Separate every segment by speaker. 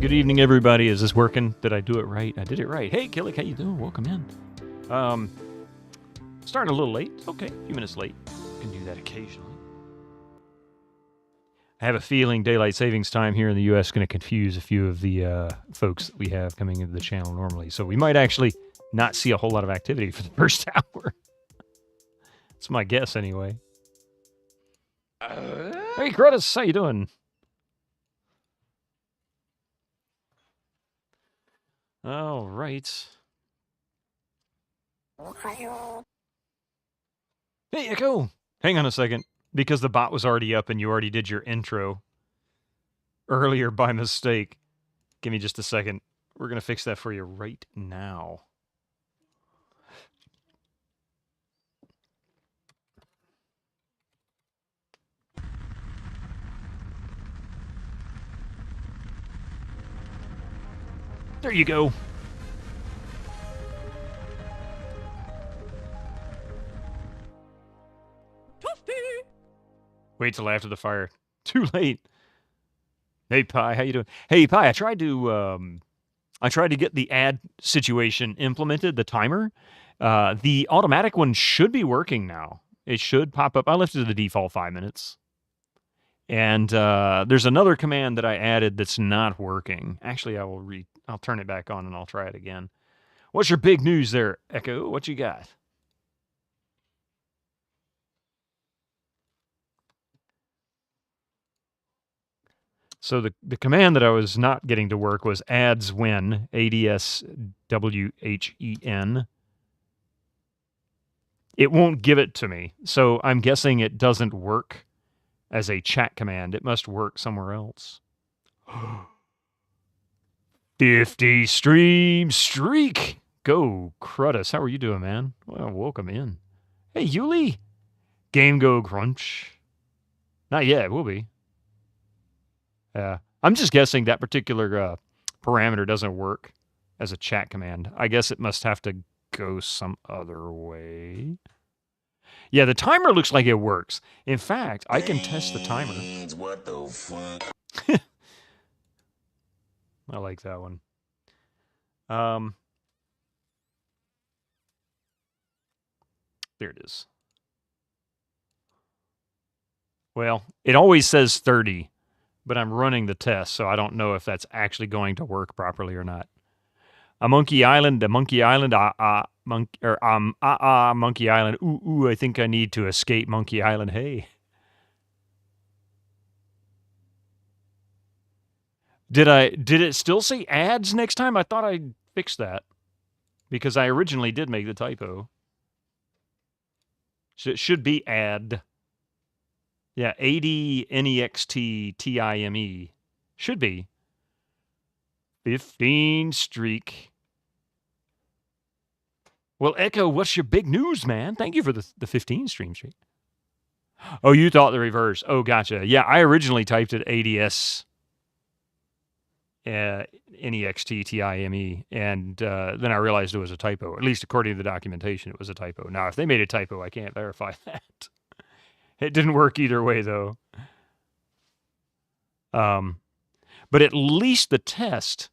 Speaker 1: Good evening, everybody. Is this working? Did I do it right? I did it right. Hey, Killick, how you doing? Welcome in. Starting a little late. Okay, a few minutes late. Can do that occasionally. I have a feeling daylight savings time here in the U.S. is going to confuse a few of the folks that we have coming into the channel normally. So we might actually not see a whole lot of activity for the first hour. That's my guess, anyway. Hey, Credus, how you doing? All right. Hey, Echo! Hang on a second. Because the bot was already up and you already did your intro earlier by mistake. Give me just a second. We're going to fix that for you right now. There you go. Wait till after the fire. Too late. Hey, Pi, how you doing? Hey, Pi, I tried to get the ad situation implemented, the timer. The automatic one should be working now. It should pop up. I left it to the default 5 minutes. And there's another command that I added that's not working. Actually, I'll turn it back on and I'll try it again. What's your big news there, Echo? What you got? So the command that I was not getting to work was adswhen, ADSWHEN. It won't give it to me, so I'm guessing it doesn't work as a chat command. It must work somewhere else. 50 stream streak! Go, Crudus. How are you doing, man? Well, welcome in. Hey, Yuli! Game Go Crunch. Not yet, will be. Yeah. I'm just guessing that particular parameter doesn't work as a chat command. I guess it must have to go some other way. Yeah, the timer looks like it works. In fact, I can test the timer. What the fuck? I like that one. There it is. Well, it always says 30, but I'm running the test, so I don't know if that's actually going to work properly or not. Monkey Island, Monkey Island, Monkey Island. Ooh, I think I need to escape Monkey Island. Hey. Did it still say ads next time? I thought I fixed that. Because I originally did make the typo. So it should be ad. Yeah, ADNEXTTIME. Should be. 15 streak. Well, Echo, what's your big news, man? Thank you for the 15 stream streak. Oh, you thought the reverse. Oh, gotcha. Yeah, I originally typed it ADS NEXTTIME, and then I realized it was a typo. At least according to the documentation, it was a typo. Now, if they made a typo, I can't verify that. It didn't work either way, though. But at least the test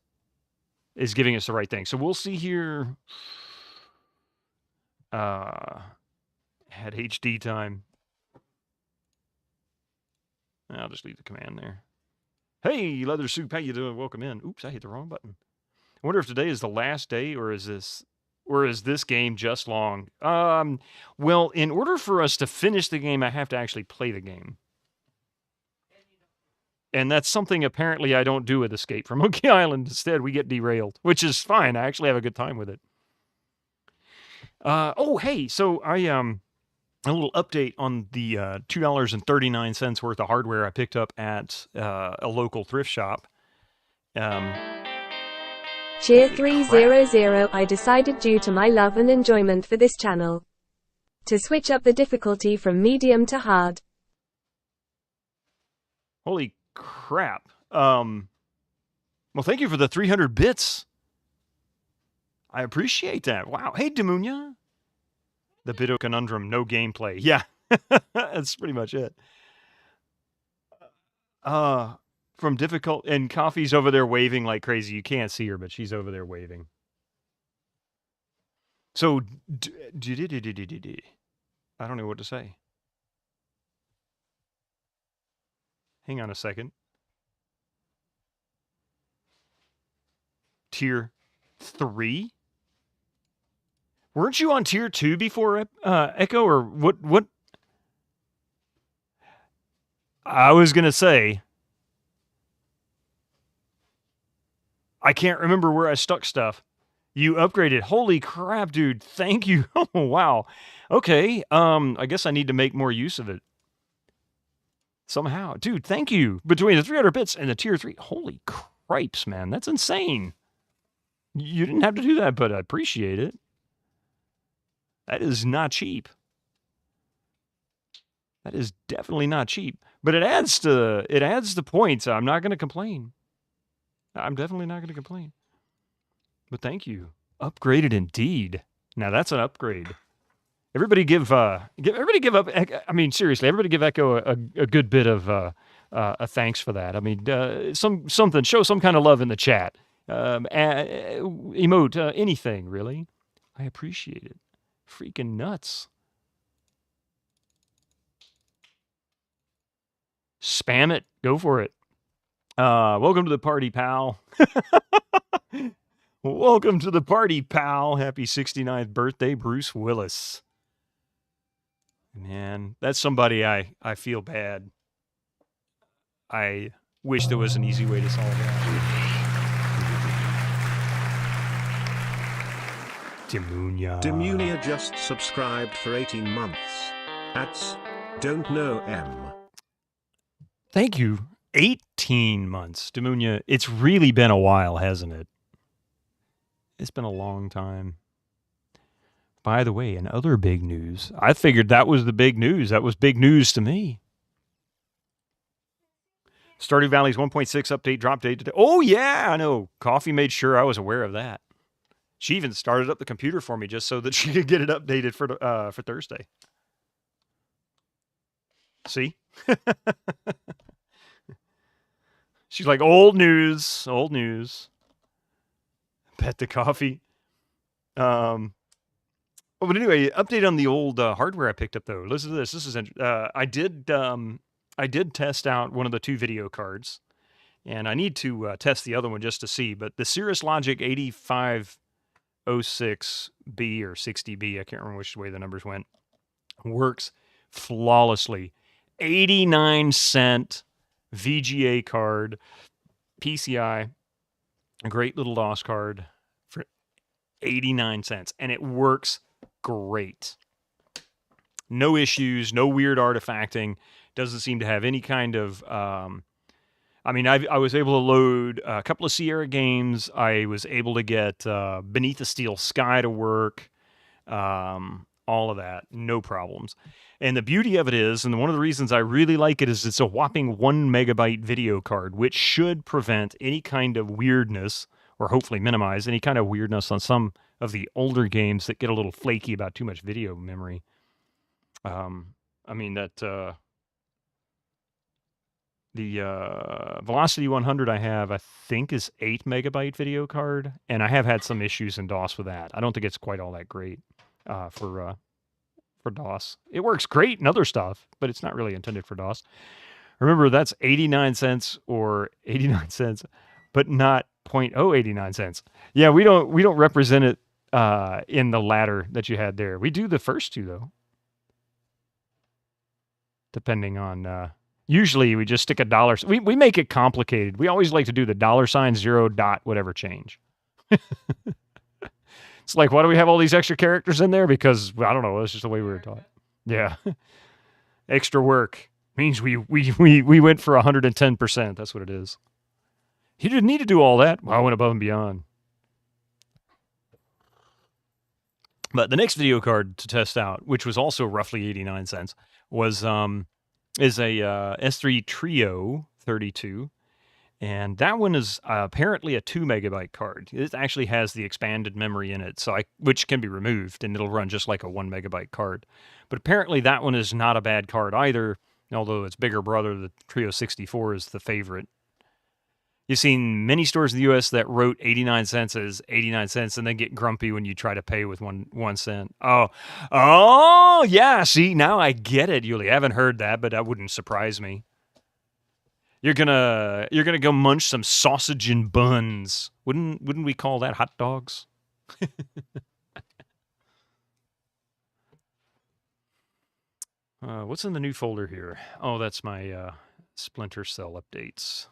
Speaker 1: is giving us the right thing. So we'll see here. Had HD time. I'll just leave the command there. Hey, Leather Soup, how you doing? Welcome in. Oops, I hit the wrong button. I wonder if today is the last day, or is this game just long? Well, in order for us to finish the game, I have to actually play the game. And that's something apparently I don't do with Escape from Monkey Island. Instead, we get derailed, which is fine. I actually have a good time with it. Oh, hey, so a little update on the $2.39 worth of hardware I picked up at a local thrift shop.
Speaker 2: Cheer 300, I decided due to my love and enjoyment for this channel to switch up the difficulty from medium to hard.
Speaker 1: Holy crap. Well, thank you for the 300 bits. I appreciate that. Wow. Hey, Demunia. The Bito Conundrum, no gameplay. Yeah, that's pretty much it. from difficult, and Coffee's over there waving like crazy. You can't see her, but she's over there waving. So, I don't know what to say. Hang on a second. Tier 3? Weren't you on tier 2 before Echo, or what? I was going to say, I can't remember where I stuck stuff. You upgraded. Holy crap, dude. Thank you. Oh, wow. Okay. I guess I need to make more use of it. Somehow. Dude, thank you. Between the 300 bits and the tier 3. Holy cripes, man. That's insane. You didn't have to do that, but I appreciate it. That is not cheap. That is definitely not cheap. But it adds to points. I'm not going to complain. I'm definitely not going to complain. But thank you. Upgraded indeed. Now that's an upgrade. Everybody give up. I mean, seriously, everybody give Echo a good bit of a thanks for that. I mean, something. Show some kind of love in the chat. Emote anything really. I appreciate it. Freaking nuts. Spam it. Go for it. Welcome to the party, pal. Welcome to the party, pal. Happy 69th birthday, Bruce Willis. Man, that's somebody I feel bad. I wish there was an easy way to solve that.
Speaker 3: Demunia just subscribed for 18 months. That's don't know M.
Speaker 1: Thank you. 18 months. Demunia, it's really been a while, hasn't it? It's been a long time. By the way, in other big news, I figured that was the big news. That was big news to me. Stardew Valley's 1.6 update drop date today. Oh, yeah, I know. Coffee made sure I was aware of that. She even started up the computer for me just so that she could get it updated for Thursday. See? She's like, old news, old news. Bet the coffee. But anyway, update on the old hardware I picked up though. Listen to this. This is I did test out one of the 2 video cards, and I need to test the other one just to see. But the Cirrus Logic 8506B or 60B, I can't remember which way the numbers went, works flawlessly. 89-cent VGA card, PCI, a great little DOS card for 89 cents, and it works great. No issues, no weird artifacting. Doesn't seem to have any kind of. I was able to load a couple of Sierra games. I was able to get Beneath the Steel Sky to work. All of that, no problems. And the beauty of it is, and one of the reasons I really like it is it's a whopping 1 megabyte video card, which should prevent any kind of weirdness, or hopefully minimize any kind of weirdness on some of the older games that get a little flaky about too much video memory. The Velocity 100 I have, I think, is 8 megabyte video card, and I have had some issues in DOS with that. I don't think it's quite all that great for DOS. It works great in other stuff, but it's not really intended for DOS. Remember, that's 89 cents or 89 cents, but not 0.089 cents. Yeah, we don't represent it in the ladder that you had there. We do the first 2 though. Depending on usually we just stick a dollar. We make it complicated. We always like to do the $, 0, dot, whatever change. It's like, why do we have all these extra characters in there? Because, I don't know, that's just the way we were taught. Yeah. Extra work means we went for 110%. That's what it is. He didn't need to do all that. Well, I went above and beyond. But the next video card to test out, which was also roughly 89 cents, is a S3 Trio 32. And that one is apparently a 2 megabyte card. It actually has the expanded memory in it, which can be removed, and it'll run just like a 1 megabyte card. But apparently that one is not a bad card either, although its bigger brother, the Trio 64, is the favorite. You've seen many stores in the U.S. that wrote 89 cents as 89 cents and then get grumpy when you try to pay with 1 cent. Oh, yeah. See, now I get it, Yuli. I haven't heard that, but that wouldn't surprise me. You're gonna go munch some sausage and buns. Wouldn't we call that hot dogs? What's in the new folder here? Oh, that's my Splinter Cell updates.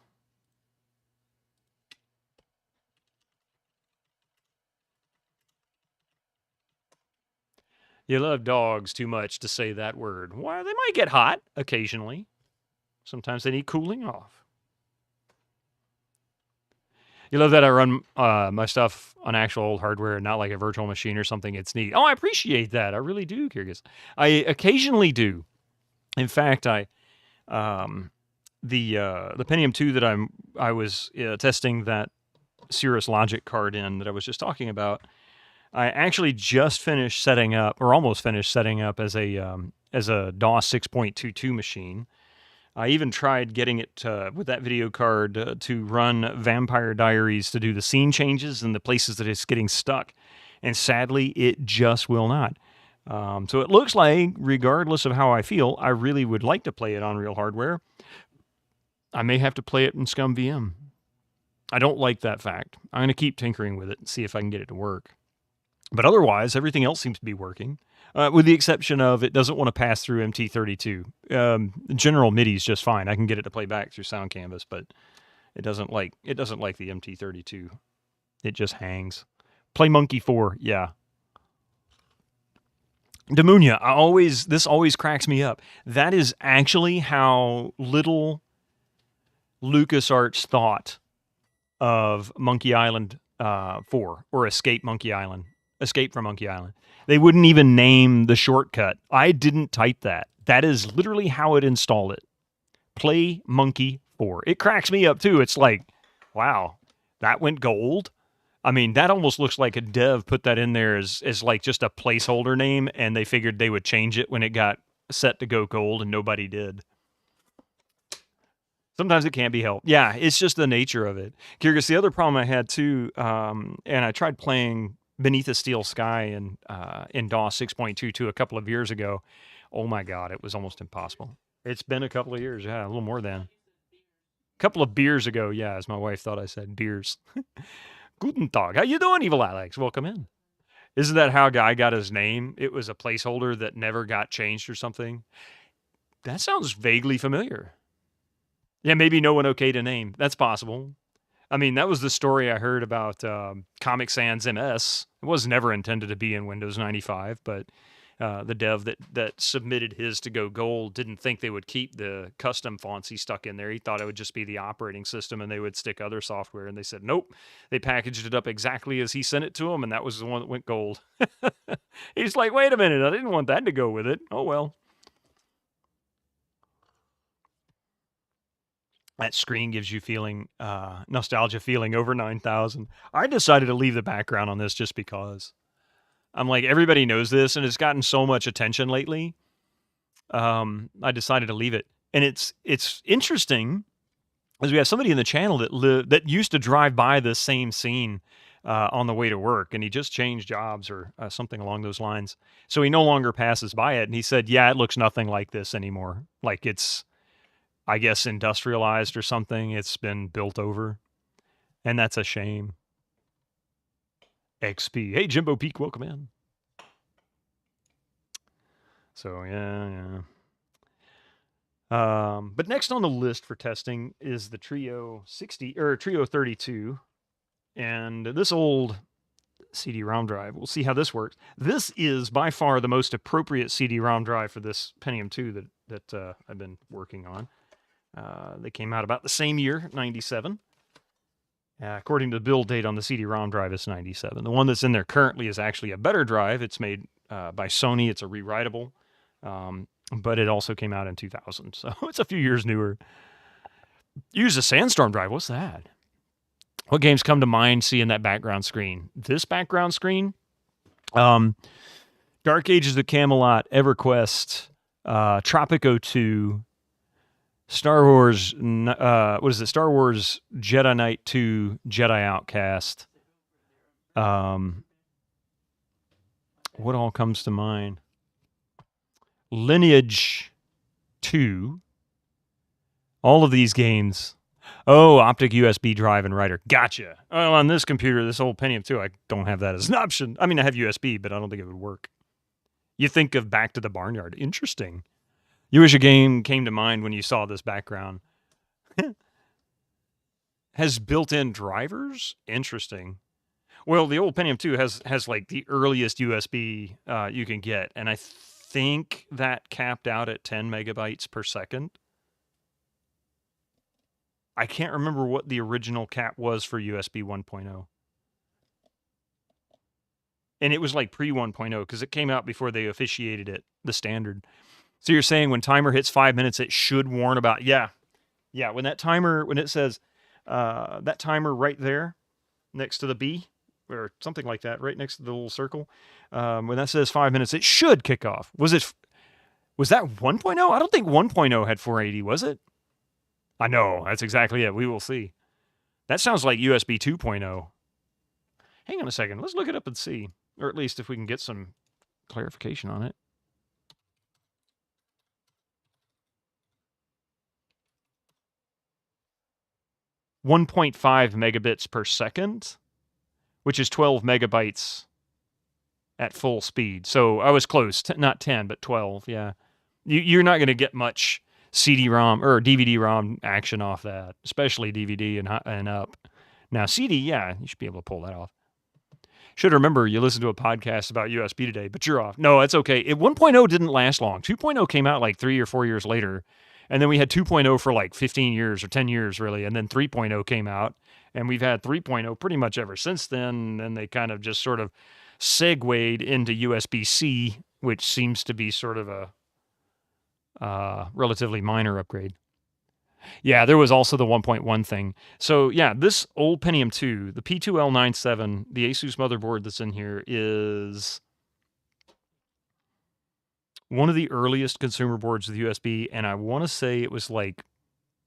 Speaker 1: You love dogs too much to say that word. Why, they might get hot occasionally. Sometimes they need cooling off. You love that I run my stuff on actual old hardware, not like a virtual machine or something. It's neat. Oh, I appreciate that. I really do, Kyrgyz. I occasionally do. In fact, the Pentium 2 that I was testing that Cirrus Logic card in that I was just talking about, I actually just finished setting up, or almost finished setting up as a DOS 6.22 machine. I even tried getting it with that video card to run Vampire Diaries to do the scene changes and the places that it's getting stuck. And sadly, it just will not. So it looks like, regardless of how I feel, I really would like to play it on real hardware. I may have to play it in ScumVM. I don't like that fact. I'm going to keep tinkering with it and see if I can get it to work. But otherwise, everything else seems to be working, with the exception of it doesn't want to pass through MT32. General MIDI is just fine. I can get it to play back through Sound Canvas, but it doesn't like the MT32. It just hangs. Play Monkey 4, yeah. Demunia, this always cracks me up. That is actually how little LucasArts thought of Monkey Island 4 or Escape from Monkey Island. They wouldn't even name the shortcut. I didn't type that. That is literally how it installed it. Play Monkey 4. It cracks me up too. It's like, wow, that went gold. I mean, that almost looks like a dev put that in there as like just a placeholder name, and they figured they would change it when it got set to go gold, and nobody did. Sometimes it can't be helped. Yeah, it's just the nature of it. Kyrgyz, the other problem I had too, and I tried playing Beneath a Steel Sky in DOS 6.22 a couple of years ago. Oh my God, it was almost impossible. It's been a couple of years, yeah, a little more than. A couple of beers ago, yeah, as my wife thought I said, beers. Guten Tag. How you doing, Evil Alex? Welcome in. Isn't that how Guy got his name? It was a placeholder that never got changed or something. That sounds vaguely familiar. Yeah, maybe no one okayed a name. That's possible. I mean, that was the story I heard about Comic Sans MS. It was never intended to be in Windows 95, but the dev that submitted his to go gold didn't think they would keep the custom fonts he stuck in there. He thought it would just be the operating system and they would stick other software. And they said, nope. They packaged it up exactly as he sent it to them, and that was the one that went gold. He's like, wait a minute, I didn't want that to go with it. Oh, well. That screen gives you nostalgia feeling over 9,000. I decided to leave the background on this just because. I'm like, everybody knows this, and it's gotten so much attention lately. I decided to leave it. And it's interesting, as we have somebody in the channel that used to drive by this same scene on the way to work, and he just changed jobs or something along those lines. So he no longer passes by it, and he said, yeah, it looks nothing like this anymore. Like it's, I guess, industrialized or something. It's been built over. And that's a shame. XP. Hey, Jimbo Peak, welcome in. So, yeah. But next on the list for testing is the Trio 32. And this old CD-ROM drive. We'll see how this works. This is by far the most appropriate CD-ROM drive for this Pentium 2 that I've been working on. They came out about the same year, 97. According to the build date on the CD-ROM drive, it's 97. The one that's in there currently is actually a better drive. It's made by Sony. It's a rewritable, but it also came out in 2000, so it's a few years newer. Use a Sandstorm drive. What's that? What games come to mind seeing that background screen? This background screen? Dark Ages of Camelot, EverQuest, Tropico 2, Star Wars, what is it? Star Wars Jedi Knight 2, Jedi Outcast. What all comes to mind? Lineage 2. All of these games. Oh, optic USB drive and writer. Gotcha. Oh, on this computer, this old Pentium 2, I don't have that as an option. I mean, I have USB, but I don't think it would work. You think of Back to the Barnyard. Interesting. You wish a game came to mind when you saw this background. Has built-in drivers? Interesting. Well, the old Pentium 2 has like the earliest USB you can get, and I think that capped out at 10 megabytes per second. I can't remember what the original cap was for USB 1.0. And it was like pre 1.0 because it came out before they officiated it, the standard. So you're saying when timer hits 5 minutes, it should warn about, yeah, when that timer, when it says that timer right there next to the B or something like that, right next to the little circle, when that says 5 minutes, it should kick off. Was that 1.0? I don't think 1.0 had 480, was it? I know, that's exactly it. We will see. That sounds like USB 2.0. Hang on a second. Let's look it up and see. Or at least if we can get some clarification on it. .5 megabits per second, which is 12 megabytes at full speed. So I was close. Not 10, but 12, yeah. You're not going to get much CD-ROM or DVD-ROM action off that, especially DVD and up. Now, CD, yeah, you should be able to pull that off. Should remember you listened to a podcast about USB today, but you're off. No, it's okay. 1.0 didn't last long. 2.0 came out like 3 or 4 years later, and then we had 2.0 for like 15 years or 10 years, really, and then 3.0 came out, and we've had 3.0 pretty much ever since then, and they kind of just sort of segued into USB-C, which seems to be sort of a relatively minor upgrade. Yeah, there was also the 1.1 thing. So yeah, this old Pentium 2, the P2L97, the Asus motherboard that's in here is one of the earliest consumer boards with USB, and I want to say it was like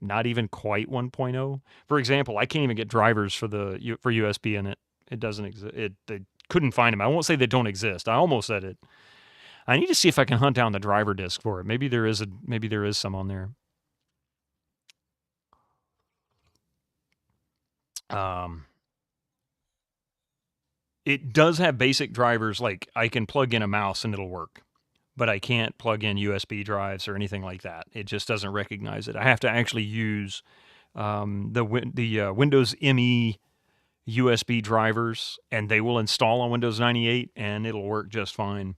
Speaker 1: not even quite 1.0. For example, I can't even get drivers for USB in it. It doesn't exist. They couldn't find them. I won't say they don't exist. I almost said it. I need to see if I can hunt down the driver disk for it. Maybe there is some on there. It does have basic drivers, like I can plug in a mouse and it'll work, but I can't plug in USB drives or anything like that. It just doesn't recognize it. I have to actually use the Windows ME USB drivers, and they will install on Windows 98, and it'll work just fine.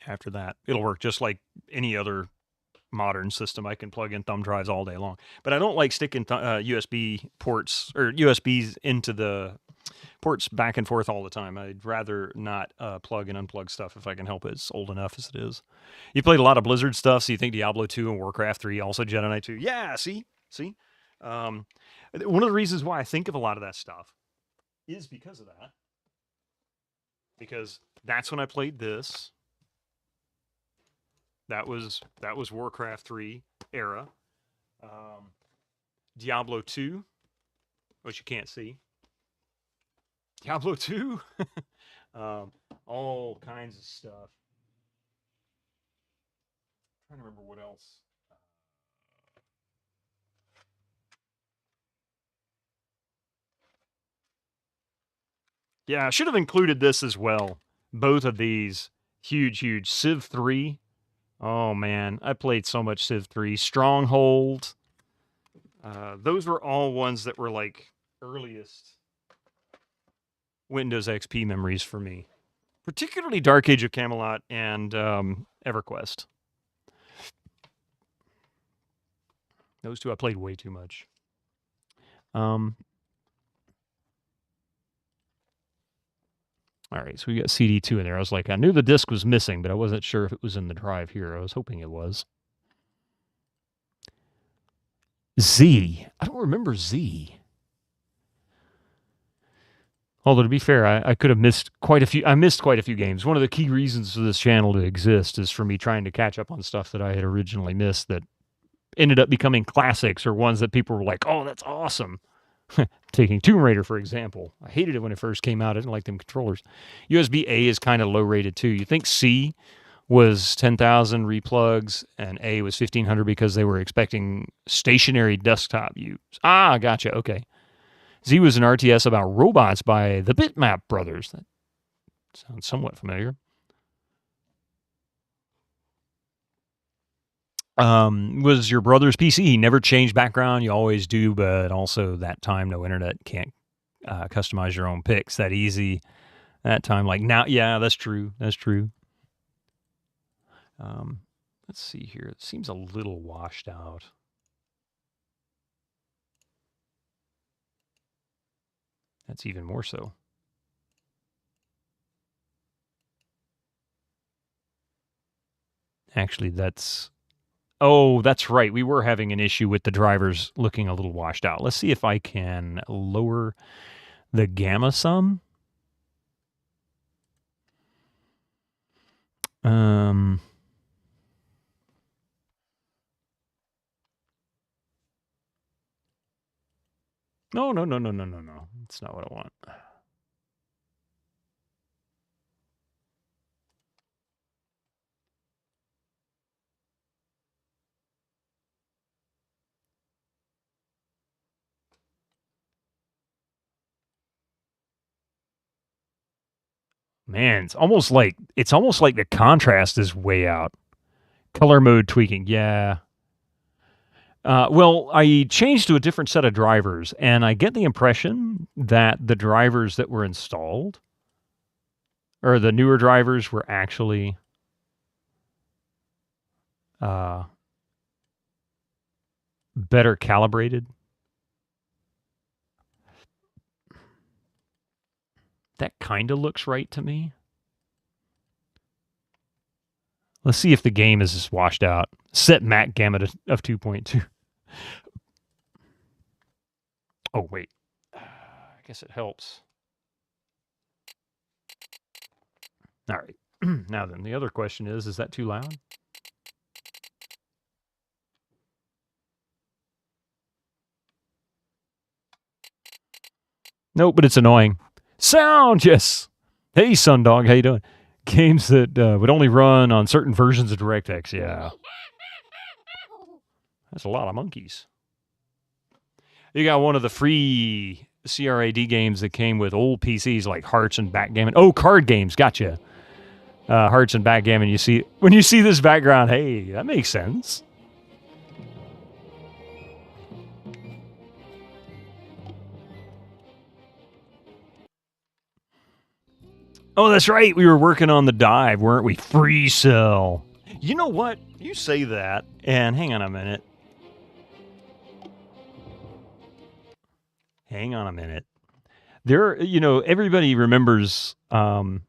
Speaker 1: After that, it'll work just like any other modern system. I can plug in thumb drives all day long, but I don't like sticking USB ports or USBs into the ports back and forth all the time. I'd rather not plug and unplug stuff if I can help it. It's old enough as it is. You played a lot of Blizzard stuff, so you think Diablo 2 and Warcraft 3, also Jedi Knight 2. Yeah, see? One of the reasons why I think of a lot of that stuff is because of that. Because that's when I played this. That was Warcraft 3 era. Diablo 2, which you can't see. Diablo 2. All kinds of stuff. I'm trying to remember what else. Yeah, I should have included this as well. Both of these. Huge. Civ 3. Oh, man. I played so much Civ 3. Stronghold. Those were all ones that were like earliest Windows XP memories for me. Particularly Dark Age of Camelot and EverQuest. Those two I played way too much. All right, so we got CD2 in there. I was like, I knew the disc was missing, but I wasn't sure if it was in the drive here. I was hoping it was. Z. I don't remember Z. Although, to be fair, I could have missed quite a few. I missed quite a few games. One of the key reasons for this channel to exist is for me trying to catch up on stuff that I had originally missed that ended up becoming classics or ones that people were like, oh, that's awesome. Taking Tomb Raider, for example. I hated it when it first came out. I didn't like them controllers. USB-A is kind of low rated too. You think C was 10,000 replugs and A was 1,500 because they were expecting stationary desktop use. Ah, gotcha. Okay. Z was an RTS about robots by the Bitmap brothers. That sounds somewhat familiar. Was your brother's PC? He never changed background. You always do, but also that time, no internet, can't customize your own pics that easy. That time, like now, yeah, that's true. That's true. Let's see here. It seems a little washed out. That's even more so. Actually, that's... Oh, that's right. We were having an issue with the drivers looking a little washed out. Let's see if I can lower the gamma some. No. That's not what I want. Man, it's almost like the contrast is way out. Color mode tweaking, yeah. Well, I changed to a different set of drivers, and I get the impression that the drivers that were installed, or the newer drivers, were actually better calibrated. That kind of looks right to me. Let's see if the game is just washed out. Set max gamma of 2.2. Oh, wait. I guess it helps. All right. Now then, the other question is that too loud? Nope, but it's annoying. Sound, yes. Hey, Sundog, how you doing? Games that would only run on certain versions of DirectX, yeah. That's a lot of monkeys. You got one of the free CRAD games that came with old PCs like Hearts and Backgammon. Oh, card games, gotcha. Hearts and Backgammon, when you see this background, hey, that makes sense. Oh, that's right. We were working on the dive, weren't we? Free cell. You know what? You say that, and hang on a minute. Hang on a minute. There, everybody remembers. Everybody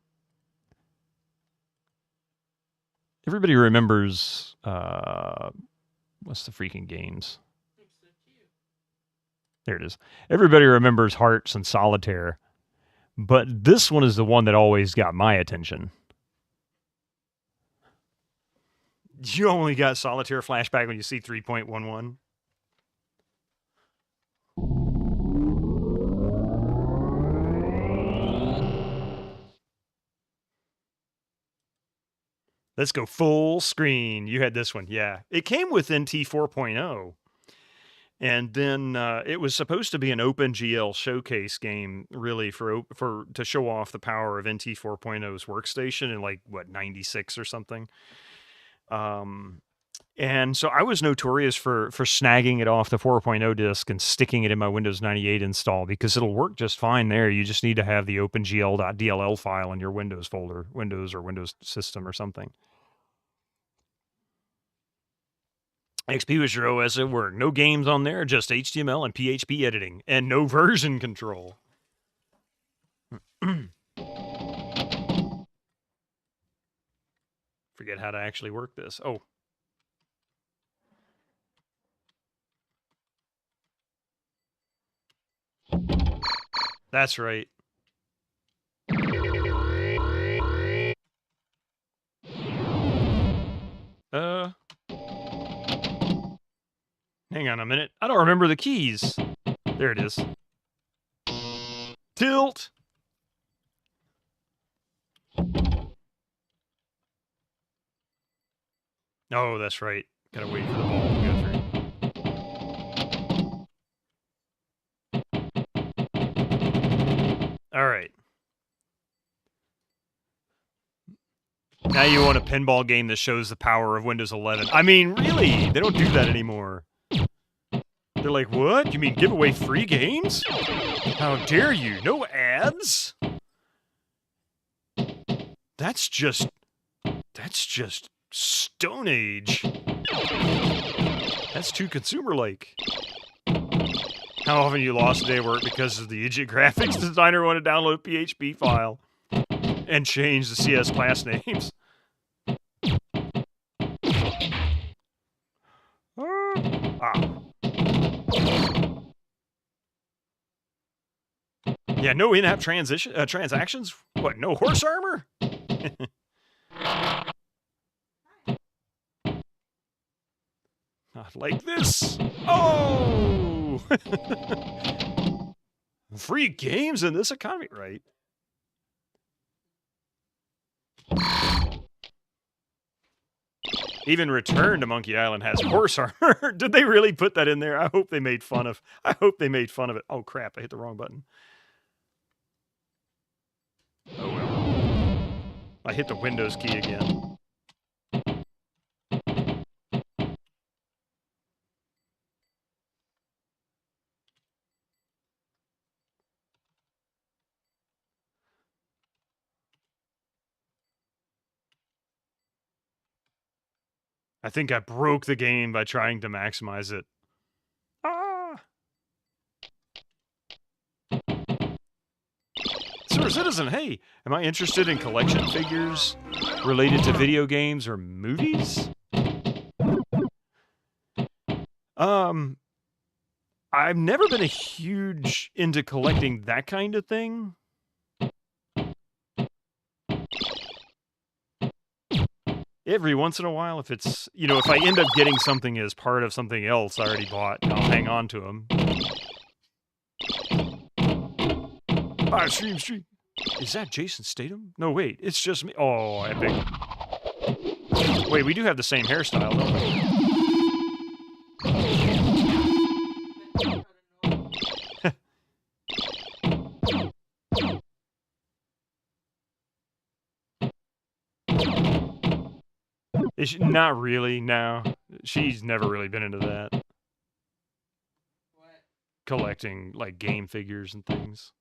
Speaker 1: remembers. What's the freaking games? There it is. Everybody remembers Hearts and Solitaire. But this one is the one that always got my attention. You only got Solitaire flashback when you see 3.11? Let's go full screen. You had this one, yeah. It came with NT 4.0. And then it was supposed to be an OpenGL showcase game, really, to show off the power of NT 4.0's workstation in, like, 96 or something. And so I was notorious for snagging it off the 4.0 disk and sticking it in my Windows 98 install because it'll work just fine there. You just need to have the OpenGL.dll file in your Windows folder, Windows or Windows system or something. XP was your OS at work. No games on there, just HTML and PHP editing, and no version control. Forget how to actually work this. Oh. That's right. Hang on a minute. I don't remember the keys. There it is. Tilt. Oh, that's right. Gotta wait for the ball to go through. All right. Now you want a pinball game that shows the power of Windows 11. I mean, really? They don't do that anymore. They're like, what? You mean give away free games? How dare you? No ads? That's just Stone Age. That's too consumer-like. How often you lost a day of work because of the idiot graphics designer wanted to download a PHP file and change the CS class names? Yeah, no in-app transactions? What, no horse armor? Not like this. Oh! Free games in this economy, right? Even Return to Monkey Island has horse armor. Did they really put that in there? I hope they made fun of it. Oh crap, I hit the wrong button. Oh well. I hit the Windows key again. I think I broke the game by trying to maximize it. Ah! Sir Citizen, hey, am I interested in collection figures related to video games or movies? I've never been a huge into collecting that kind of thing. Every once in a while, if it's, you know, if I end up getting something as part of something else I already bought, I'll hang on to them. Stream. Is that Jason Statham? No, wait, it's just me. Oh, epic. Wait, we do have the same hairstyle, don't we? Not really, no. She's never really been into that. What? Collecting, like, game figures and things.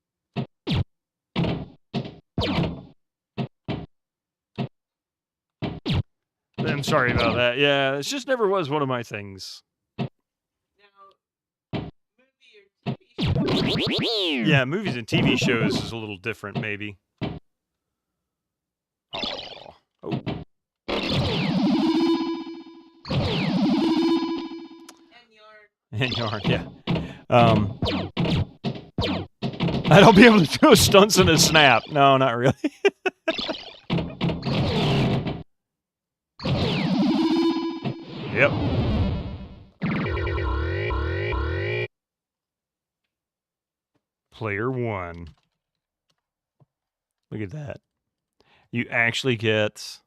Speaker 1: I'm sorry about that. Yeah, it just never was one of my things. Now, movie or TV shows? Yeah, movies and TV shows is a little different, maybe. Oh. And yarn, yeah. I don't be able to do stunts in a snap. No, not really. Yep. Player 1. Look at that. You actually get...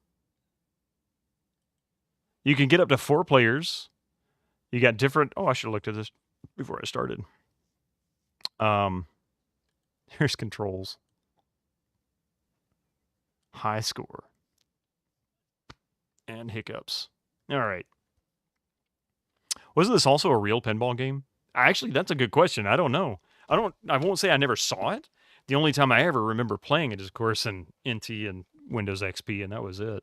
Speaker 1: You can get up to 4 players. You got different... Oh, I should have looked at this before I started. Here's controls. High score. And hiccups. All right. Wasn't this also a real pinball game? Actually, that's a good question. I don't know. I won't say I never saw it. The only time I ever remember playing it is, of course, in NT and Windows XP, and that was it.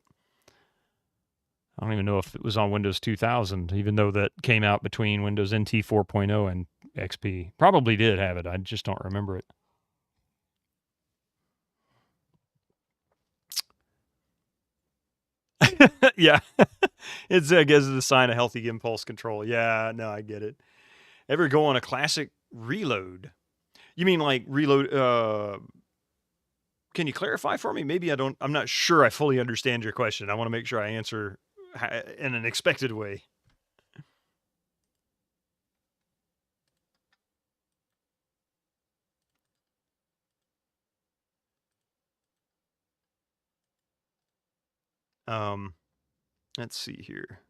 Speaker 1: I don't even know if it was on Windows 2000, even though that came out between Windows NT 4.0 and XP. Probably did have it. I just don't remember it. Yeah. It's, I guess, a sign of healthy impulse control. Yeah, no, I get it. Ever go on a classic reload? You mean like reload... Can you clarify for me? Maybe I'm not sure I fully understand your question. I want to make sure I answer in an expected way. Let's see here.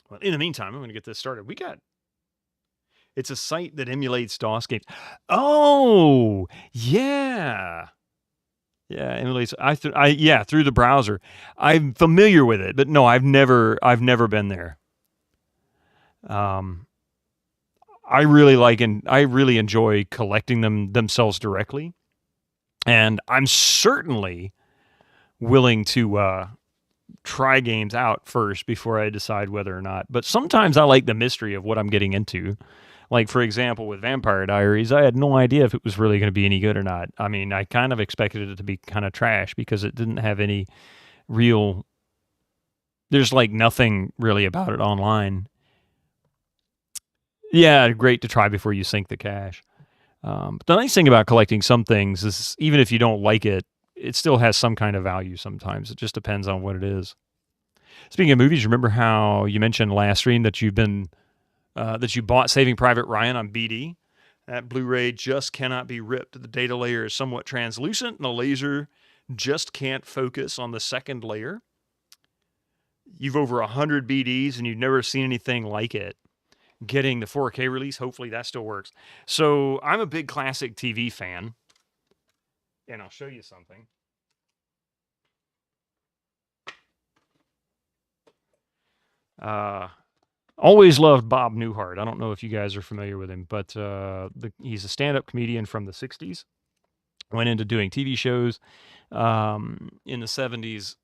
Speaker 1: Well, in the meantime, I'm going to get this started. It's a site that emulates DOS games. Oh, yeah. Yeah, emulates. Through the browser. I'm familiar with it, but no, I've never been there. I really like and I really enjoy collecting themselves directly, and I'm certainly willing to try games out first before I decide whether or not. But sometimes I like the mystery of what I'm getting into. Like, for example, with Vampire Diaries, I had no idea if it was really going to be any good or not. I mean, I kind of expected it to be kind of trash because it didn't have any real... There's, like, nothing really about it online. Yeah, great to try before you sink the cash. But the nice thing about collecting some things is even if you don't like it, it still has some kind of value sometimes. It just depends on what it is. Speaking of movies, remember how you mentioned last stream that you've been... that you bought Saving Private Ryan on BD. That Blu-ray just cannot be ripped. The data layer is somewhat translucent, and the laser just can't focus on the second layer. You've over 100 BDs, and you've never seen anything like it. Getting the 4K release, hopefully that still works. So I'm a big classic TV fan, and I'll show you something. Always loved Bob Newhart. I don't know if you guys are familiar with him, but he's a stand-up comedian from the 60s. Went into doing TV shows in the 70s.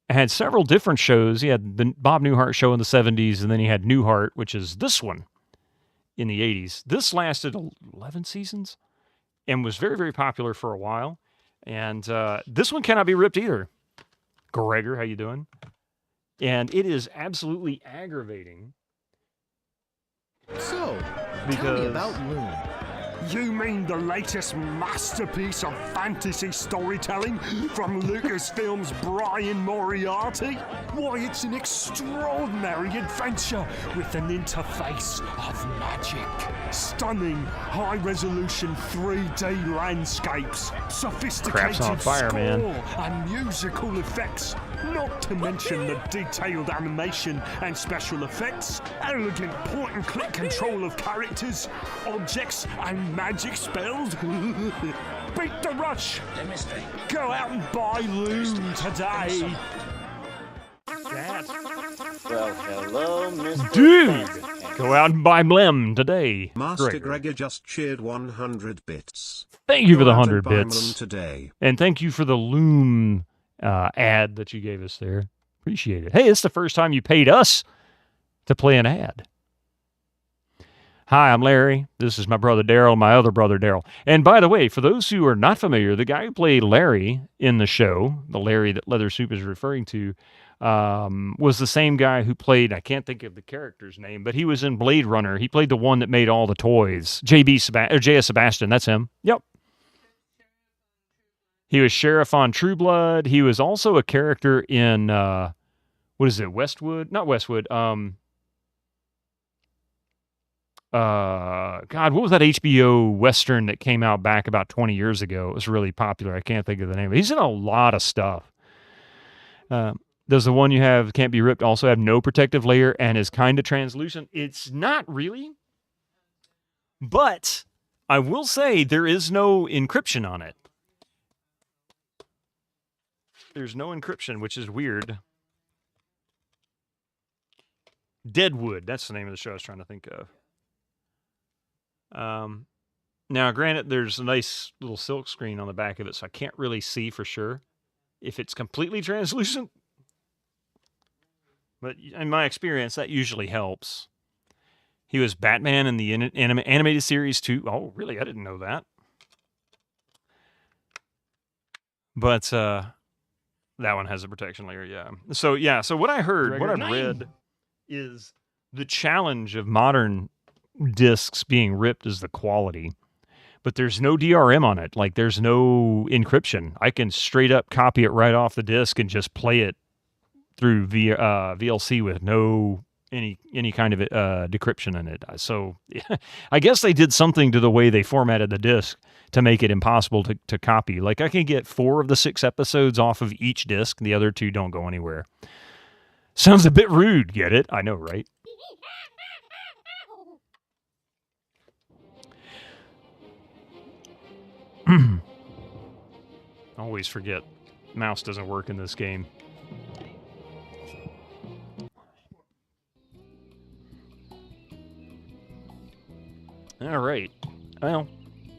Speaker 1: Had several different shows. He had the Bob Newhart show in the 70s, and then he had Newhart, which is this one, in the 80s. This lasted 11 seasons and was very, very popular for a while. And this one cannot be ripped either. Gregor, how you doing? And it is absolutely aggravating.
Speaker 4: So, tell me about Loom.
Speaker 5: You mean the latest masterpiece of fantasy storytelling from Lucasfilm's Brian Moriarty? Why, it's an extraordinary adventure with an interface of magic. Stunning, high-resolution 3D landscapes, sophisticated
Speaker 1: Crap's on fire,
Speaker 5: score,
Speaker 1: man.
Speaker 5: and musical effects. Not to mention the detailed animation and special effects, elegant point-and-click control of characters, objects, and magic spells. Beat the rush! Go out and buy Loom today!
Speaker 4: Well, hello, Mr.
Speaker 1: Dude!
Speaker 4: Fancy.
Speaker 1: Go out and buy Blem today.
Speaker 3: Master Gregor just cheered 100 bits.
Speaker 1: Thank you for the
Speaker 3: Go out
Speaker 1: 100
Speaker 3: and buy
Speaker 1: bits.
Speaker 3: Blem today.
Speaker 1: And thank you for the Loom ad that you gave us there. Appreciate it. Hey, it's the first time you paid us to play an ad. Hi, I'm Larry. This is my brother Daryl, my other brother Daryl. And by the way, for those who are not familiar, the guy who played Larry in the show, the Larry that Leather Soup is referring to, was the same guy who played, I can't think of the character's name, but he was in Blade Runner. He played the one that made all the toys. J.S. Sebastian, that's him. Yep. He was Sheriff on True Blood. He was also a character in, what is it, Westwood? Not Westwood. God, what was that HBO Western that came out back about 20 years ago? It was really popular. I can't think of the name. He's in a lot of stuff. Does the one you have, Can't Be Ripped, also have no protective layer and is kind of translucent? It's not really. But I will say there is no encryption on it. There's no encryption, which is weird. Deadwood, that's the name of the show I was trying to think of. Now, granted, there's a nice little silk screen on the back of it, so I can't really see for sure if it's completely translucent. But in my experience, that usually helps. He was Batman in the animated series too. Oh, really? I didn't know that. But that one has a protection layer, yeah. So what I heard, what I've read is the challenge of modern discs being ripped is the quality. But there's no DRM on it. Like, there's no encryption. I can straight up copy it right off the disc and just play it through VLC with no any kind of decryption in it. So I guess they did something to the way they formatted the disc to make it impossible to copy. Like I can get 4 of the 6 episodes off of each disc. The other 2 don't go anywhere. Sounds a bit rude, get it? I know, right? Always forget. Mouse doesn't work in this game. All right. Well,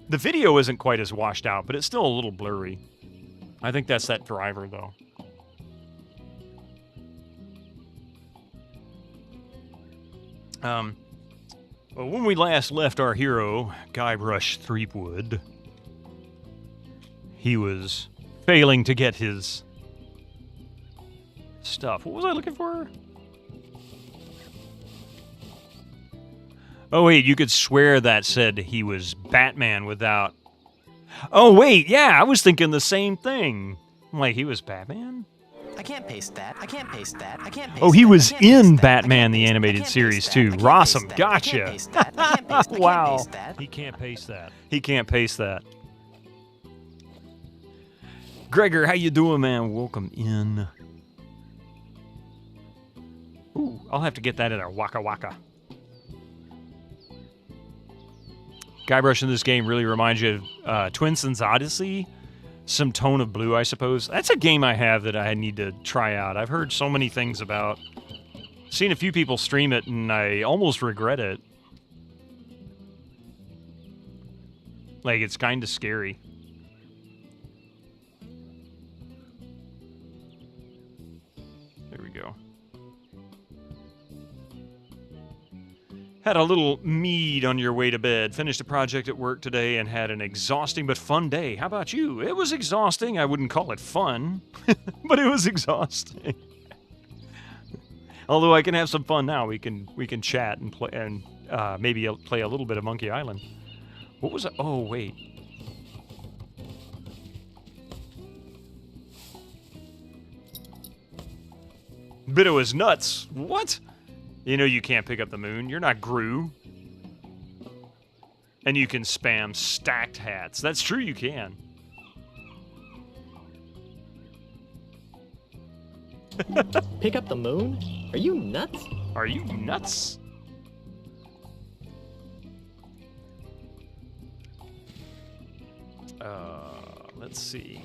Speaker 1: the video isn't quite as washed out, but it's still a little blurry. I think that's that driver, though. Well, when we last left our hero, Guybrush Threepwood, he was failing to get his stuff. What was I looking for? Oh, wait, you could swear that said he was Batman without... Oh, wait, yeah, I was thinking the same thing. I'm like, he was Batman?
Speaker 4: I can't paste that. I can't paste that. I can't paste
Speaker 1: Oh, he
Speaker 4: that.
Speaker 1: was
Speaker 4: I can't paste
Speaker 1: in
Speaker 4: that.
Speaker 1: Batman
Speaker 4: I
Speaker 1: the
Speaker 4: can't
Speaker 1: Animated
Speaker 4: paste
Speaker 1: Series,
Speaker 4: that.
Speaker 1: too.
Speaker 4: I can't
Speaker 1: Rossum,
Speaker 4: paste that.
Speaker 1: gotcha.
Speaker 4: I can't paste that. I can't paste that. I can't
Speaker 1: Wow.
Speaker 4: paste that.
Speaker 1: He can't paste that. He can't paste that. Gregor, how you doing, man? Welcome in. Ooh, I'll have to get that in there. Waka Waka. Guybrush in this game really reminds you of Twinson's Odyssey. Some Tone of Blue, I suppose. That's a game I have that I need to try out. I've heard so many things about. Seen a few people stream it, and I almost regret it. Like, it's kind of scary. There we go. Had a little mead on your way to bed. Finished a project at work today and had an exhausting but fun day. How about you? It was exhausting. I wouldn't call it fun, but it was exhausting. Although I can have some fun now. We can chat and play and maybe play a little bit of Monkey Island. What was it? Oh, wait. But it was nuts. What? You know you can't pick up the moon. You're not Gru. And you can spam stacked hats. That's true, you can.
Speaker 6: Pick up the moon? Are you nuts?
Speaker 1: Are you nuts? Let's see.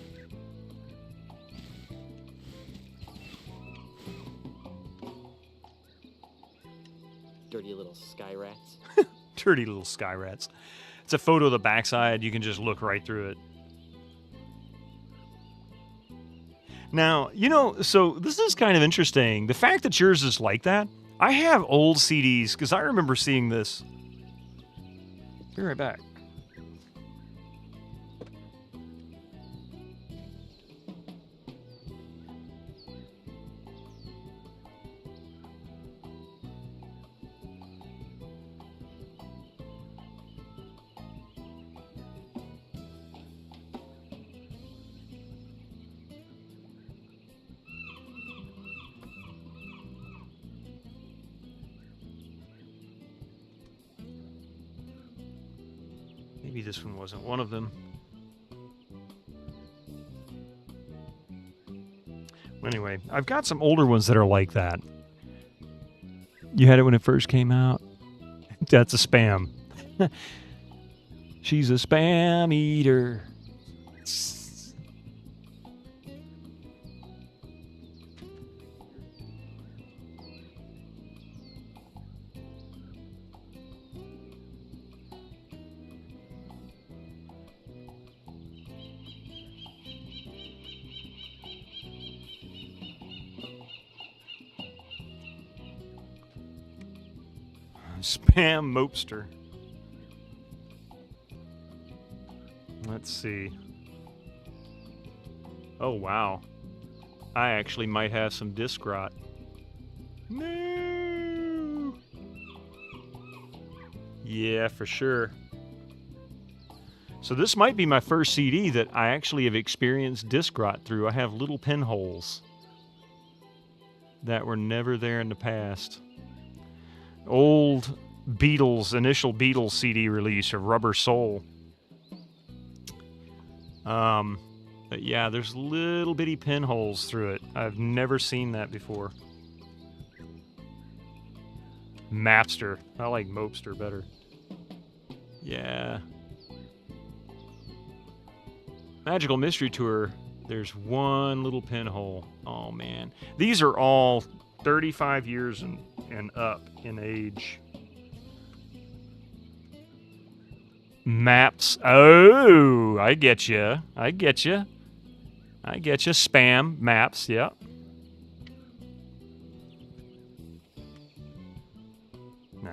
Speaker 6: Dirty little sky rats.
Speaker 1: Dirty little sky rats. It's a photo of the backside. You can just look right through it. Now, you know, so this is kind of interesting. The fact that yours is like that, I have old CDs, because I remember seeing this. Be right back. Maybe this one wasn't one of them. Anyway, I've got some older ones that are like that. You had it when it first came out? That's a spam. She's a spam eater. Spam mopester. Let's see. Oh, wow. I actually might have some disc rot. No! Yeah, for sure. So this might be my first CD that I actually have experienced disc rot through. I have little pinholes that were never there in the past. Old Beatles, initial Beatles CD release of Rubber Soul. But yeah, there's little bitty pinholes through it. I've never seen that before. Mapster. I like Mopster better. Yeah. Magical Mystery Tour. There's one little pinhole. Oh, man. These are all 35 years and up in age. Maps. Oh, I get you. I get you. I get you. Spam. Maps. Yep.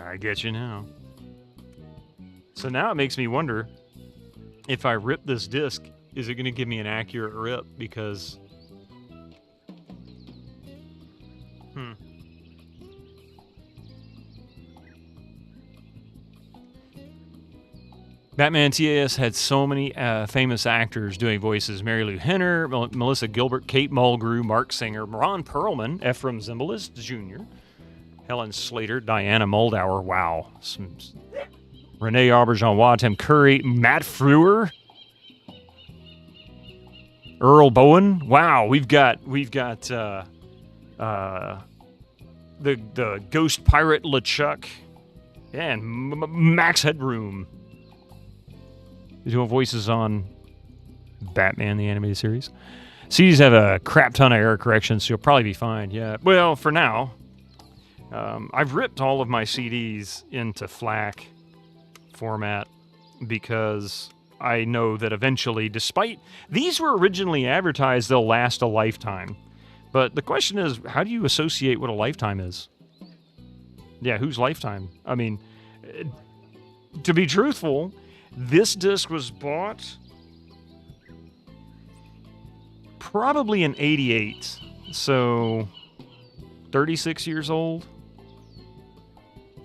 Speaker 1: I get you now. So now it makes me wonder, if I rip this disc, is it going to give me an accurate rip? Because... Batman TAS had so many famous actors doing voices. Mary Lou Henner, Melissa Gilbert, Kate Mulgrew, Mark Singer, Ron Perlman, Ephraim Zimbalist Jr., Helen Slater, Diana Moldauer, wow. Renee Auberjonois, Tim Curry, Matt Frewer, Earl Bowen. Wow, we've got the Ghost Pirate LeChuck and Max Headroom. Doing voices on Batman the Animated Series. CDs have a crap ton of error corrections, so you'll probably be fine. Yeah. Well, for now, I've ripped all of my CDs into FLAC format because I know that eventually, despite these were originally advertised, they'll last a lifetime. But the question is, how do you associate what a lifetime is? Yeah, whose lifetime? I mean, to be truthful, this disc was bought probably in '88, so 36 years old.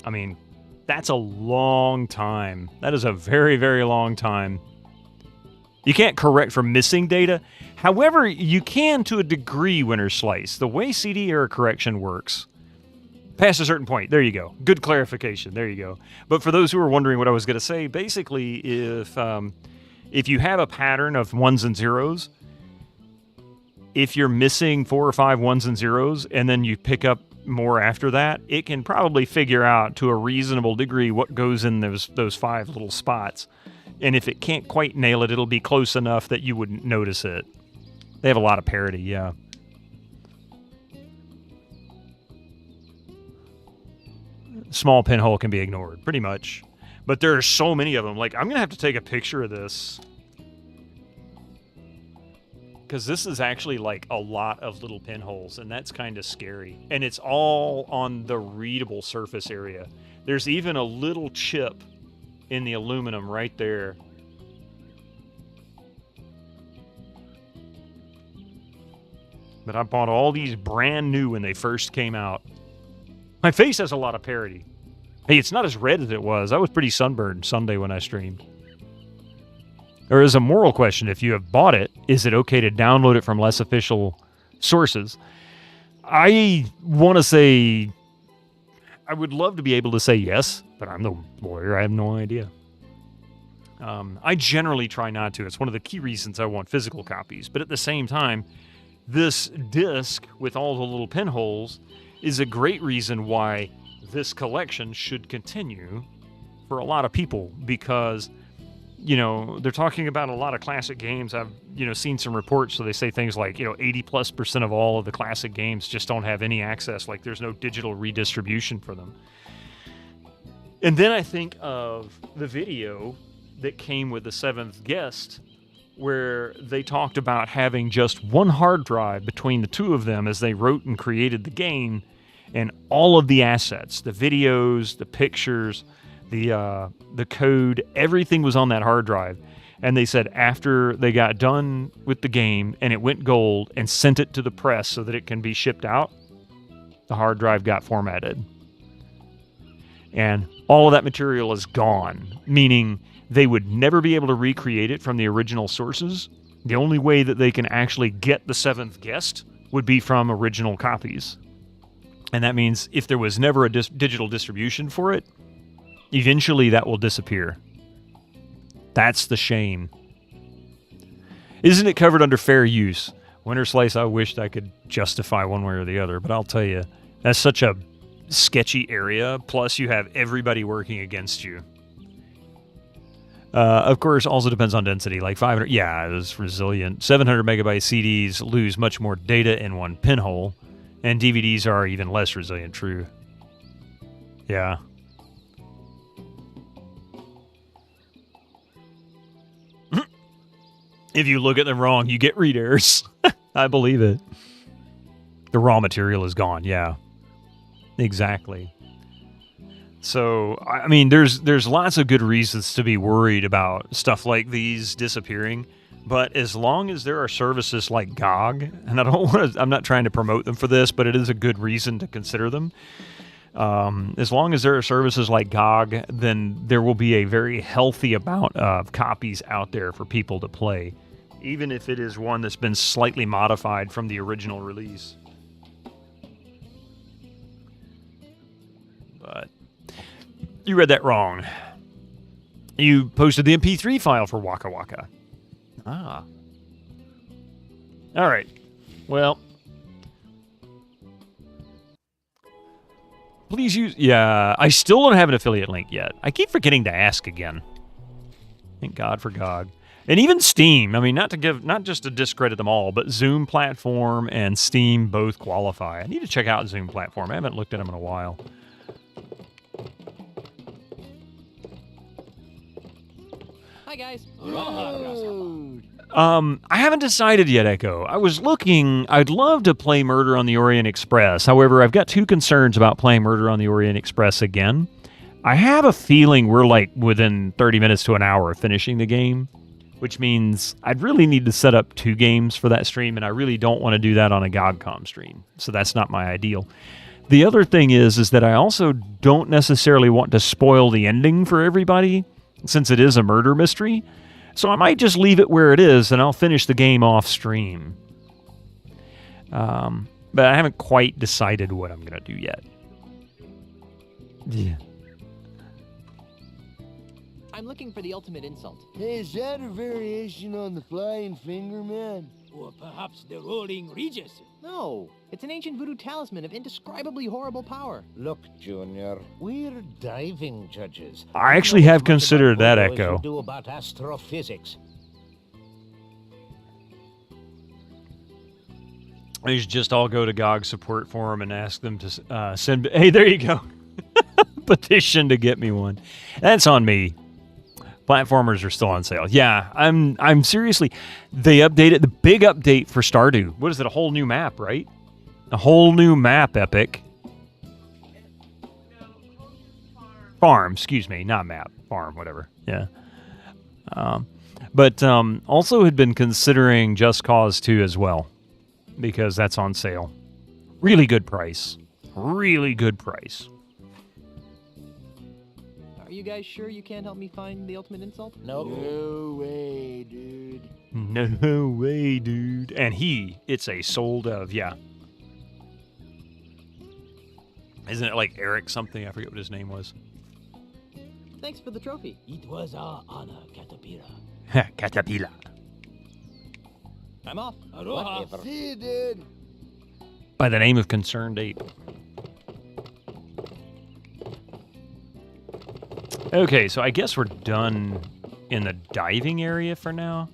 Speaker 1: I mean, that's a long time. That is a very, very long time. You can't correct for missing data. However, you can to a degree, Winter Slice. The way CD error correction works, past a certain point, there you go. Good clarification, there you go. But for those who are wondering what I was going to say, basically, if you have a pattern of ones and zeros, if you're missing 4 or 5 ones and zeros, and then you pick up more after that, it can probably figure out to a reasonable degree what goes in those 5 little spots. And if it can't quite nail it, it'll be close enough that you wouldn't notice it. They have a lot of parity, yeah. Small pinhole can be ignored, pretty much. But there are so many of them. Like, I'm going to have to take a picture of this, because this is actually like a lot of little pinholes, and that's kind of scary. And it's all on the readable surface area. There's even a little chip in the aluminum right there. But I bought all these brand new when they first came out. My face has a lot of parity. Hey, it's not as red as it was. I was pretty sunburned Sunday when I streamed. There is a moral question. If you have bought it, is it okay to download it from less official sources? I want to say, I would love to be able to say yes, but I'm no lawyer. I have no idea. I generally try not to. It's one of the key reasons I want physical copies. But at the same time, this disc with all the little pinholes is a great reason why this collection should continue for a lot of people, because, you know, they're talking about a lot of classic games. I've, seen some reports, so they say things like, 80+% of all of the classic games just don't have any access, like there's no digital redistribution for them. And then I think of the video that came with the 7th Guest, where they talked about having just one hard drive between the two of them as they wrote and created the game, and all of the assets, the videos, the pictures, the code, everything was on that hard drive. And they said after they got done with the game and it went gold and sent it to the press so that it can be shipped out, the hard drive got formatted. And all of that material is gone, meaning they would never be able to recreate it from the original sources. The only way that they can actually get the 7th Guest would be from original copies. And that means if there was never a digital distribution for it, eventually that will disappear. That's the shame. Isn't it covered under fair use? Winter Slice, I wished I could justify one way or the other, but I'll tell you, that's such a sketchy area, plus you have everybody working against you. Of course, also depends on density, like 500, yeah, it is resilient. 700 megabyte CDs lose much more data in one pinhole, and DVDs are even less resilient, true. Yeah. If you look at them wrong, you get read errors. I believe it. The raw material is gone, yeah. Exactly. So, I mean, there's lots of good reasons to be worried about stuff like these disappearing, but as long as there are services like GOG, and I'm not trying to promote them for this, but it is a good reason to consider them. As long as there are services like GOG, then there will be a very healthy amount of copies out there for people to play, even if it is one that's been slightly modified from the original release. But you read that wrong. You posted the MP3 file for Waka Waka. Ah. All right. Well, please use... Yeah, I still don't have an affiliate link yet. I keep forgetting to ask again. Thank God for GOG. And even Steam. I mean, not just to discredit them all, but Zoom Platform and Steam both qualify. I need to check out Zoom Platform. I haven't looked at them in a while.
Speaker 6: Hi, guys.
Speaker 1: I haven't decided yet, Echo. I was looking... I'd love to play Murder on the Orient Express. However, I've got two concerns about playing Murder on the Orient Express again. I have a feeling we're like within 30 minutes to an hour of finishing the game, which means I'd really need to set up 2 games for that stream, and I really don't want to do that on a GOGCOM stream, so that's not my ideal. The other thing is that I also don't necessarily want to spoil the ending for everybody, since it is a murder mystery, so I might just leave it where it is, and I'll finish the game off stream. But I haven't quite decided what I'm going to do yet. Yeah.
Speaker 6: I'm looking for the ultimate insult.
Speaker 7: Hey, is that a variation on the flying finger, man?
Speaker 8: Or perhaps the rolling Regis.
Speaker 6: No, it's an ancient voodoo talisman of indescribably horrible power.
Speaker 7: Look, Junior, we're diving judges.
Speaker 1: I actually have considered that, Echo.
Speaker 7: Do about astrophysics.
Speaker 1: I should just all go to GOG support forum and ask them to send... Hey, there you go. Petition to get me one. That's on me. Platformers are still on sale. Yeah, I'm seriously... They updated... The big update for Stardew. What is it? A whole new map, right? A whole new map, Epic. Farm, excuse me. Not map. Farm, whatever. Yeah. But also had been considering Just Cause 2 as well, because that's on sale. Really good price. Really good price.
Speaker 6: Are you guys sure you can't help me find the ultimate insult?
Speaker 7: No way, dude.
Speaker 1: No way, dude. And it's a soul dove, yeah. Isn't it like Eric something? I forget what his name was.
Speaker 6: Thanks for the trophy.
Speaker 8: It was our honor, Caterpillar.
Speaker 1: Caterpillar.
Speaker 6: I'm off.
Speaker 8: Aloha.
Speaker 7: Whatever. See you, dude.
Speaker 1: By the name of Concerned Ape. Okay, so I guess we're done in the diving area for now.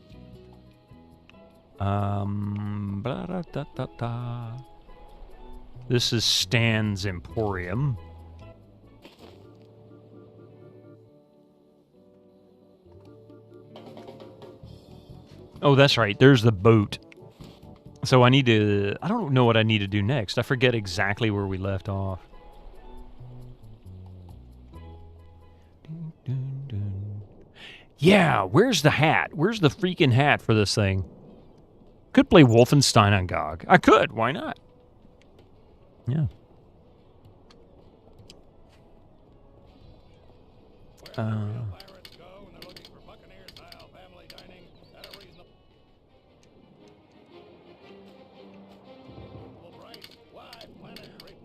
Speaker 1: This is Stan's Emporium. Oh, that's right. There's the boat. So I need to... I don't know what I need to do next. I forget exactly where we left off. Yeah, where's the hat? Where's the freaking hat for this thing? Could play Wolfenstein on GOG. I could. Why not? Yeah.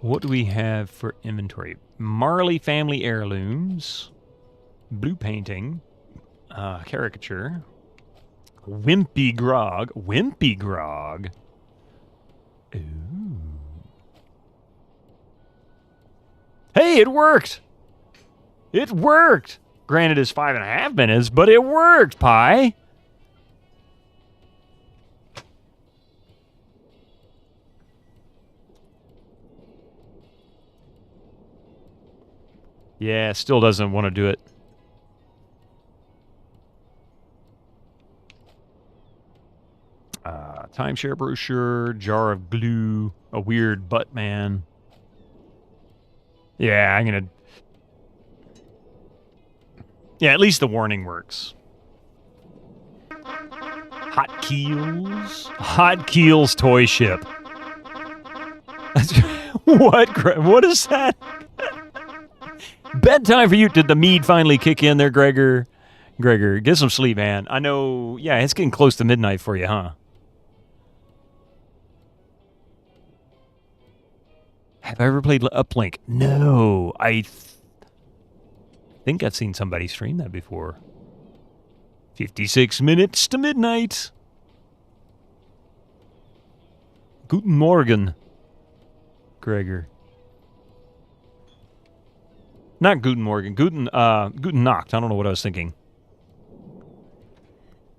Speaker 1: What do we have for inventory? Marley family heirlooms. Blue painting. Caricature. Wimpy grog. Wimpy grog. Ooh. Hey, it worked! It worked! Granted, it's 5.5 minutes, but it worked, Pie! Yeah, still doesn't want to do it. Timeshare brochure, jar of glue, a weird butt man. Yeah, I'm gonna... Yeah, at least the warning works. Hot Keels? Hot Keels toy ship. What is that? Bedtime for you. Did the mead finally kick in there, Gregor? Gregor, get some sleep, man. I know, yeah, it's getting close to midnight for you, huh? Have I ever played Uplink? No, I think I've seen somebody stream that before. 56 minutes to midnight. Guten Morgen, Gregor. Not Guten Morgen. Guten Nacht. I don't know what I was thinking.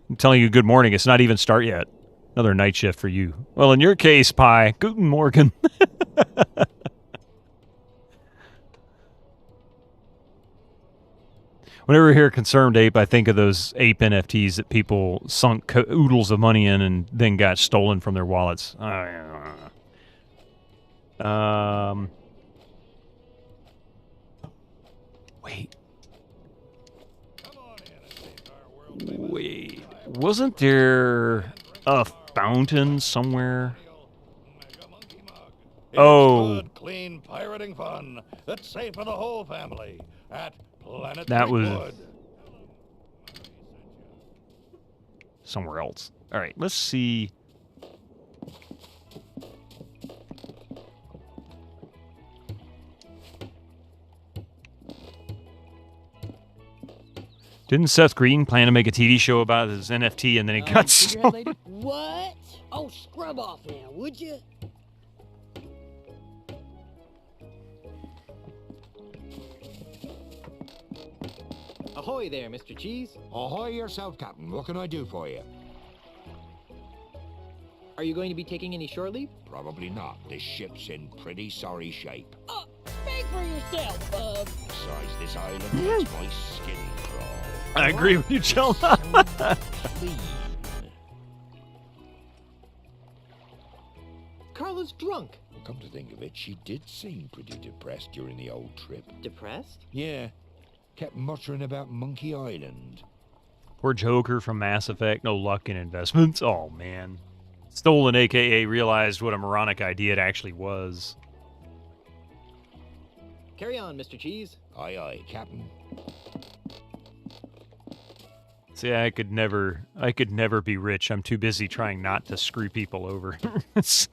Speaker 1: I'm telling you good morning. It's not even start yet. Another night shift for you. Well, in your case, Pie, Guten Morgen. Whenever I hear Concerned Ape, I think of those ape NFTs that people sunk oodles of money in and then got stolen from their wallets. Wait. Wait. Wasn't there a fountain somewhere? Oh.
Speaker 9: Good, clean pirating fun that's safe for the whole family at Planet
Speaker 1: That was
Speaker 9: Wood.
Speaker 1: somewhere else. All right, let's see. Didn't Seth Green plan to make a TV show about his NFT and then he got stolen?
Speaker 8: What? Oh, scrub off now, would you?
Speaker 6: Ahoy there, Mr. Cheese.
Speaker 10: Ahoy yourself, Captain. What can I do for you?
Speaker 6: Are you going to be taking any shore leave?
Speaker 10: Probably not. This ship's in pretty sorry shape.
Speaker 8: Speak for yourself, bub.
Speaker 10: Besides, this island makes my skin crawl.
Speaker 1: I agree with you, Joe.
Speaker 10: Clean.
Speaker 6: Carla's drunk.
Speaker 10: Come to think of it, she did seem pretty depressed during the old trip.
Speaker 6: Depressed?
Speaker 10: Yeah. Kept muttering about Monkey Island.
Speaker 1: Poor Joker from Mass Effect. No luck in investments. Oh, man. Stolen, a.k.a. realized what a moronic idea it actually was.
Speaker 6: Carry on, Mr. Cheese.
Speaker 10: Aye, aye, Captain.
Speaker 1: See, I could never be rich. I'm too busy trying not to screw people over.
Speaker 9: See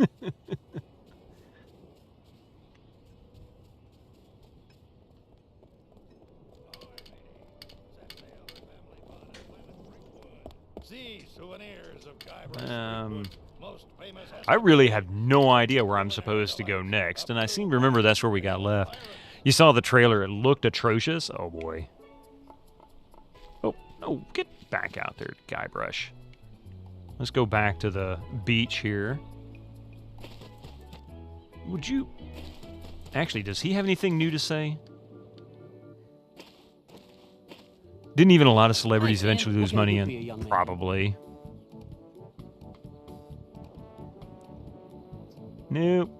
Speaker 9: souvenirs of Guybrush.
Speaker 1: I really have no idea where I'm supposed to go next, and I seem to remember that's where we got left. You saw the trailer. It looked atrocious. Oh, boy. Oh, no, get back out there, Guybrush. Let's go back to the beach here. Would you... Actually, does he have anything new to say? Didn't even a lot of celebrities eventually lose money in? Probably. Nope.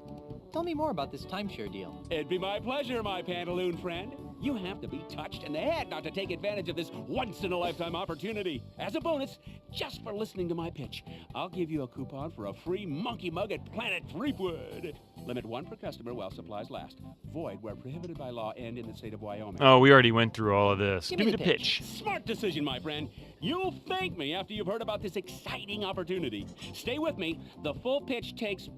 Speaker 6: Tell me more about this timeshare deal.
Speaker 11: It'd be my pleasure, my pantaloon friend. You have to be touched in the head not to take advantage of this once-in-a-lifetime opportunity. As a bonus, just for listening to my pitch, I'll give you a coupon for a free monkey mug at Planet Threepwood. Limit one per customer while supplies last. Void where prohibited by law and in the state of Wyoming.
Speaker 1: Oh, we already went through all of this.
Speaker 6: Give me the pitch.
Speaker 11: Smart decision, my friend. You'll thank me after you've heard about this exciting opportunity. Stay with me. The full pitch takes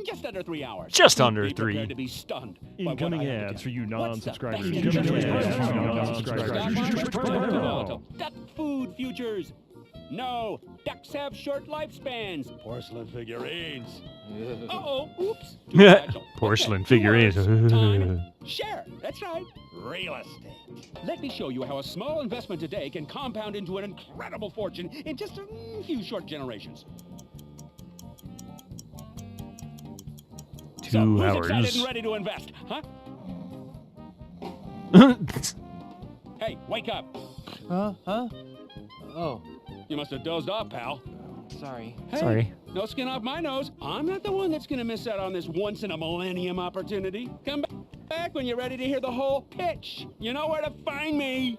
Speaker 11: just under 3 hours.
Speaker 1: Just under
Speaker 11: Be
Speaker 1: 3.
Speaker 11: prepared to be stunned. by what
Speaker 5: Incoming
Speaker 11: I have to
Speaker 5: ads
Speaker 11: tell
Speaker 5: for you
Speaker 11: What's the
Speaker 5: non-subscribers.
Speaker 11: best
Speaker 5: Incoming
Speaker 11: interest
Speaker 5: ads
Speaker 11: rate?
Speaker 5: for you non-subscribers.
Speaker 11: Duck food futures. No, ducks have short lifespans.
Speaker 9: Porcelain figurines.
Speaker 11: Uh-oh, oops. Too fragile.
Speaker 1: Porcelain
Speaker 11: Okay,
Speaker 1: figurines.
Speaker 11: yours, time, share, that's right.
Speaker 9: Real estate.
Speaker 11: Let me show you how a small investment today can compound into an incredible fortune in just a few short generations. So,
Speaker 1: 2
Speaker 11: who's
Speaker 1: hours.
Speaker 11: excited and ready to invest, huh? Hey, wake up.
Speaker 6: Huh? Oh,
Speaker 11: You must have dozed off, pal.
Speaker 6: sorry.
Speaker 11: Hey,
Speaker 1: Sorry.
Speaker 11: no skin off my nose. I'm not the one that's gonna miss out on this once-in-a-millennium opportunity. Come back when you're ready to hear the whole pitch. You know where to find me.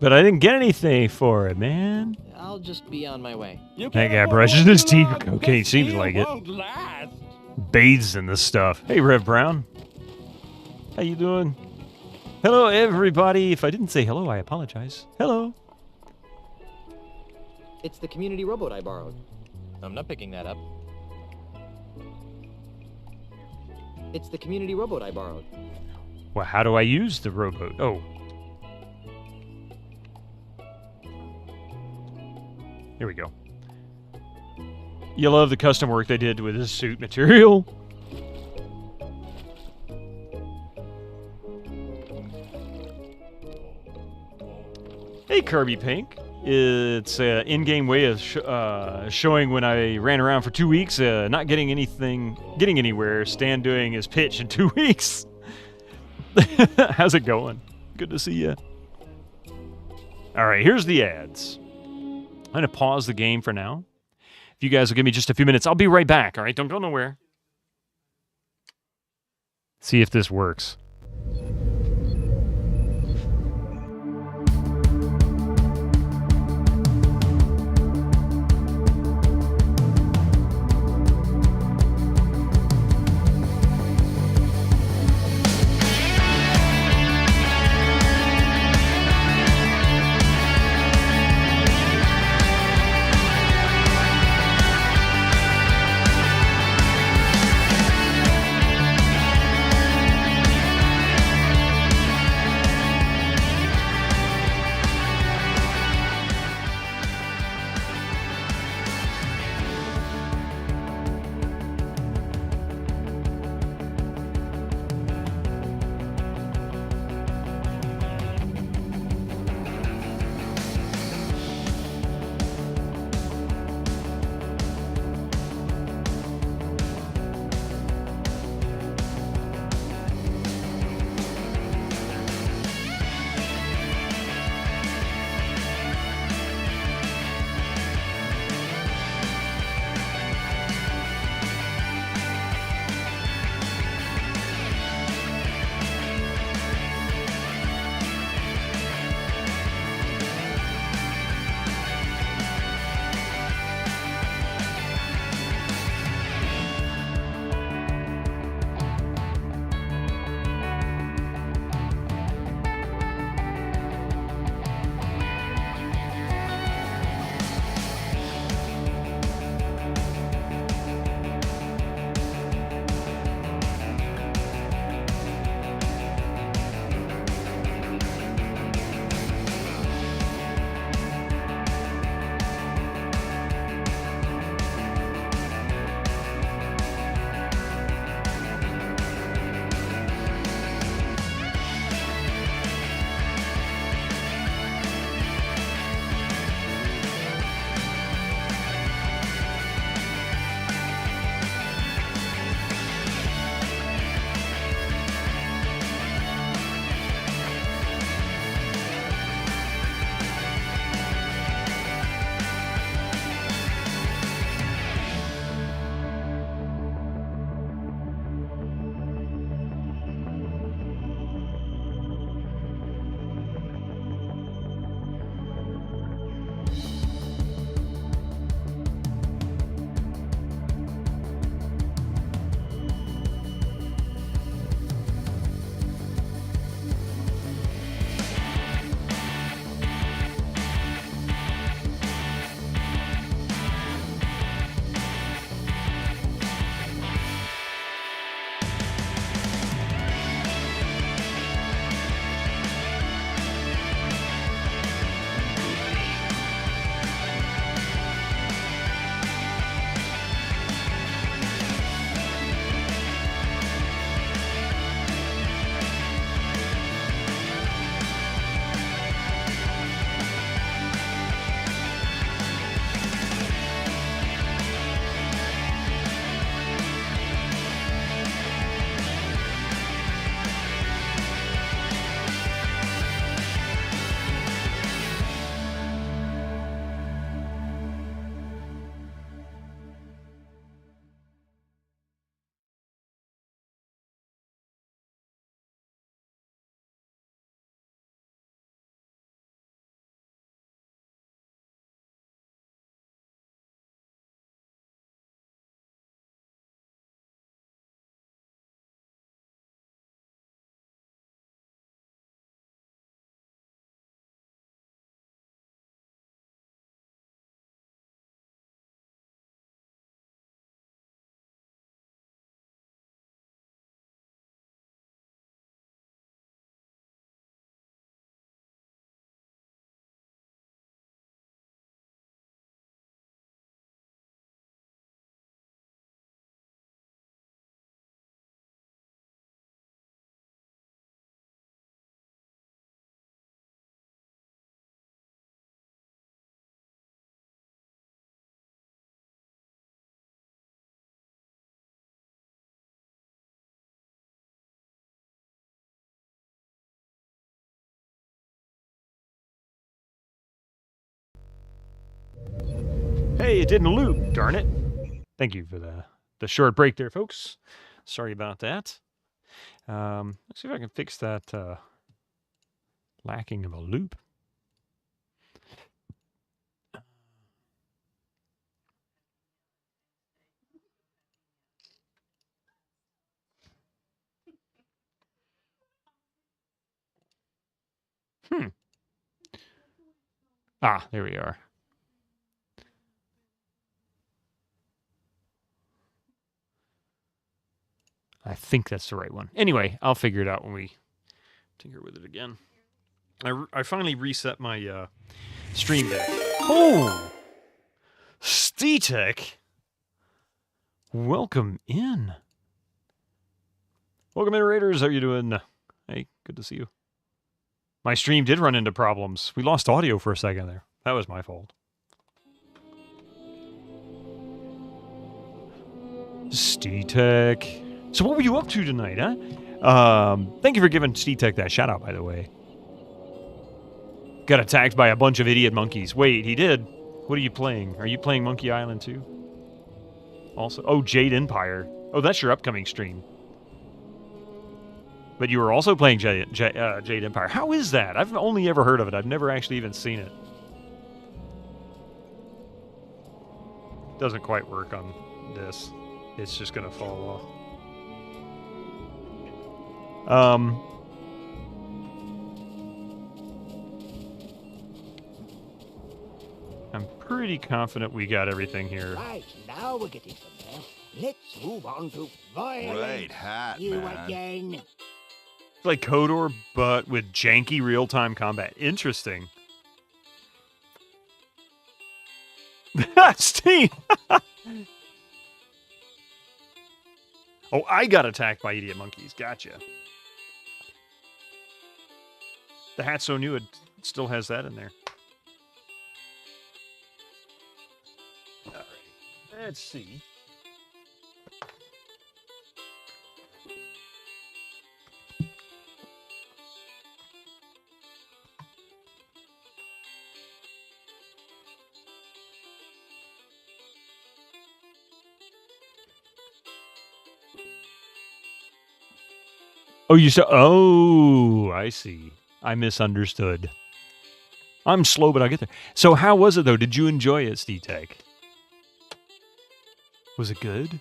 Speaker 1: But I didn't get anything for it, man.
Speaker 6: I'll just be on my way.
Speaker 11: You
Speaker 1: That
Speaker 11: can't
Speaker 1: guy
Speaker 11: afford
Speaker 1: brushes
Speaker 11: what
Speaker 1: his
Speaker 11: you
Speaker 1: teeth.
Speaker 11: love.
Speaker 1: Okay,
Speaker 11: This
Speaker 1: seems
Speaker 11: deal
Speaker 1: like it.
Speaker 11: won't last.
Speaker 1: Bathes in this stuff. Hey, Rev Brown. How you doing? Hello, everybody. If I didn't say hello, I apologize. Hello.
Speaker 6: It's the community rowboat I borrowed. I'm not picking that up. It's the community rowboat I borrowed.
Speaker 1: Well, how do I use the rowboat? Oh. Here we go. You love the custom work they did with this suit material. Hey, Kirby Pink. It's an in-game way of showing when I ran around for 2 weeks, not getting anywhere. Stan doing his pitch in 2 weeks. How's it going? Good to see you. All right, here's the ads. I'm going to pause the game for now. If you guys will give me just a few minutes, I'll be right back. All right, don't go nowhere. See if this works. Hey, it didn't loop, darn it. Thank you for the short break there, folks. Sorry about that. Let's see if I can fix that lacking of a loop. Ah, there we are. I think that's the right one. Anyway, I'll figure it out when we tinker with it again. I finally reset my stream deck. Oh! Stetek! Welcome in. Welcome in, Raiders. How are you doing? Hey, good to see you. My stream did run into problems. We lost audio for a second there. That was my fault. Stetek. So what were you up to tonight, huh? Thank you for giving Stetek that shout out, by the way. Got attacked by a bunch of idiot monkeys. Wait, he did? What are you playing? Are you playing Monkey Island too? Also, oh, Jade Empire. Oh, that's your upcoming stream. But you were also playing Jade Empire. How is that? I've only ever heard of it. I've never actually even seen it. Doesn't quite work on this. It's just gonna fall off. I'm pretty confident we got everything here.
Speaker 8: Right, now we're getting somewhere. Let's move on to violence.
Speaker 9: Great hat,
Speaker 8: You
Speaker 9: man.
Speaker 8: again.
Speaker 1: It's like KOTOR, but with janky real-time combat. Interesting. Steve! Oh, I got attacked by idiot monkeys. Gotcha. The hat's so new, it still has that in there. All right. Let's see. Oh, you said, oh, I see. I misunderstood. I'm slow, but I'll get there. So how was it, though? Did you enjoy it, Stetek? Was it good?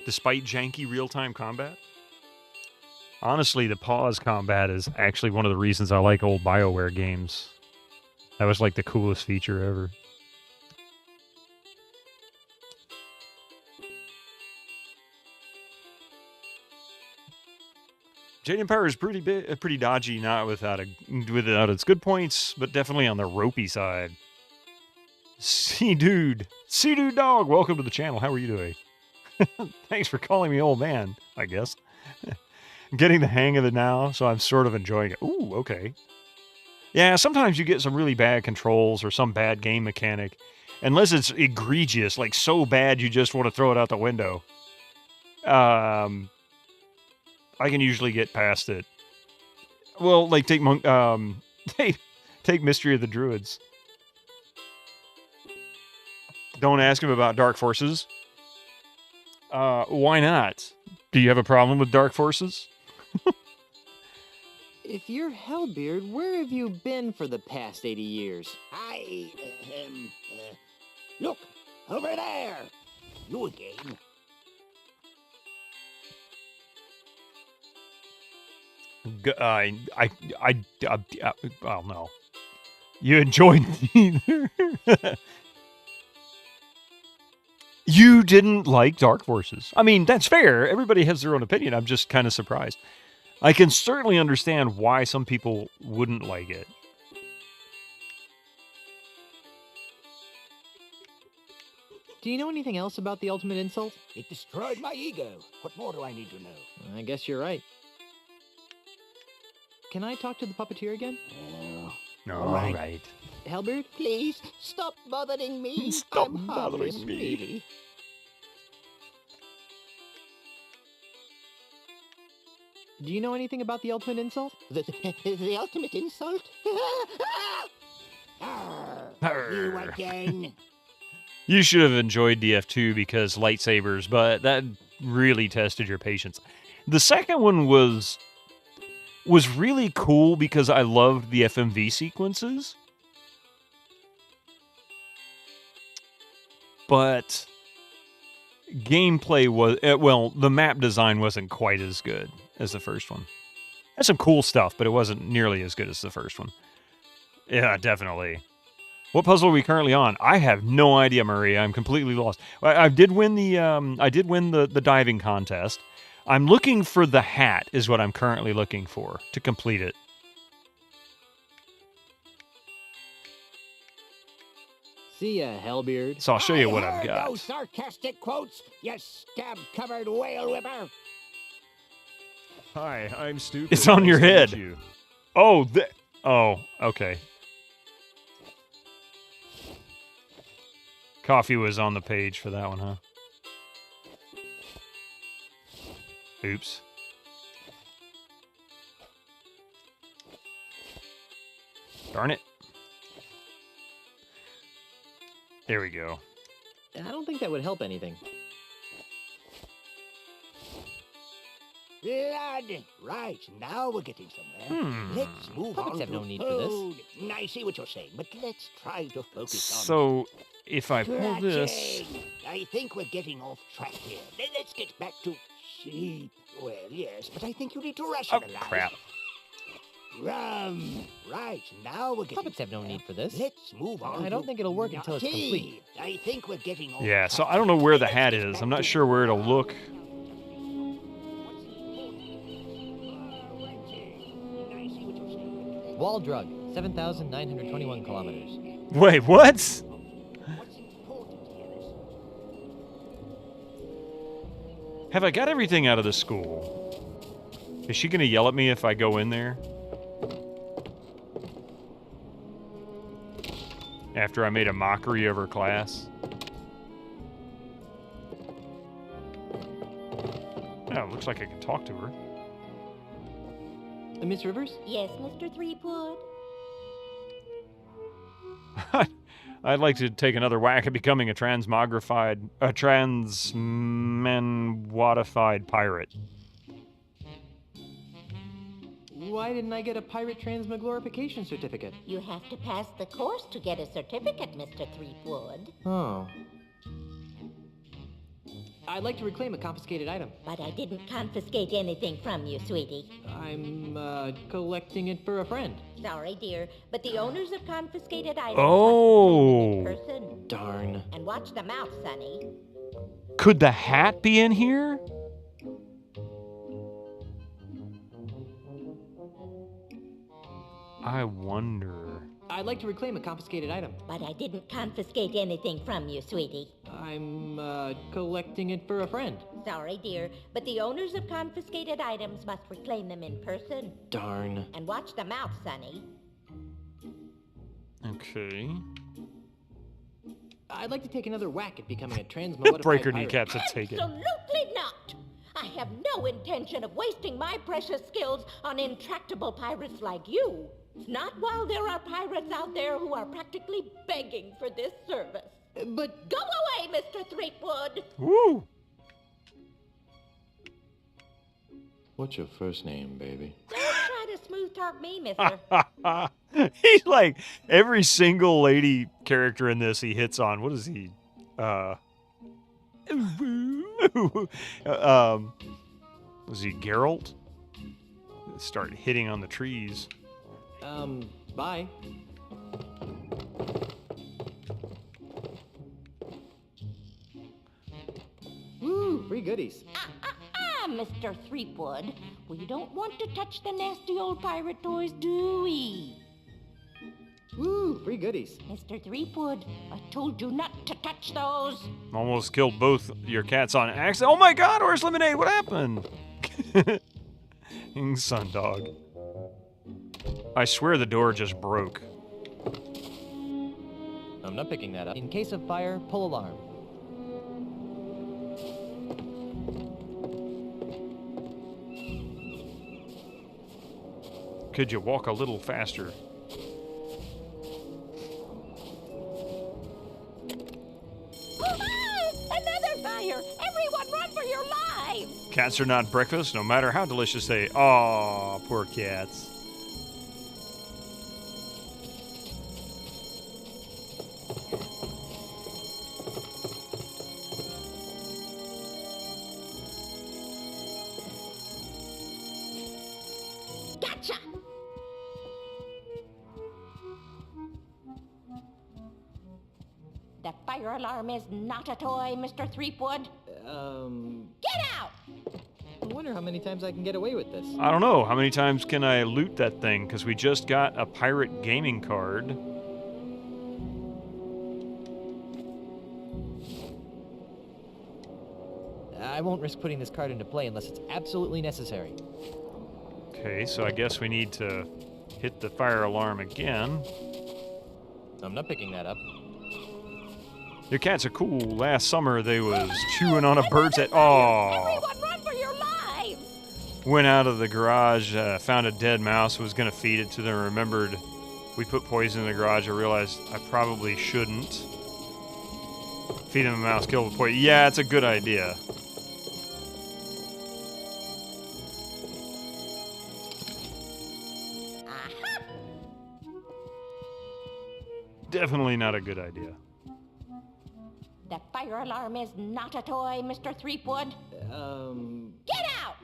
Speaker 1: Despite janky real-time combat? Honestly, the pause combat is actually one of the reasons I like old BioWare games. That was like the coolest feature ever. Jade Empire is pretty dodgy, not without its good points, but definitely on the ropey side. Sea Dude Dog, welcome to the channel. How are you doing? Thanks for calling me old man, I guess. Getting the hang of it now, so I'm sort of enjoying it. Ooh, okay. Yeah, sometimes you get some really bad controls or some bad game mechanic, unless it's egregious, like so bad you just want to throw it out the window. I can usually get past it. Well, like take Mystery of the Druids. Don't ask him about Dark Forces. Why not? Do you have a problem with Dark Forces?
Speaker 6: If you're Hellbeard, where have you been for the past 80 years?
Speaker 8: Look, over there. You again.
Speaker 1: Well, no. You enjoyed neither. You didn't like Dark Forces. I mean, that's fair. Everybody has their own opinion. I'm just kind of surprised. I can certainly understand why some people wouldn't like it.
Speaker 6: Do you know anything else about the ultimate insult?
Speaker 8: It destroyed my ego. What more do I need to know?
Speaker 6: I guess you're right. Can I talk to the puppeteer again?
Speaker 1: No, all right.
Speaker 6: Hellbeard?
Speaker 8: Please, stop bothering me.
Speaker 1: Stop
Speaker 8: I'm
Speaker 1: bothering
Speaker 8: harmless,
Speaker 1: me.
Speaker 8: really.
Speaker 6: Do you know anything about the ultimate insult?
Speaker 8: The ultimate insult? You again.
Speaker 1: You should have enjoyed DF2 because lightsabers, but that really tested your patience. The second one was really cool because I loved the FMV sequences. But gameplay was, well, the map design wasn't quite as good as the first one. Had some cool stuff, but it wasn't nearly as good as the first one. Yeah, definitely. What puzzle are we currently on? I have no idea, Maria. I'm completely lost. I did win the diving contest. I'm looking for the hat is what I'm currently looking for to complete it.
Speaker 6: See ya, Hellbeard.
Speaker 1: So I'll show you what I've
Speaker 8: No
Speaker 1: got.
Speaker 8: sarcastic quotes, you scab-covered whale whipper.
Speaker 12: Hi, I'm stupid.
Speaker 1: It's on your
Speaker 12: Nice to
Speaker 1: head.
Speaker 12: meet you.
Speaker 1: Oh, okay. Coffee was on the page for that one, huh? Oops. Darn it. There we go.
Speaker 6: I don't think that would help anything.
Speaker 8: Blood. Right, now we're getting somewhere. Let's move
Speaker 6: Puppets
Speaker 8: on
Speaker 6: have
Speaker 8: to
Speaker 6: no need for this.
Speaker 8: food. I see what you're saying, but let's try to focus on...
Speaker 1: So, if I pull this...
Speaker 8: Scratching. I think we're getting off track here. Let's get back to sheep. Well, yes, but I think you need to
Speaker 1: Oh,
Speaker 8: rationalize.
Speaker 1: crap.
Speaker 8: Right, now we're getting...
Speaker 6: Puppets have no need for this.
Speaker 8: Let's move on.
Speaker 6: I don't think it'll work until it's complete.
Speaker 8: I think we're getting off
Speaker 1: Yeah, so
Speaker 8: track.
Speaker 1: I don't know where the
Speaker 8: Let's
Speaker 1: hat
Speaker 8: get
Speaker 1: is.
Speaker 8: back
Speaker 1: I'm not
Speaker 8: to
Speaker 1: sure where it'll look.
Speaker 6: Wall drug, 7,921 kilometers.
Speaker 1: Wait, what? Have I got everything out of the school? Is she going to yell at me if I go in there? After I made a mockery of her class? Oh, it looks like I can talk to her.
Speaker 6: Miss Rivers?
Speaker 13: Yes, Mr. Threepwood?
Speaker 1: I'd like to take another whack at becoming a transmanwatified pirate.
Speaker 6: Why didn't I get a pirate transmogrification certificate?
Speaker 13: You have to pass the course to get a certificate, Mr. Threepwood.
Speaker 6: Oh. I'd like to reclaim a confiscated item.
Speaker 13: But I didn't confiscate anything from you, sweetie.
Speaker 6: I'm, collecting it for a friend.
Speaker 13: Sorry, dear, but the owners of confiscated items
Speaker 1: Oh.
Speaker 13: must reclaim them in person.
Speaker 6: Darn.
Speaker 13: And watch the mouth, Sonny.
Speaker 1: Could the hat be in here? I wonder.
Speaker 6: I'd like to reclaim a confiscated item.
Speaker 13: But I didn't confiscate anything from you, sweetie.
Speaker 6: I'm, collecting it for a friend.
Speaker 13: Sorry, dear, but the owners of confiscated items must reclaim them in person.
Speaker 6: Darn.
Speaker 13: And watch the mouth, Sonny.
Speaker 1: Okay.
Speaker 6: I'd like to take another whack at becoming a transmogrified
Speaker 1: Break her
Speaker 6: pirate.
Speaker 1: kneecaps and take it.
Speaker 13: Absolutely not! I have no intention of wasting my precious skills on intractable pirates like you. Not while there are pirates out there who are practically begging for this service.
Speaker 6: But...
Speaker 13: Go away, Mr. Threepwood!
Speaker 1: Woo!
Speaker 10: What's your first name, baby?
Speaker 13: Don't try to smooth talk me, mister.
Speaker 1: He's like every single lady character in this he hits on. What is he? Was he Geralt? Start hitting on the trees.
Speaker 6: Bye. Woo, free goodies.
Speaker 13: Mr. Threepwood. We don't want to touch the nasty old pirate toys, do we?
Speaker 6: Woo, free goodies.
Speaker 13: Mr. Threepwood, I told you not to touch those.
Speaker 1: Almost killed both your cats on accident. Oh my god, Orange Lemonade, what happened? Sundog. I swear the door just broke.
Speaker 6: I'm not picking that up. In case of fire, pull alarm.
Speaker 1: Could you walk a little faster? Cats are not breakfast, no matter how delicious they... Aw, poor cats.
Speaker 13: Gotcha! That fire alarm is not a toy, Mr. Threepwood. Get out!
Speaker 6: I wonder how many times I can get away with this.
Speaker 1: I don't know. How many times can I loot that thing? Because we just got a pirate gaming card.
Speaker 6: I won't risk putting this card into play unless it's absolutely necessary.
Speaker 1: Okay, so I guess we need to hit the fire alarm again.
Speaker 6: I'm not picking that up.
Speaker 1: Your cats are cool. Last summer they was chewing on a bird's head. Oh.
Speaker 13: Everyone run for your lives!
Speaker 1: Went out of the garage, found a dead mouse, was gonna feed it to them. Remembered we put poison in the garage. I realized I probably shouldn't. Feeding the mouse killed with poison. Yeah, it's a good idea. Definitely not a good idea.
Speaker 13: That fire alarm is not a toy, Mr. Threepwood. Get out!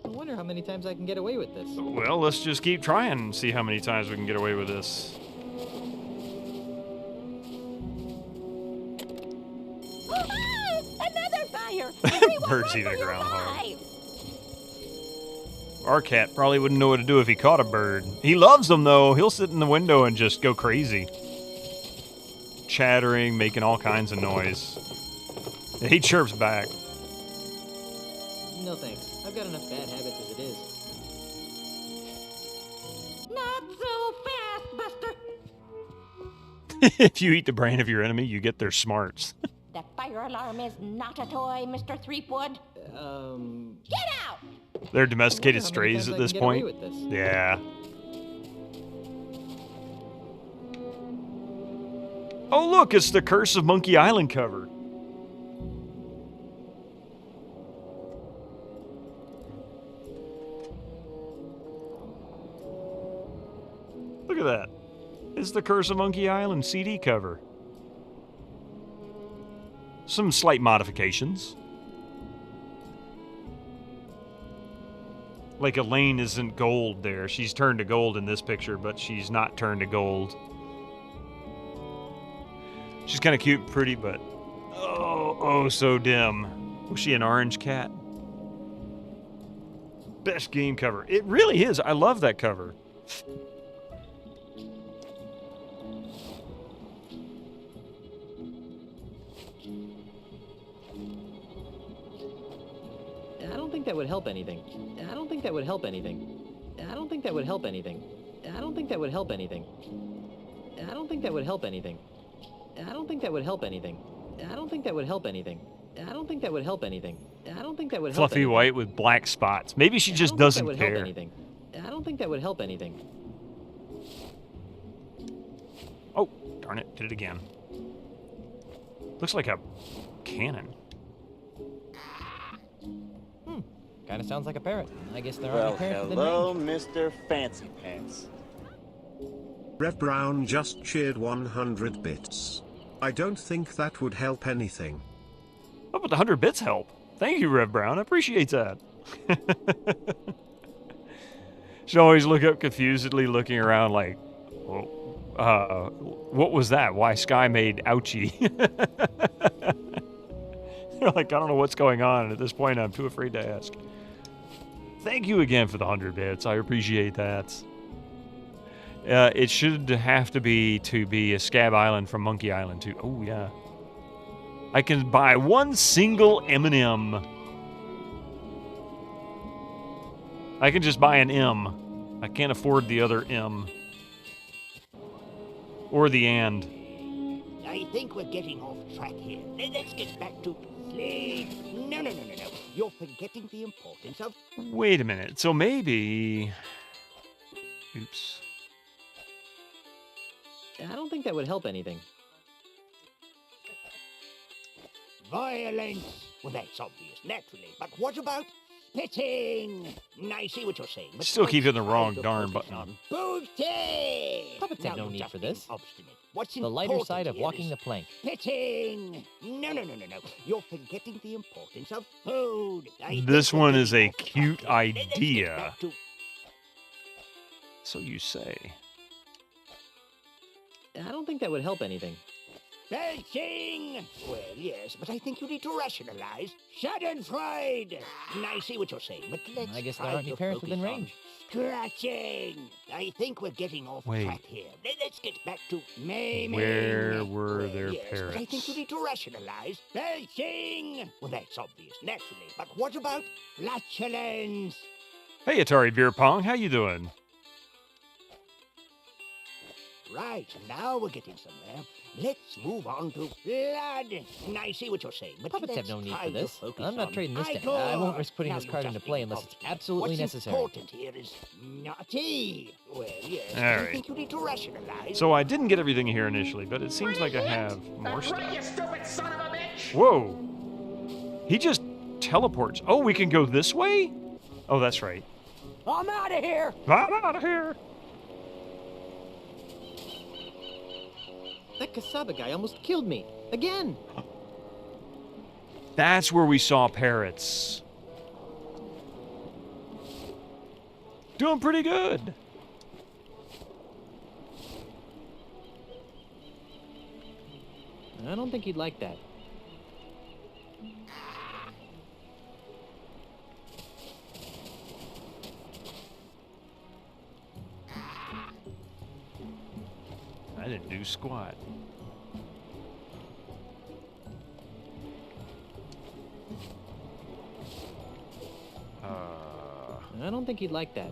Speaker 6: I wonder how many times I can get away with this.
Speaker 1: Well, let's just keep trying and see how many times we can get away with this.
Speaker 13: Another fire!
Speaker 1: Birds eating a groundhog. Our cat probably wouldn't know what to do if he caught a bird. He loves them, though. He'll sit in the window and just go crazy. Chattering, making all kinds of noise. He chirps back.
Speaker 6: No thanks. I've got enough bad habits as it is.
Speaker 13: Not so fast, Buster.
Speaker 1: If you eat the brain of your enemy, you get their smarts.
Speaker 13: That fire alarm is not a toy, Mr. Threepwood. Get out!
Speaker 1: They're domesticated strays at this point. Yeah. Oh, look, it's the Curse of Monkey Island cover. Look at that. It's the Curse of Monkey Island CD cover. Some slight modifications. Like Elaine isn't gold there. She's turned to gold in this picture, but she's not turned to gold. She's kind of cute and pretty, but oh, so dim. Was she an orange cat? Best game cover. It really is. I love that cover.
Speaker 6: I don't think that would help anything. I don't think that would help anything. I don't think that would help anything. I don't think that would help anything. I don't think that would help anything. I don't think that would help anything. I don't think that would help anything. I don't think that would help anything. I don't think that would help.
Speaker 1: Fluffy white with black spots. Maybe she just doesn't care.
Speaker 6: I don't think that would help anything.
Speaker 1: Oh, darn it. Did it again. Looks like a cannon.
Speaker 6: Kind of sounds like a parrot. I guess there
Speaker 12: Well,
Speaker 6: aren't parrots
Speaker 12: hello, Mr. Fancy Pants.
Speaker 3: Rev Brown just cheered 100 bits. I don't think that would help anything.
Speaker 1: Oh, but the 100 bits help. Thank you, Rev Brown. I appreciate that. Should always look up confusedly, looking around like, what was that? Why Sky made ouchie? They're like, I don't know what's going on. And at this point, I'm too afraid to ask. Thank you again for the 100 bits. I appreciate that. It should have to be a Scab Island from Monkey Island, too. Oh, yeah. I can buy one single M&M. I can just buy an M. I can't afford the other M. Or the and.
Speaker 8: I think we're getting off track here. Let's get back to sleep. No. You're forgetting the importance of...
Speaker 1: Wait a minute. So maybe... Oops.
Speaker 6: I don't think that would help anything.
Speaker 8: Violence Well, that's obvious, naturally. But what about spitting? I see what you're saying. But
Speaker 1: Still keep hitting the
Speaker 8: try
Speaker 1: wrong
Speaker 8: to
Speaker 1: darn
Speaker 8: focus
Speaker 1: button.
Speaker 8: on booty!
Speaker 6: Puppets have
Speaker 8: Now
Speaker 6: no
Speaker 8: you're
Speaker 6: need
Speaker 8: just
Speaker 6: for
Speaker 8: being
Speaker 6: this.
Speaker 8: obstinate. What's
Speaker 6: The lighter
Speaker 8: important
Speaker 6: side of
Speaker 8: here
Speaker 6: walking
Speaker 8: is
Speaker 6: the plank.
Speaker 8: spitting. No. You're forgetting the importance of food.
Speaker 1: This one is a cute
Speaker 8: Let's get
Speaker 1: idea.
Speaker 8: back to
Speaker 1: So you say.
Speaker 6: I don't think that would help anything.
Speaker 8: belching. Well, yes, but I think you need to rationalize. Schadenfreude. I see what you're saying, but let's
Speaker 6: I guess there
Speaker 8: try
Speaker 6: aren't any
Speaker 8: to
Speaker 6: parents
Speaker 8: focus
Speaker 6: within
Speaker 8: on
Speaker 6: range.
Speaker 8: Scratching. I think we're getting off
Speaker 1: Wait.
Speaker 8: track here. Let's get back to maiming.
Speaker 1: Where were
Speaker 8: Well,
Speaker 1: their
Speaker 8: yes, but I think
Speaker 1: parents?
Speaker 8: you need to rationalize. Belching. Well, that's obvious, naturally. But what about flatulence?
Speaker 1: Hey, Atari Beer Pong, how you doing?
Speaker 8: Right, now we're getting somewhere. Let's move on to blood. I see what you're saying, but
Speaker 6: Puppets
Speaker 8: let's
Speaker 6: have no need
Speaker 8: try
Speaker 6: for
Speaker 8: to
Speaker 6: this.
Speaker 8: focus
Speaker 6: I'm not
Speaker 8: on
Speaker 6: trading this down.
Speaker 8: Igor.
Speaker 6: I won't risk putting
Speaker 8: Now
Speaker 6: this
Speaker 8: you're
Speaker 6: card
Speaker 8: just
Speaker 6: into play
Speaker 8: being
Speaker 6: unless it's
Speaker 8: obstinate.
Speaker 6: absolutely
Speaker 8: What's
Speaker 6: necessary.
Speaker 8: important here is naughty. Well, yes, but
Speaker 1: All
Speaker 8: I
Speaker 1: right.
Speaker 8: think you need to rationalize.
Speaker 1: So I didn't get everything here initially, but it seems like I have more
Speaker 14: That's right, you
Speaker 1: stuff.
Speaker 14: stupid son of a bitch!
Speaker 1: Whoa! He just teleports. Oh, we can go this way? Oh, that's right.
Speaker 6: I'm out of here!
Speaker 1: I'm out of here!
Speaker 6: That Kasaba guy almost killed me. Again!
Speaker 1: That's where we saw parrots. Doing pretty good.
Speaker 6: I don't think he'd like that.
Speaker 1: I didn't do squat.
Speaker 6: I don't think he'd like that.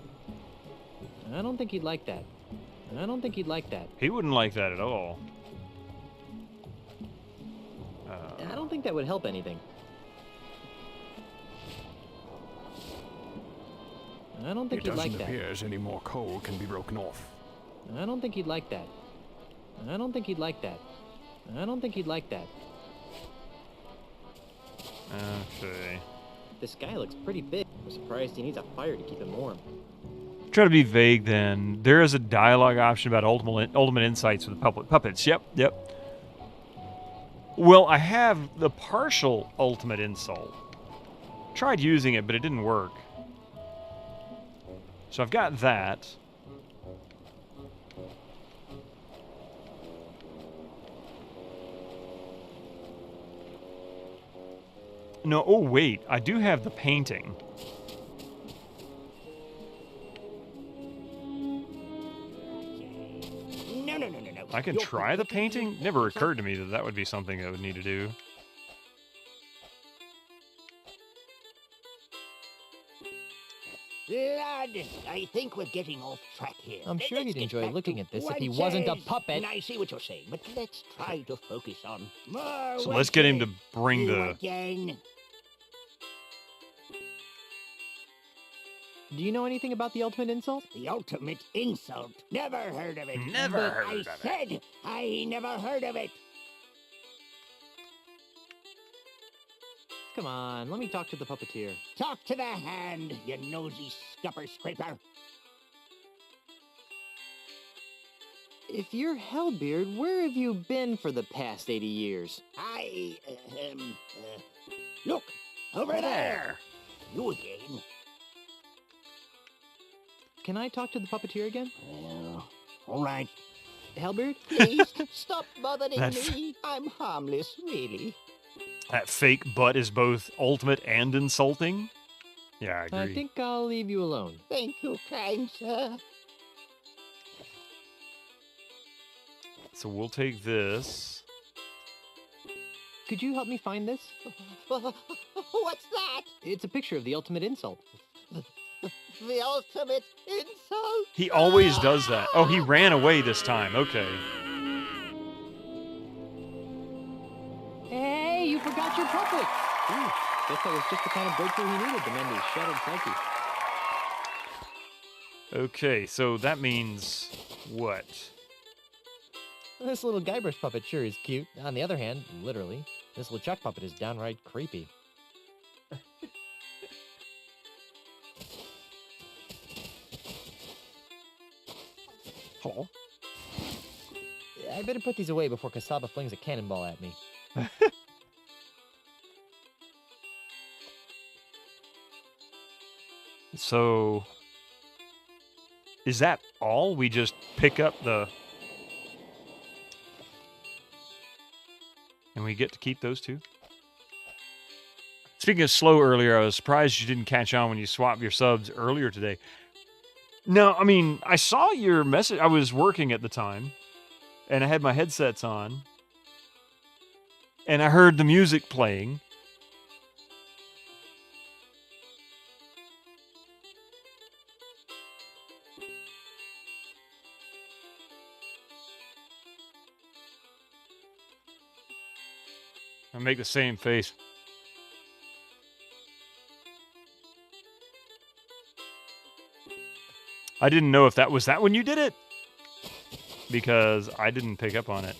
Speaker 6: I don't think he'd like that. I don't think he'd like that.
Speaker 1: He wouldn't like that at all.
Speaker 6: I don't think that would help anything. I don't think
Speaker 5: It
Speaker 6: he'd like
Speaker 5: doesn't
Speaker 6: that.
Speaker 5: appear as any more coal can be broken off.
Speaker 6: I don't think he'd like that. I don't think he'd like that. I don't think he'd like that.
Speaker 1: Okay.
Speaker 6: This guy looks pretty big. I'm surprised he needs a fire to keep him warm.
Speaker 1: Try to be vague then. There is a dialogue option about ultimate insights with puppets. Yep. Well, I have the partial ultimate insult. Tried using it, but it didn't work. So I've got that. No, oh wait, I do have the painting.
Speaker 8: No.
Speaker 1: I can try the painting? Never occurred to me that that would be something I would need to do.
Speaker 8: Blood. I think we're getting off track here.
Speaker 6: I'm sure
Speaker 8: Let's
Speaker 6: he'd
Speaker 8: get
Speaker 6: enjoy
Speaker 8: back
Speaker 6: looking
Speaker 8: to
Speaker 6: at this if he wasn't a
Speaker 8: wenches.
Speaker 6: puppet.
Speaker 8: I see what you're saying, but let's try to focus on more
Speaker 1: So let's get him to
Speaker 8: wenches.
Speaker 1: bring
Speaker 8: You
Speaker 1: the...
Speaker 8: again.
Speaker 6: Do you know anything about the ultimate insult?
Speaker 8: The ultimate insult. Never heard of it.
Speaker 1: Never
Speaker 8: But
Speaker 1: heard
Speaker 8: I
Speaker 1: of it.
Speaker 8: said I never heard of it.
Speaker 6: Come on, let me talk to the puppeteer.
Speaker 8: Talk to the hand, you nosy scupper scraper.
Speaker 6: If you're Hellbeard, where have you been for the past 80 years?
Speaker 8: Look, over there. You again.
Speaker 6: Can I talk to the puppeteer again?
Speaker 8: Well, all right.
Speaker 6: Hellbeard?
Speaker 8: Please, stop bothering
Speaker 1: That
Speaker 8: me. I'm harmless, really.
Speaker 1: That fake butt is both ultimate and insulting? Yeah, I
Speaker 6: I
Speaker 1: agree.
Speaker 6: think I'll leave you alone.
Speaker 8: Thank you, kind sir.
Speaker 1: So we'll take this.
Speaker 6: Could you help me find this?
Speaker 8: What's that?
Speaker 6: It's a picture of the ultimate insult.
Speaker 8: The ultimate insult?
Speaker 1: He always does that. Oh, he ran away this time. Okay.
Speaker 6: Hey, you forgot your puppet! Ooh, guess that was just the kind of breakthrough he needed to mend his shattered psyche.
Speaker 1: Okay, so that means what?
Speaker 6: This little Guybrush puppet sure is cute. On the other hand, literally, this LeChuck puppet is downright creepy.
Speaker 1: Hello?
Speaker 6: I better put these away before Kasaba flings a cannonball at me.
Speaker 1: So, is that all? We just pick up the... And we get to keep those two? Speaking of slow earlier, I was surprised you didn't catch on when you swapped your subs earlier today. No, I mean, I saw your message. I was working at the time, and I had my headsets on, and I heard the music playing. I make the same face. I didn't know if that was that when you did it, because I didn't pick up on it.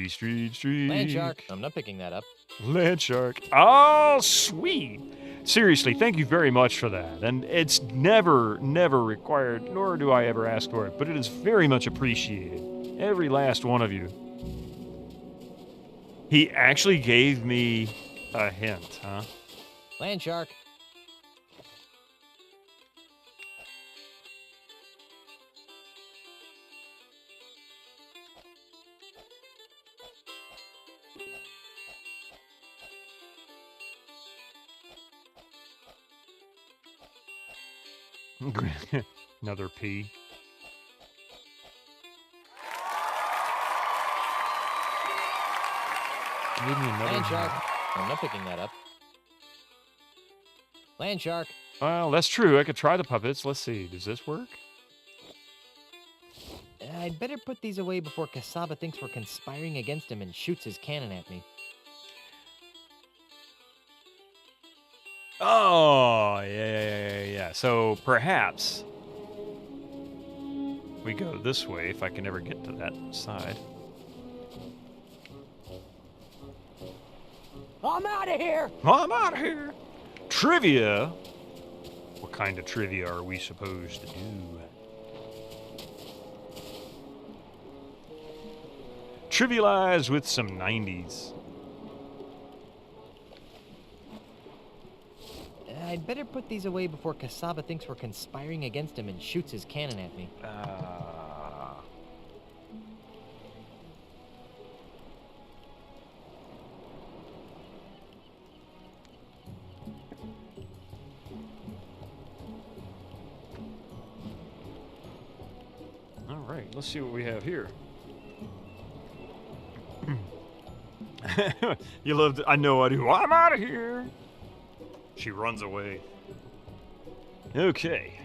Speaker 1: Street.
Speaker 6: Land shark. I'm not picking that up.
Speaker 1: Land shark. Oh, sweet. Seriously, thank you very much for that. And it's never required, nor do I ever ask for it, but it is very much appreciated. Every last one of you. He actually gave me a hint, huh?
Speaker 6: Land shark.
Speaker 1: Another P. Give me another
Speaker 6: Land shark. I'm not picking that up. Land shark.
Speaker 1: Well, that's true. I could try the puppets. Let's see. Does this work?
Speaker 6: I'd better put these away before Kasaba thinks we're conspiring against him and shoots his cannon at me.
Speaker 1: Oh, yeah. So perhaps we go this way if I can ever get to that side.
Speaker 8: I'm out of here!
Speaker 1: I'm out of here! Trivia? What kind of trivia are we supposed to do? Trivialize with some 90s.
Speaker 6: I'd better put these away before Kasaba thinks we're conspiring against him and shoots his cannon at me.
Speaker 1: All right, let's see what we have here. You loved it. I know I do. I'm out of here. She runs away. Okay.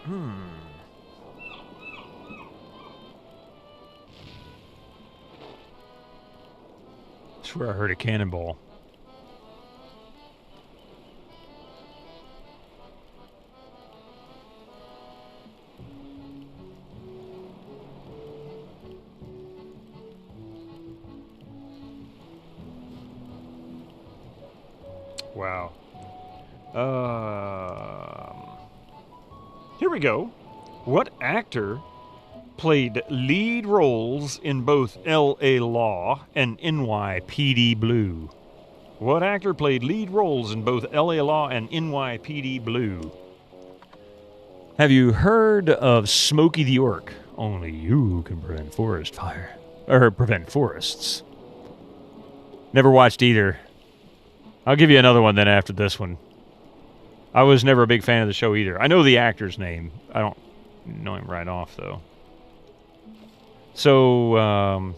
Speaker 1: I swear I heard a cannonball. Wow. Here we go. What actor played lead roles in both L.A. Law and NYPD Blue? What actor played lead roles in both L.A. Law and NYPD Blue? Have you heard of Smokey the Orc? Only you can prevent forest fire. Or prevent forests. Never watched either. I'll give you another one then after this one. I was never a big fan of the show either. I know the actor's name. I don't know him right off, though. So,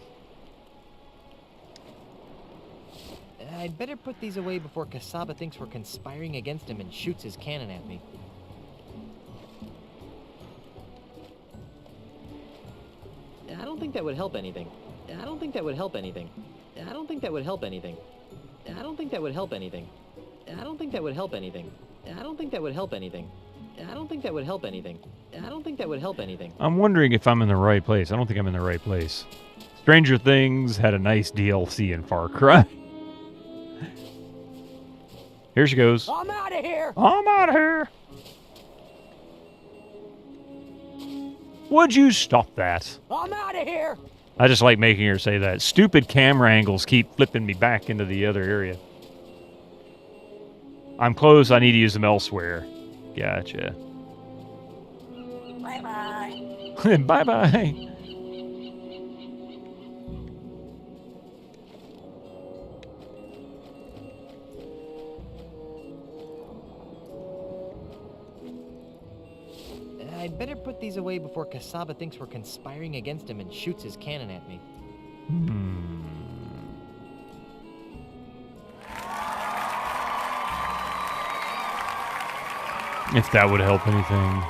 Speaker 6: I'd better put these away before Kasaba thinks we're conspiring against him and shoots his cannon at me. I don't think that would help anything. I don't think that would help anything. I don't think that would help anything. I don't think that would help anything. I don't think that would help anything. I don't think that would help anything. I don't think that would help anything. I don't think that would help anything.
Speaker 1: I'm wondering if I'm in the right place. I don't think I'm in the right place. Stranger Things had a nice DLC in Far Cry. Here she goes.
Speaker 8: I'm out of here!
Speaker 1: I'm out of here! Would you stop that?
Speaker 8: I'm out of here!
Speaker 1: I just like making her say that. Stupid camera angles keep flipping me back into the other area. I'm close. I need to use them elsewhere. Gotcha.
Speaker 8: Bye-bye.
Speaker 1: Bye-bye.
Speaker 6: I'd better put these away before Kasaba thinks we're conspiring against him and shoots his cannon at me.
Speaker 1: If that would help anything.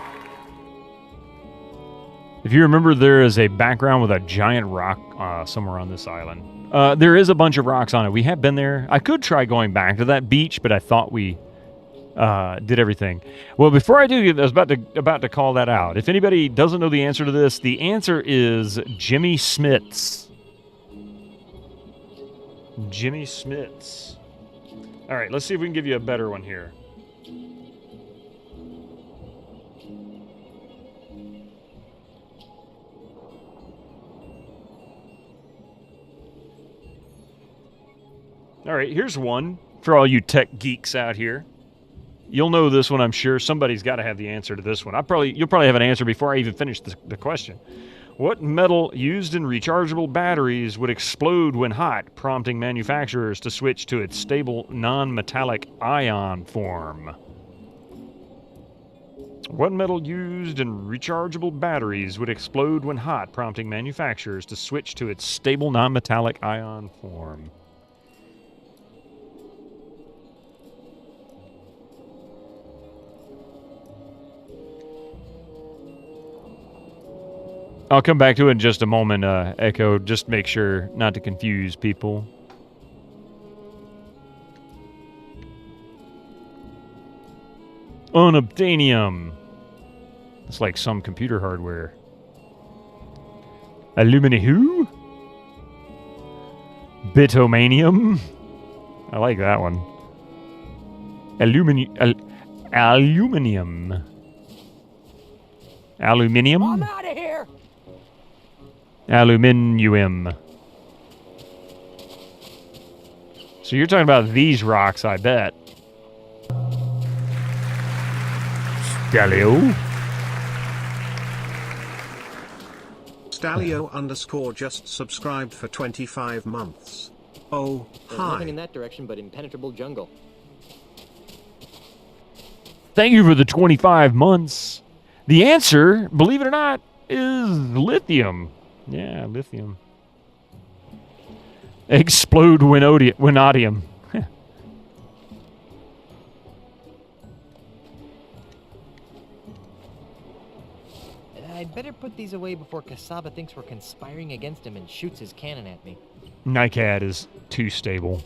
Speaker 1: If you remember, there is a background with a giant rock somewhere on this island. There is a bunch of rocks on it. We have been there. I could try going back to that beach, but I thought we did everything. Well, before I do, I was about to call that out. If anybody doesn't know the answer to this, the answer is Jimmy Smits. Jimmy Smits. All right, let's see if we can give you a better one here. All right, here's one for all you tech geeks out here. You'll know this one, I'm sure. Somebody's got to have the answer to this one. You'll probably have an answer before I even finish the question. What metal used in rechargeable batteries would explode when hot, prompting manufacturers to switch to its stable, non-metallic ion form? What metal used in rechargeable batteries would explode when hot, prompting manufacturers to switch to its stable, non-metallic ion form? I'll come back to it in just a moment, Echo. Just make sure not to confuse people. Unobtainium. It's like some computer hardware. Alumini-who? Bitomanium? I like that one. Aluminium. Aluminium?
Speaker 8: I'm out of here!
Speaker 1: Aluminium. So you're talking about these rocks, I bet. Stalio?
Speaker 3: Stalio_ just subscribed for 25 months. Oh,
Speaker 6: There's
Speaker 3: hi.
Speaker 6: nothing in that direction but impenetrable jungle.
Speaker 1: Thank you for the 25 months. The answer, believe it or not, is lithium. Yeah, lithium. Explode winodium.
Speaker 6: I'd better put these away before Kasaba thinks we're conspiring against him and shoots his cannon at me.
Speaker 1: NICAD is too stable.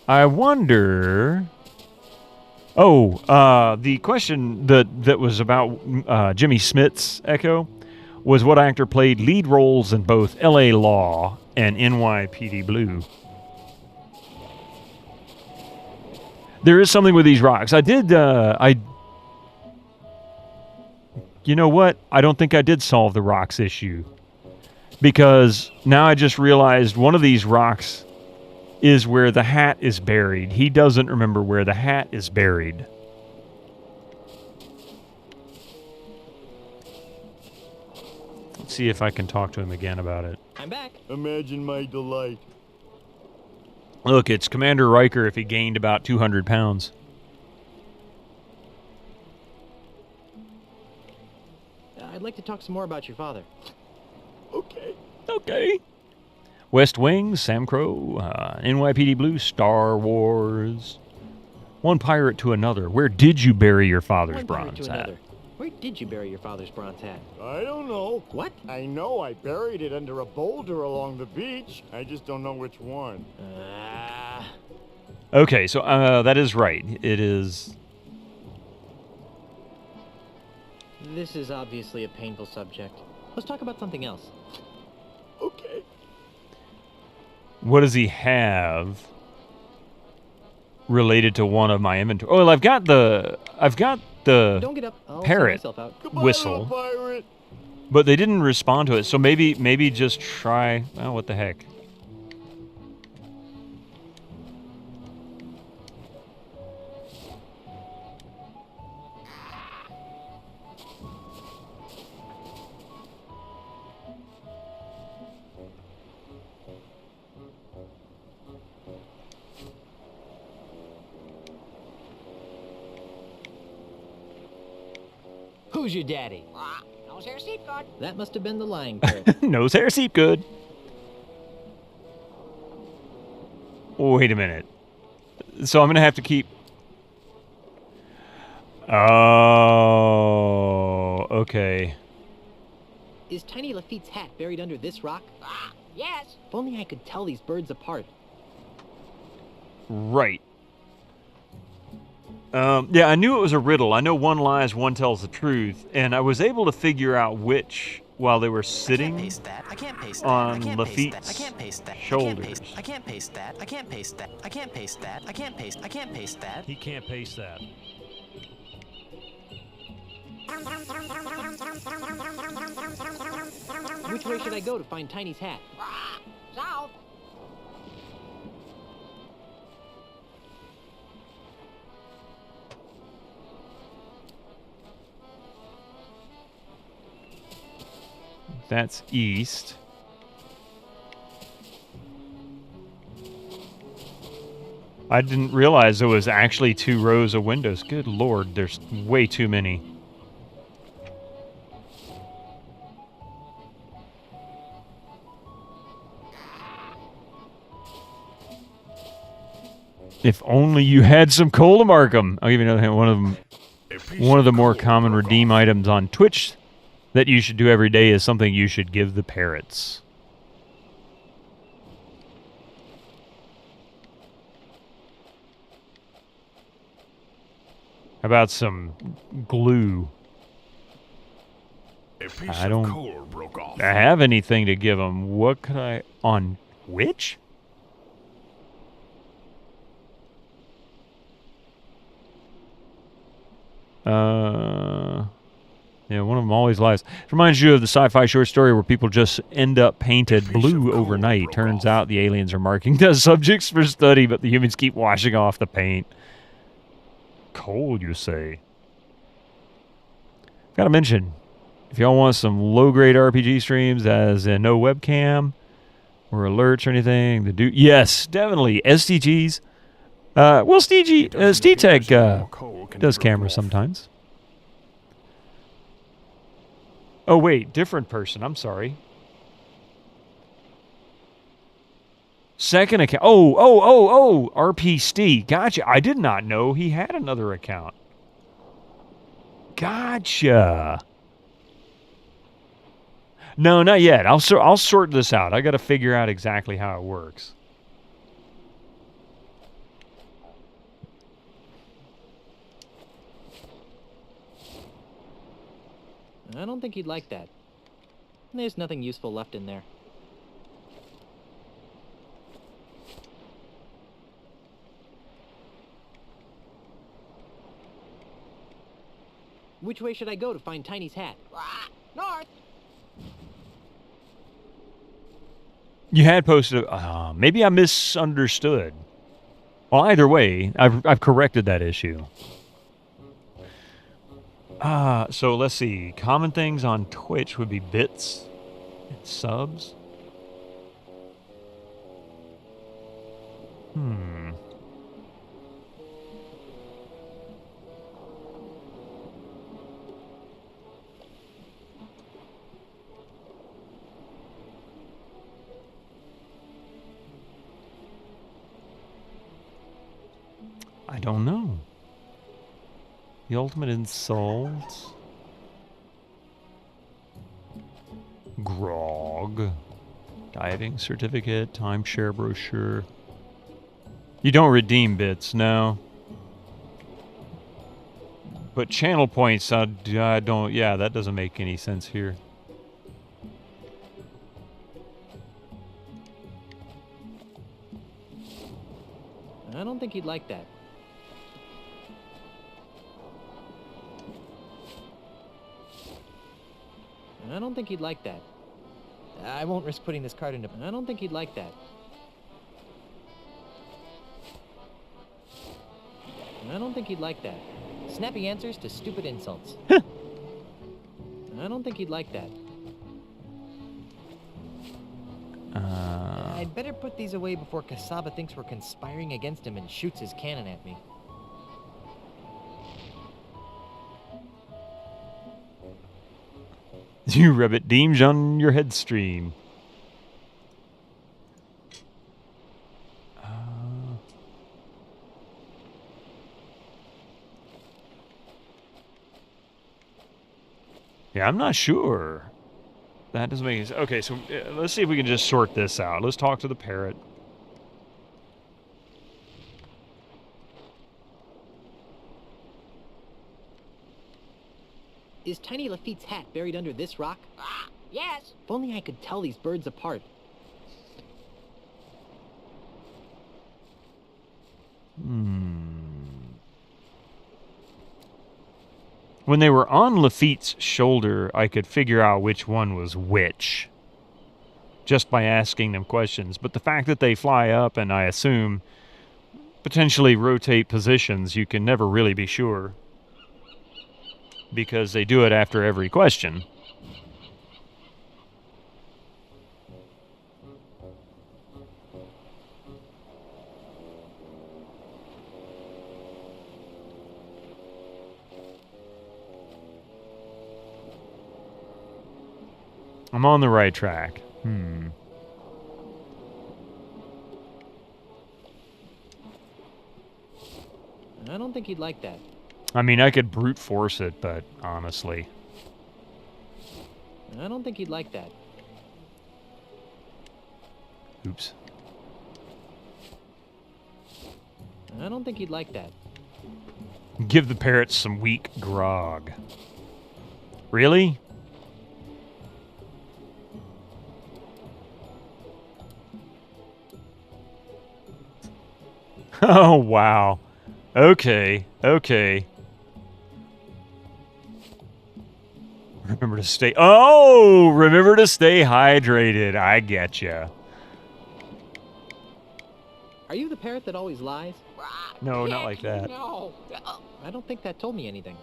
Speaker 1: I wonder... Oh, the question that was about Jimmy Smits, Echo, was what actor played lead roles in both L.A. Law and NYPD Blue. There is something with these rocks. You know what? I don't think I did solve the rocks issue. Because now I just realized one of these rocks is where the hat is buried. He doesn't remember where the hat is buried. Let's see if I can talk to him again about it.
Speaker 6: I'm back.
Speaker 7: Imagine my delight.
Speaker 1: Look, it's Commander Riker if he gained about 200 pounds.
Speaker 6: I'd like to talk some more about your father.
Speaker 1: Okay. West Wing, Sam Crow, NYPD Blue, Star Wars. One pirate to another. Where did you bury your father's
Speaker 6: One pirate
Speaker 1: bronze
Speaker 6: to
Speaker 1: hat?
Speaker 6: another. Where did you bury your father's bronze hat?
Speaker 12: I don't know.
Speaker 6: What?
Speaker 12: I know I buried it under a boulder along the beach. I just don't know which one.
Speaker 1: Okay, so that is right. It is.
Speaker 6: This is obviously a painful subject. Let's talk about something else.
Speaker 12: Okay.
Speaker 1: What does he have related to one of my inventory? Oh, well, I've got the
Speaker 6: Don't get up. I'll
Speaker 1: parrot
Speaker 6: sort myself out.
Speaker 12: Goodbye,
Speaker 1: whistle,
Speaker 12: little pirate.
Speaker 1: but they didn't respond to it. So maybe just try. Oh, what the heck?
Speaker 6: Who's your daddy?
Speaker 8: Nose hair seat good.
Speaker 6: That must have been the lying parrot.
Speaker 1: Nose hair seep good. Wait a minute. So I'm gonna have to keep. Oh, okay.
Speaker 6: Is Tiny Lafitte's hat buried under this rock?
Speaker 8: Yes.
Speaker 6: If only I could tell these birds apart.
Speaker 1: Right. Yeah, I knew it was a riddle. I know one lies, one tells the truth, and I was able to figure out which while they were sitting
Speaker 4: I can't paste that.
Speaker 1: on
Speaker 4: I can't paste that.
Speaker 1: Lafitte's
Speaker 4: I can't paste that.
Speaker 1: shoulders.
Speaker 4: I can't paste that. I can't paste that. I can't paste that. I can't paste. I can't paste that.
Speaker 14: He can't paste that.
Speaker 6: Which way should I go to find Tiny's hat?
Speaker 8: South.
Speaker 1: That's east. I didn't realize there was actually 2 rows of windows. Good lord, there's way too many. If only you had some coal to mark 'em. I'll give you another hint. One of the more common redeem items on Twitch that you should do every day is something you should give the parrots. How about some glue? I don't have anything to give them. What could I... On which? Yeah, one of them always lies. It reminds you of the sci-fi short story where people just end up painted blue overnight. Turns out the aliens are marking the subjects for study, but the humans keep washing off the paint. Cold, you say? Gotta mention, if y'all want some low-grade RPG streams, as in no webcam or alerts or anything, yes, definitely STGs. Well, SteTech does cameras sometimes. Oh, wait, different person. I'm sorry. Second account. Oh, RPST. Gotcha. I did not know he had another account. Gotcha. No, not yet. I'll sort this out. I got to figure out exactly how it works.
Speaker 6: I don't think he'd like that. There's nothing useful left in there. Which way should I go to find Tiny's hat?
Speaker 8: North.
Speaker 1: You had posted... maybe I misunderstood. Well, either way, I've corrected that issue. So let's see. Common things on Twitch would be bits and subs. I don't know. The ultimate insult. Grog. Diving certificate. Timeshare brochure. You don't redeem bits, no. But channel points, I don't... Yeah, that doesn't make any sense here.
Speaker 6: I don't think he'd like that. I don't think he'd like that. I won't risk putting this card into... I don't think he'd like that. I don't think he'd like that. Snappy answers to stupid insults. I don't think he'd like that. I'd better put these away before Kasaba thinks we're conspiring against him and shoots his cannon at me.
Speaker 1: You rabbit deems on your headstream. Yeah, I'm not sure. That doesn't make any sense. Okay, so let's see if we can just sort this out. Let's talk to the parrot.
Speaker 6: Is Tiny Lafitte's hat buried under this rock?
Speaker 13: Yes.
Speaker 6: If only I could tell these birds apart.
Speaker 1: When they were on Lafitte's shoulder, I could figure out which one was which, just by asking them questions. But the fact that they fly up and, I assume, potentially rotate positions, you can never really be sure. Because they do it after every question. I'm on the right track.
Speaker 6: I don't think he'd like that.
Speaker 1: I mean, I could brute force it, but honestly.
Speaker 6: I don't think he'd like that.
Speaker 1: Oops.
Speaker 6: I don't think he'd like that.
Speaker 1: Give the parrots some weak grog. Really? Oh, wow. Okay, okay. Remember to stay... Oh! Remember to stay hydrated. I getcha.
Speaker 6: Are you the parrot that always lies?
Speaker 1: No, not like that.
Speaker 6: No. I don't think that told me anything.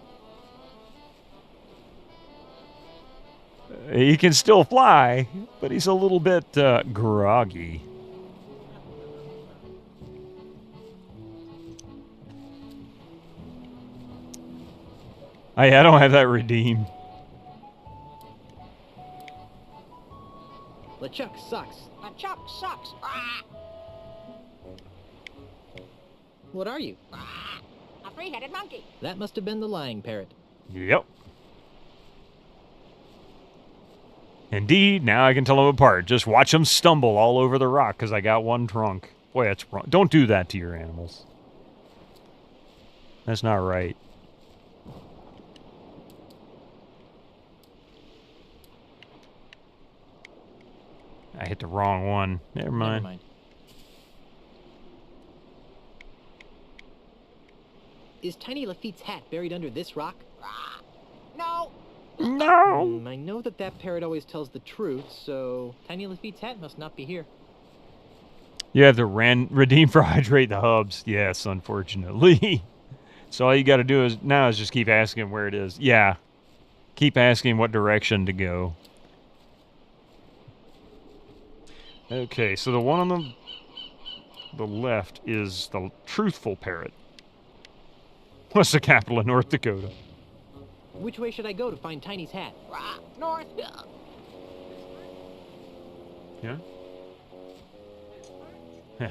Speaker 1: He can still fly, but he's a little bit groggy. I don't have that redeem.
Speaker 6: LeChuck sucks.
Speaker 13: LeChuck sucks.
Speaker 6: What are you?
Speaker 13: A three-headed monkey.
Speaker 6: That must have been the lying parrot.
Speaker 1: Yep. Indeed, now I can tell them apart. Just watch them stumble all over the rock because I got one trunk. Boy, that's wrong. Don't do that to your animals. That's not right. I hit the wrong one. Never mind.
Speaker 6: Is Tiny Lafitte's hat buried under this rock?
Speaker 13: No.
Speaker 1: No.
Speaker 6: I know that parrot always tells the truth, so Tiny Lafitte's hat must not be here.
Speaker 1: You have to redeem for hydrate the hubs. Yes, unfortunately. So all you got to do is just keep asking him where it is. Yeah. Keep asking what direction to go. Okay, so the one on the left is the truthful parrot. What's the capital of North Dakota?
Speaker 6: Which way should I go to find Tiny's hat?
Speaker 13: North.
Speaker 1: Yeah? Yeah.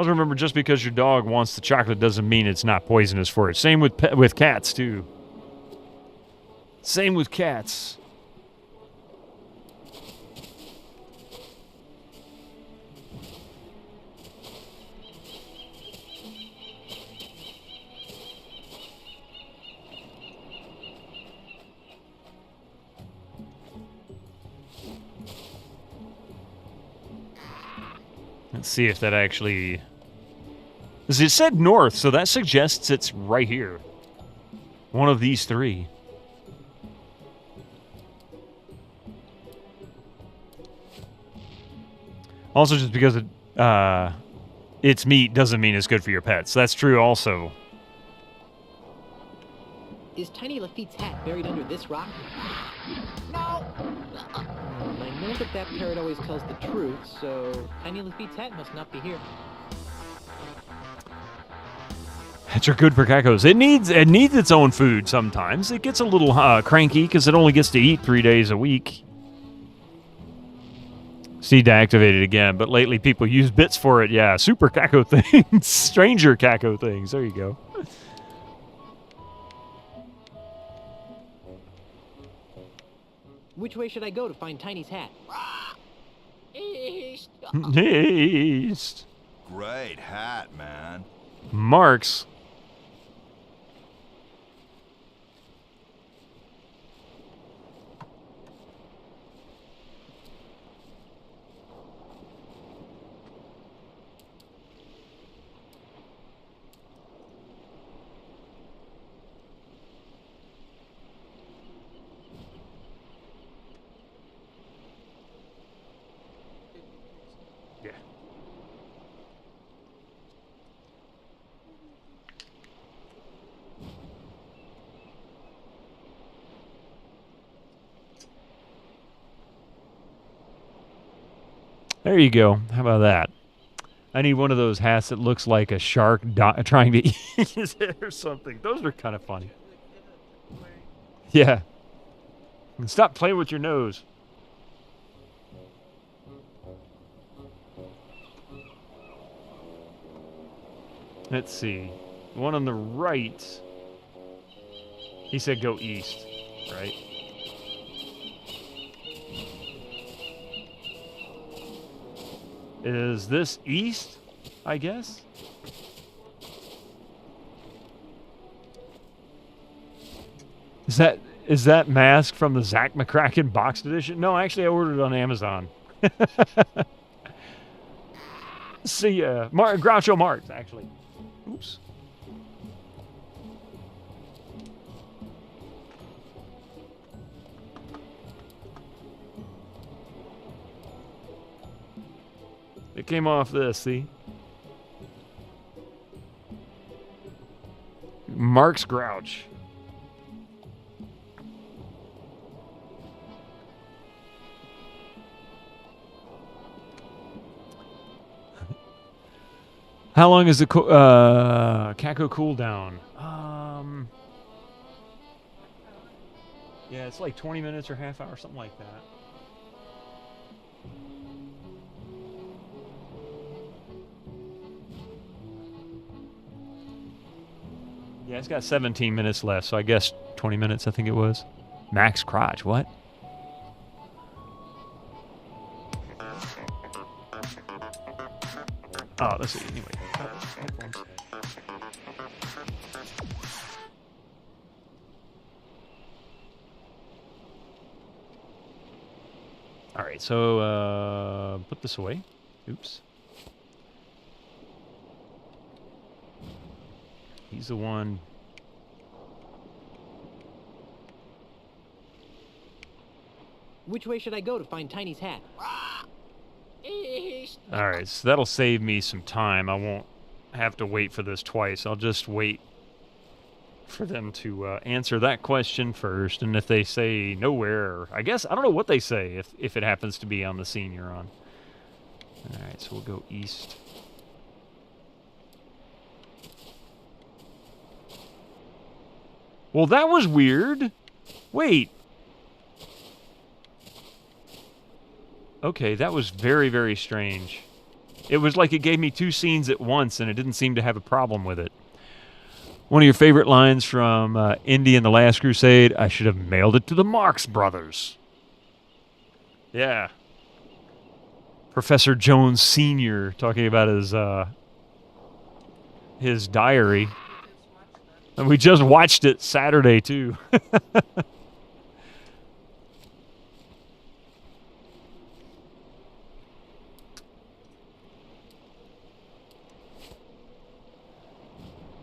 Speaker 1: Also remember, just because your dog wants the chocolate doesn't mean it's not poisonous for it. Same with cats, too. Same with cats. Let's see if that actually... It said north, so that suggests it's right here. One of these three. Also, just because it's meat doesn't mean it's good for your pets. That's true also.
Speaker 6: Is Tiny Lafitte's hat buried under this rock?
Speaker 8: No!
Speaker 6: I know that parrot always tells the truth, so Tiny Lafitte's hat must not be here.
Speaker 1: Hats are good for geckos. It needs its own food sometimes. It gets a little cranky because it only gets to eat 3 days a week. See, deactivated again, but lately people use bits for it. Yeah, super cacko things. Stranger cacko things. There you go.
Speaker 6: Which way should I go to find Tiny's hat?
Speaker 8: East.
Speaker 1: East.
Speaker 9: Great hat, man.
Speaker 1: Marks. There you go. How about that? I need one of those hats that looks like a shark trying to eat his head or something. Those are kind of funny. Yeah. Stop playing with your nose. Let's see. One on the right. He said go east, right? Is this east, I guess? Is that mask from the Zach McCracken boxed edition? No, actually I ordered it on Amazon. See, Groucho Marx, actually. Oops. It came off this, see? Mark's Grouch. How long is the Kako cooldown? Yeah, it's like 20 minutes or half hour, something like that. Yeah, it's got 17 minutes left, so I guess 20 minutes, I think it was. Max crotch, what? Oh, let's see, anyway. Alright, so, put this away. Oops. He's the one.
Speaker 6: Which way should I go to find Tiny's hat?
Speaker 8: East.
Speaker 1: Alright, so that'll save me some time. I won't have to wait for this twice. I'll just wait for them to answer that question first. And if they say nowhere, I guess, I don't know what they say if it happens to be on the scene you're on. Alright, so we'll go east. Well, that was weird. Wait. Okay, that was very, very strange. It was like it gave me two scenes at once, and it didn't seem to have a problem with it. One of your favorite lines from Indy and the Last Crusade, I should have mailed it to the Marx Brothers. Yeah. Professor Jones Sr. talking about his diary. And we just watched it Saturday, too.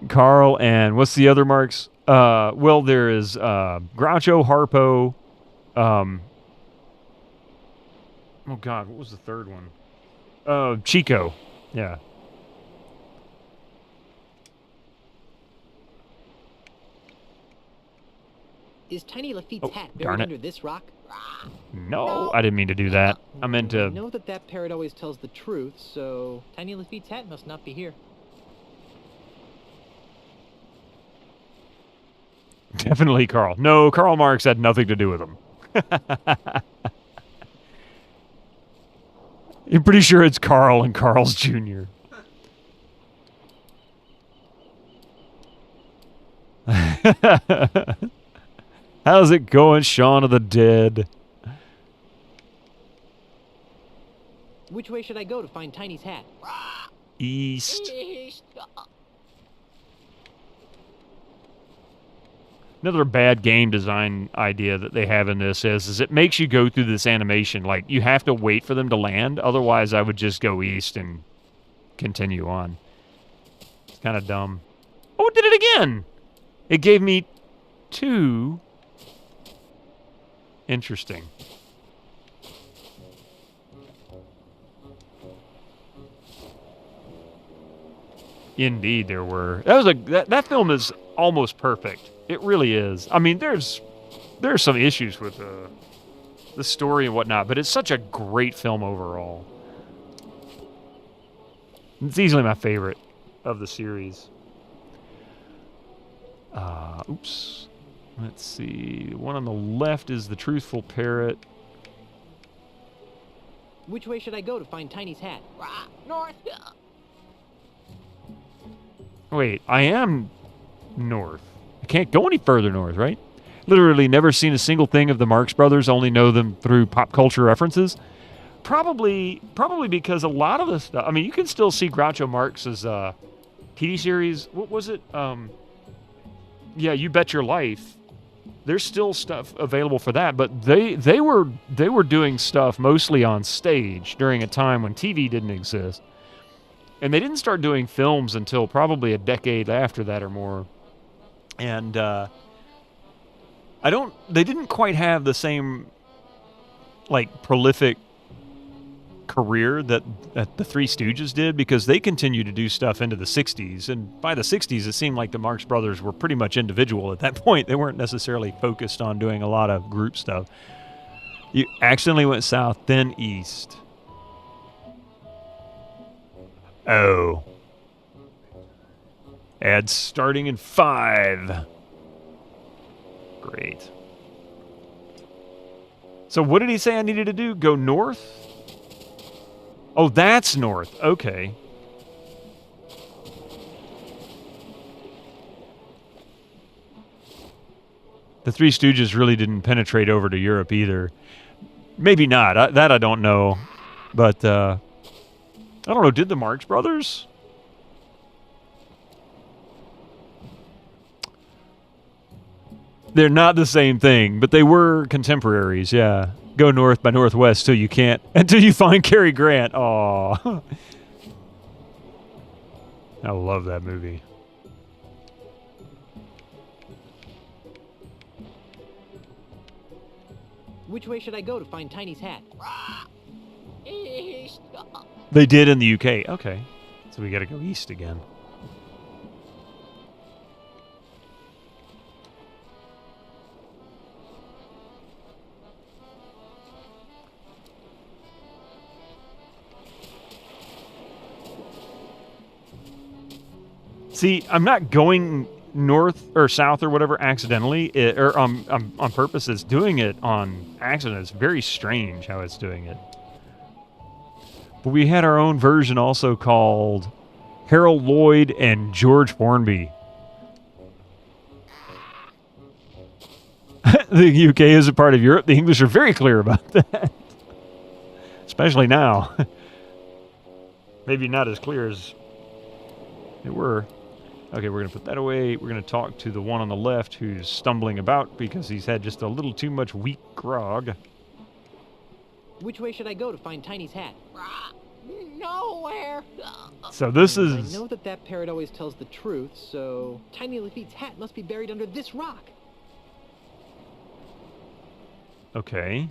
Speaker 1: Carl and what's the other Marks? Well, there is Groucho, Harpo. Oh, God, what was the third one? Chico. Yeah.
Speaker 6: Is Tiny Lafitte's hat buried under this rock?
Speaker 1: No, I didn't mean to do that. I meant to...
Speaker 6: I know that parrot always tells the truth, so... Tiny Lafitte's hat must not be here.
Speaker 1: Definitely Carl. No, Karl Marx had nothing to do with him. You're pretty sure it's Carl and Carl's Jr. How's it going, Shaun of the Dead?
Speaker 6: Which way should I go to find Tiny's hat?
Speaker 1: East. Another bad game design idea that they have in this is it makes you go through this animation. Like, you have to wait for them to land. Otherwise, I would just go east and continue on. It's kind of dumb. Oh, it did it again! It gave me 2. Interesting. Indeed, there were. That film is almost perfect. It really is. I mean, there's some issues with the story and whatnot, but it's such a great film overall. It's easily my favorite of the series. Oops. Let's see. The one on the left is the Truthful Parrot.
Speaker 6: Which way should I go to find Tiny's hat? North.
Speaker 1: Wait, I am north. I can't go any further north, right? Literally never seen a single thing of the Marx Brothers, only know them through pop culture references. Probably because a lot of the stuff... I mean, you can still see Groucho Marx's TV series. What was it? Yeah, You Bet Your Life. There's still stuff available for that, but they were doing stuff mostly on stage during a time when TV didn't exist. And they didn't start doing films until probably a decade after that or more. And they didn't quite have the same like prolific career that the Three Stooges did, because they continued to do stuff into the 60s. And by the 60s, it seemed like the Marx Brothers were pretty much individual at that point. They weren't necessarily focused on doing a lot of group stuff. You accidentally went south, then east. Oh. Ads starting in 5. Great. So what did he say I needed to do? Go north? Oh, that's north. Okay. The Three Stooges really didn't penetrate over to Europe either. Maybe not. That I don't know. But, I don't know. Did the Marx Brothers? They're not the same thing, but they were contemporaries, yeah. Go north by northwest till you can't, until you find Cary Grant. Aw. I love that movie.
Speaker 6: Which way should I go to find Tiny's hat?
Speaker 13: East.
Speaker 1: They did in the UK. Okay. So we got to go east again. See, I'm not going north or south or whatever accidentally, or on purpose. It's doing it on accident. It's very strange how it's doing it. But we had our own version also called Harold Lloyd and George Hornby. The UK is a part of Europe. The English are very clear about that. Especially now. Maybe not as clear as they were. Okay, we're going to put that away. We're going to talk to the one on the left who's stumbling about because he's had just a little too much weak grog.
Speaker 6: Which way should I go to find Tiny's hat?
Speaker 13: Nowhere.
Speaker 1: So this is...
Speaker 6: I know that parrot always tells the truth, so Tiny Lafitte's hat must be buried under this rock.
Speaker 1: Okay.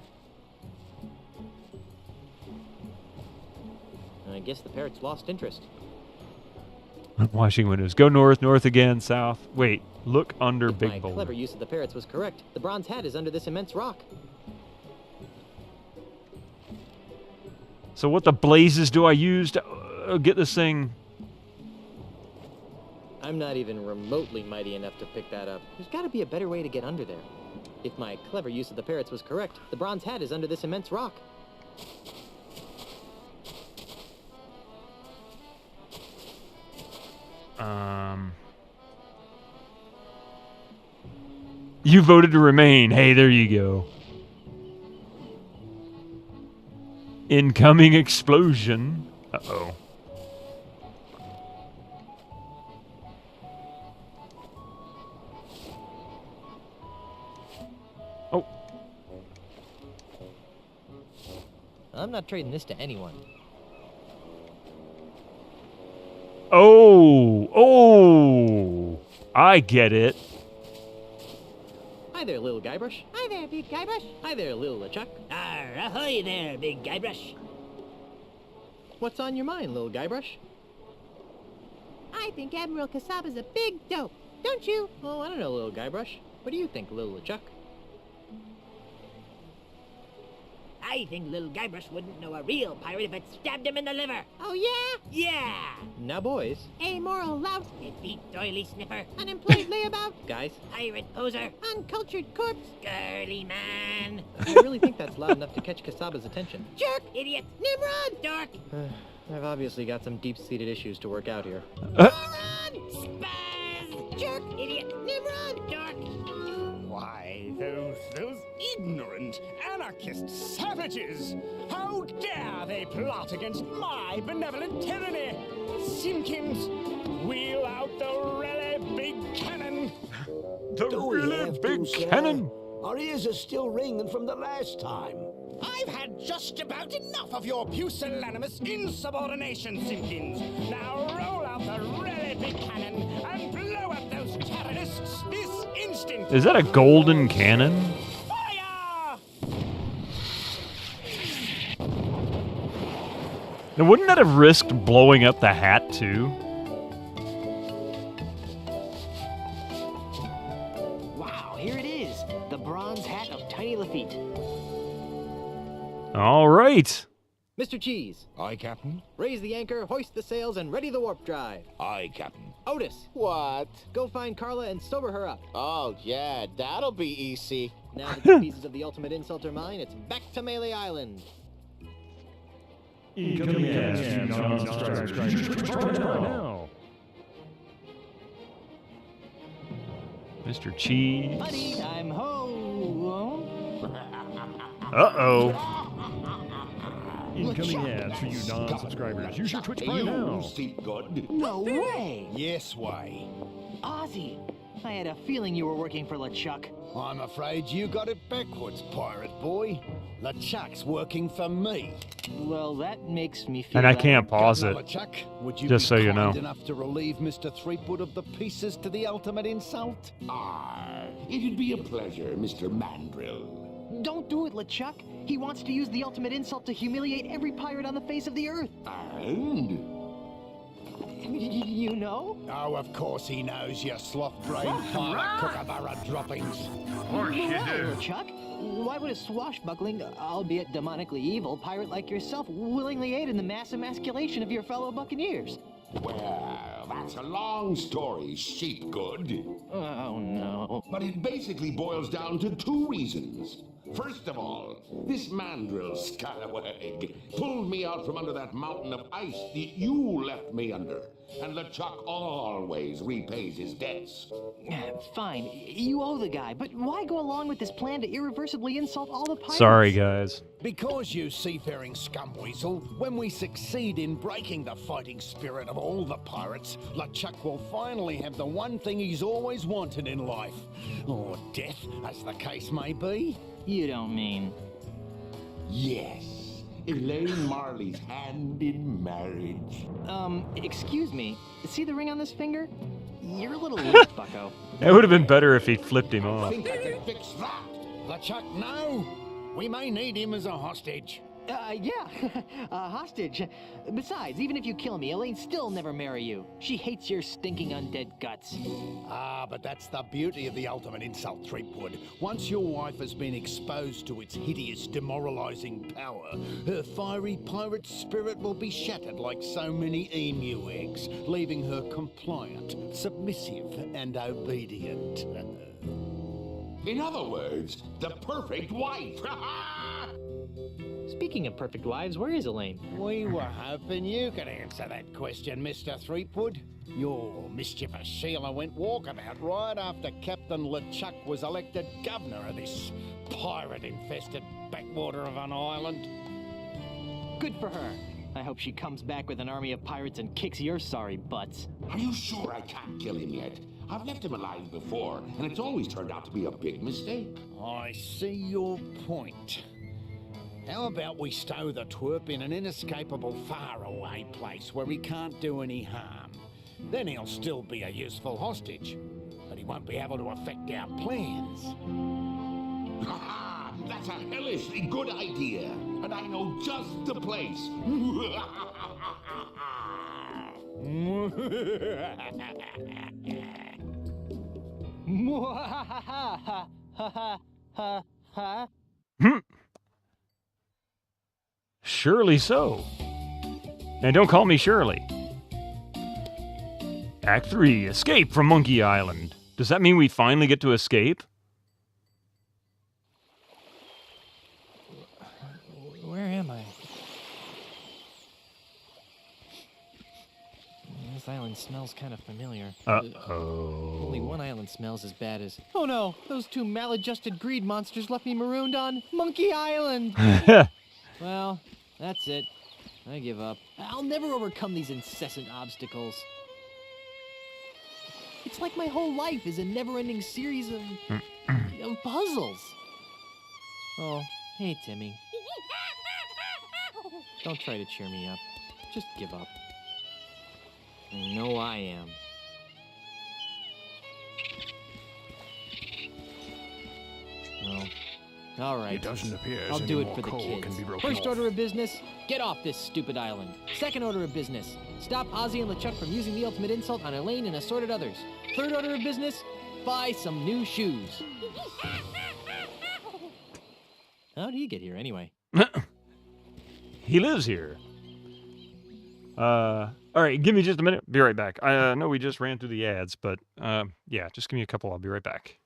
Speaker 6: I guess the parrot's lost interest.
Speaker 1: Washing windows. Go north, north again, south. Wait, look under
Speaker 6: If
Speaker 1: big
Speaker 6: my
Speaker 1: boulder.
Speaker 6: clever use of the parrots was correct, the bronze hat is under this immense rock.
Speaker 1: So what the blazes do I use to get this thing?
Speaker 6: I'm not even remotely mighty enough to pick that up. There's got to be a better way to get under there. If my clever use of the parrots was correct, the bronze hat is under this immense rock.
Speaker 1: You voted to remain. Hey, there you go. Incoming explosion. Uh-oh. Oh.
Speaker 6: I'm not trading this to anyone.
Speaker 1: Oh. Oh. I get it.
Speaker 6: Hi there, little Guybrush.
Speaker 13: Hi there, big Guybrush.
Speaker 6: Hi there, little LeChuck.
Speaker 8: Ahoy there, big Guybrush.
Speaker 6: What's on your mind, little Guybrush?
Speaker 13: I think Admiral Casaba's a big dope. Don't you?
Speaker 6: Oh, I don't know, little Guybrush. What do you think, little LeChuck?
Speaker 8: I think little Guybrush wouldn't know a real pirate if it stabbed him in the liver.
Speaker 13: Oh, yeah?
Speaker 8: Yeah!
Speaker 6: Now, boys.
Speaker 13: Amoral lout.
Speaker 8: Defeat doily sniffer.
Speaker 13: Unemployed layabout.
Speaker 6: Guys.
Speaker 8: Pirate poser.
Speaker 13: Uncultured corpse.
Speaker 8: Girly man.
Speaker 6: I really think that's loud enough to catch Casaba's attention.
Speaker 8: Jerk. Idiot.
Speaker 13: Nimrod.
Speaker 8: Dork.
Speaker 6: I've obviously got some deep-seated issues to work out here.
Speaker 8: Moron. Spaz. Jerk. Idiot.
Speaker 13: Nimrod.
Speaker 8: Dork.
Speaker 5: Why, those ignorant anarchist savages! How dare they plot against my benevolent tyranny? Simpkins, wheel out the really big cannon!
Speaker 1: The really big cannon?
Speaker 14: Our ears are still ringing from the last time.
Speaker 5: I've had just about enough of your pusillanimous insubordination, Simpkins. Now roll out the really big cannon and blow up those terrorists this instant!
Speaker 1: Is that a golden cannon?
Speaker 5: Fire!
Speaker 1: Now, wouldn't that have risked blowing up the hat, too?
Speaker 6: Wow, here it is. The bronze hat of Tiny Lafitte.
Speaker 1: All right.
Speaker 6: Mr. Cheese.
Speaker 10: Aye, Captain.
Speaker 6: Raise the anchor, hoist the sails, and ready the warp drive.
Speaker 10: Aye, Captain.
Speaker 6: Otis.
Speaker 7: What?
Speaker 6: Go find Carla and sober her up.
Speaker 7: Oh, yeah, that'll be easy.
Speaker 6: Now that the pieces of the ultimate insult are mine, it's back to Melee Island.
Speaker 1: Incoming ads, non-subscribers. Now. Mr. Cheese.
Speaker 6: Buddy, I'm home.
Speaker 1: Uh-oh.
Speaker 15: Incoming ads for you non-subscribers. Use your Twitch Prime now.
Speaker 14: Good.
Speaker 8: No way.
Speaker 14: Yes way.
Speaker 6: Ozzy, I had a feeling you were working for LeChuck.
Speaker 14: I'm afraid you got it backwards, pirate boy. LeChuck's working for me.
Speaker 6: Well, that makes me feel
Speaker 1: And I
Speaker 6: better.
Speaker 1: can't pause it.
Speaker 14: LeChuck, would you
Speaker 1: Just
Speaker 14: be
Speaker 1: so you know.
Speaker 14: kind enough to relieve Mr. Threepwood of the pieces to the ultimate insult?
Speaker 10: It'd be a pleasure, Mr. Mandrill.
Speaker 6: Don't do it, LeChuck. He wants to use the ultimate insult to humiliate every pirate on the face of the earth.
Speaker 10: And?
Speaker 6: You know?
Speaker 14: Oh, of course he knows, you sloth-brained pirate kookaburra droppings.
Speaker 6: LeChuck, why would a swashbuckling, albeit demonically evil, pirate like yourself willingly aid in the mass emasculation of your fellow buccaneers?
Speaker 10: Well, that's a long story, Sheepgood.
Speaker 6: Oh, no.
Speaker 10: But it basically boils down to two reasons.
Speaker 16: First of all, this mandrill scalawag pulled me out from under that mountain of ice that you left me under. And LeChuck always repays his debts.
Speaker 6: Fine, you owe the guy, but why go along with this plan to irreversibly insult all the pirates?
Speaker 1: Sorry, guys.
Speaker 14: Because, you seafaring scumweasel, when we succeed in breaking the fighting spirit of all the pirates, LeChuck will finally have the one thing he's always wanted in life. Or death, as the case may be.
Speaker 6: You don't mean...
Speaker 16: Yes. Elaine Marley's hand in marriage.
Speaker 6: Excuse me. See the ring on this finger? You're a little weak, bucko.
Speaker 1: It would have been better if he flipped him off.
Speaker 16: I think I can fix that.
Speaker 14: LeChuck, no! We may need him as a hostage.
Speaker 6: Yeah, hostage. Besides, even if you kill me, Elaine's still never marry you. She hates your stinking undead guts.
Speaker 14: Ah, but that's the beauty of the ultimate insult, Threepwood. Once your wife has been exposed to its hideous, demoralizing power, her fiery pirate spirit will be shattered like so many emu eggs, leaving her compliant, submissive, and obedient.
Speaker 16: In other words, the perfect wife.
Speaker 6: Speaking of perfect wives, where is Elaine?
Speaker 14: We were hoping you could answer that question, Mr. Threepwood. Your mischievous Sheila went walkabout right after Captain LeChuck was elected governor of this pirate-infested backwater of an island.
Speaker 6: Good for her. I hope she comes back with an army of pirates and kicks your sorry butts.
Speaker 16: Are you sure I can't kill him yet? I've left him alive before, and it's always turned out to be a big mistake.
Speaker 14: I see your point. How about we stow the twerp in an inescapable faraway place where he can't do any harm? Then he'll still be a useful hostage, but he won't be able to affect our plans.
Speaker 16: Ha! That's a hellishly good idea, and I know just the place.
Speaker 1: Surely so. And don't call me Shirley. Act 3, escape from Monkey Island. Does that mean we finally get to escape?
Speaker 6: Where am I? This island smells kind of familiar.
Speaker 1: Uh-oh.
Speaker 6: Only one island smells as bad as... Oh no! Those two maladjusted greed monsters left me marooned on Monkey Island! Well, that's it. I give up. I'll never overcome these incessant obstacles. It's like my whole life is a never-ending series of puzzles. Oh, hey, Timmy. Don't try to cheer me up. Just give up. I know I am. Well, all right.
Speaker 15: It doesn't appear
Speaker 6: I'll
Speaker 15: any
Speaker 6: do it
Speaker 15: more
Speaker 6: for the
Speaker 15: coal
Speaker 6: kids.
Speaker 15: can be broken
Speaker 6: First
Speaker 15: off.
Speaker 6: order of business, get off this stupid island. Second order of business, stop Ozzy and LeChuck from using the ultimate insult on Elaine and assorted others. Third order of business, buy some new shoes. How did he get here anyway?
Speaker 1: He lives here. All right, give me just a minute. Be right back. I know we just ran through the ads, but yeah, just give me a couple. I'll be right back.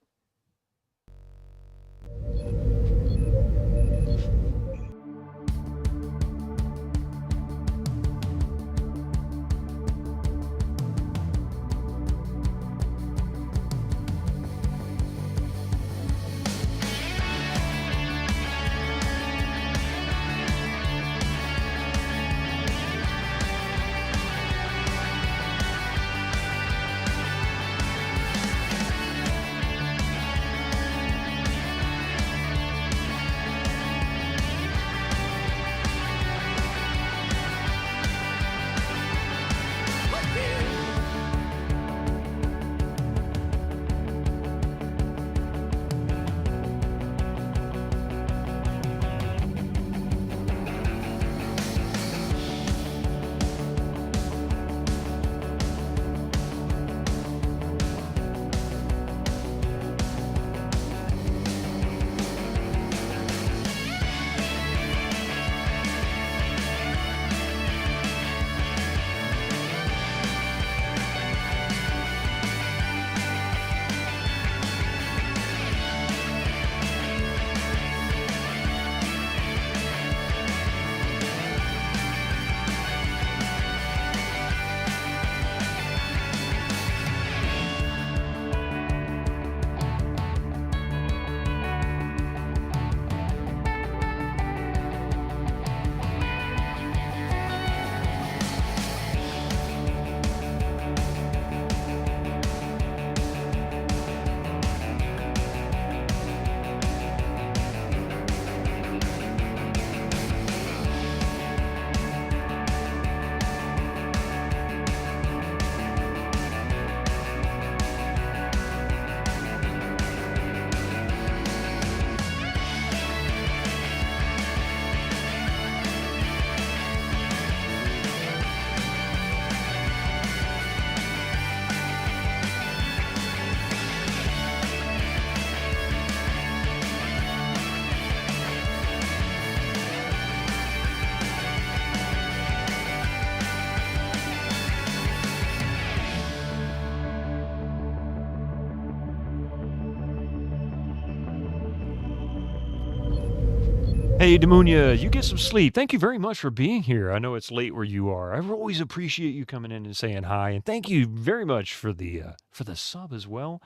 Speaker 1: Hey, Demunia, you get some sleep. Thank you very much for being here. I know it's late where you are. I always appreciate you coming in and saying hi, and thank you very much for the sub as well.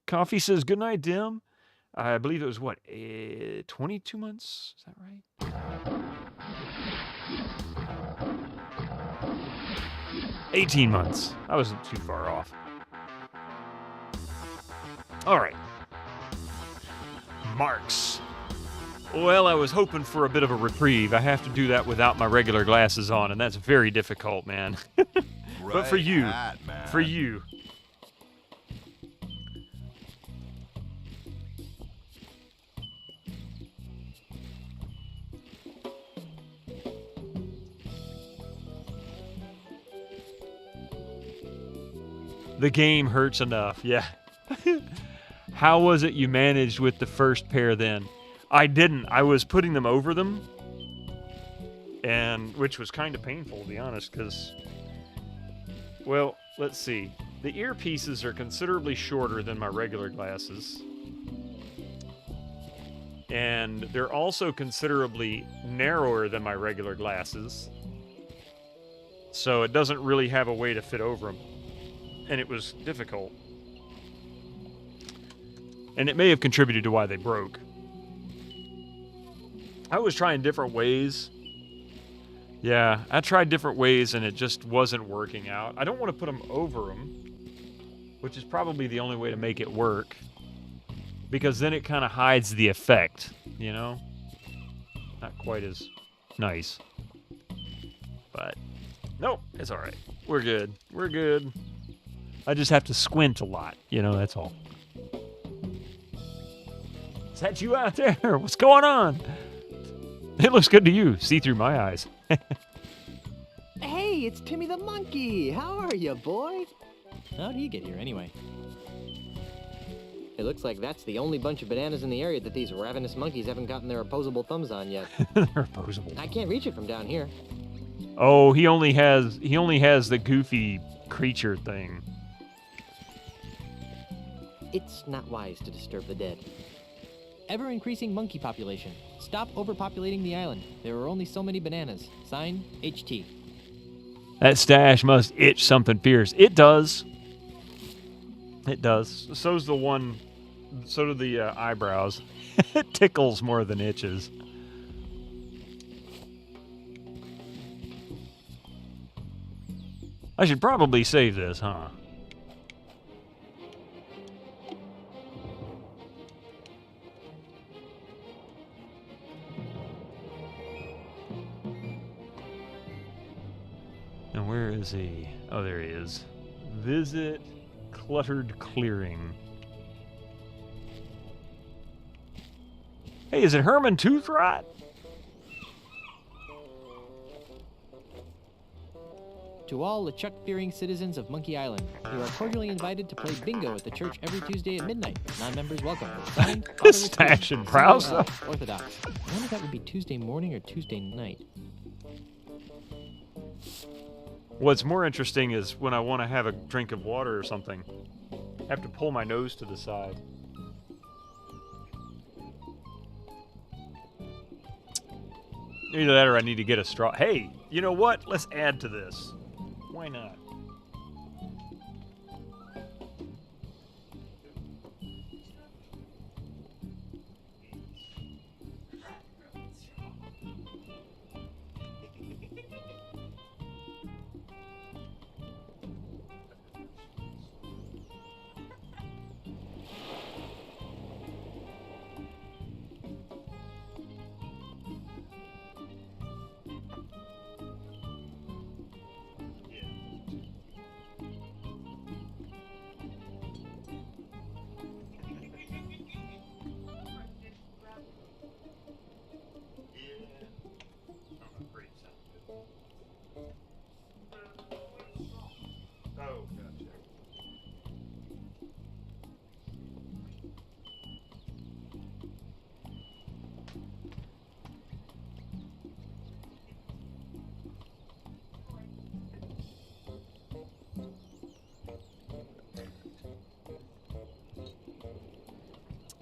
Speaker 1: Coffee says good night, Dim. I believe it was what 22 months. Is that right? 18 months. I wasn't too far off. All right. Marks. Well, I was hoping for a bit of a reprieve. I have to do that without my regular glasses on, and that's very difficult, man. But for you, for you. The game hurts enough, yeah. How was it you managed with the first pair then? I didn't. I was putting them over them, and which was kind of painful, to be honest, because, well, let's see. The earpieces are considerably shorter than my regular glasses, and they're also considerably narrower than my regular glasses, so it doesn't really have a way to fit over them, and it was difficult. And it may have contributed to why they broke. I was trying different ways. Yeah, I tried different ways and it just wasn't working out. I don't want to put them over them, which is probably the only way to make it work, because then it kind of hides the effect, you know? Not quite as nice. But, nope, it's all right. We're good. We're good. I just have to squint a lot, you know, that's all. Is that you out there? What's going on? It looks good to you. See through my eyes.
Speaker 6: Hey, it's Timmy the monkey. How are you, boy? How'd he get here anyway? It looks like that's the only bunch of bananas in the area that these ravenous monkeys haven't gotten their opposable thumbs on yet.
Speaker 1: They're opposable.
Speaker 6: I can't reach it from down here.
Speaker 1: Oh, he only has the goofy creature thing.
Speaker 6: It's not wise to disturb the dead. Ever-increasing monkey population. Stop overpopulating the island. There are only so many bananas. Sign, HT.
Speaker 1: That stash must itch something fierce. It does. It does. So's the one. So do the eyebrows. It tickles more than itches. I should probably save this, huh? And where is he? Oh, there he is. Visit Cluttered Clearing. Hey, is it Herman Toothrot?
Speaker 6: To all LeChuck-fearing citizens of Monkey Island, you are cordially invited to play bingo at the church every Tuesday at midnight. Non-members welcome. Signed,
Speaker 1: Stash and Browse.
Speaker 6: Orthodox. I wonder if that would be Tuesday morning or Tuesday night.
Speaker 1: What's more interesting is when I want to have a drink of water or something, I have to pull my nose to the side. Either that or I need to get a straw. Hey, you know what? Let's add to this. Why not?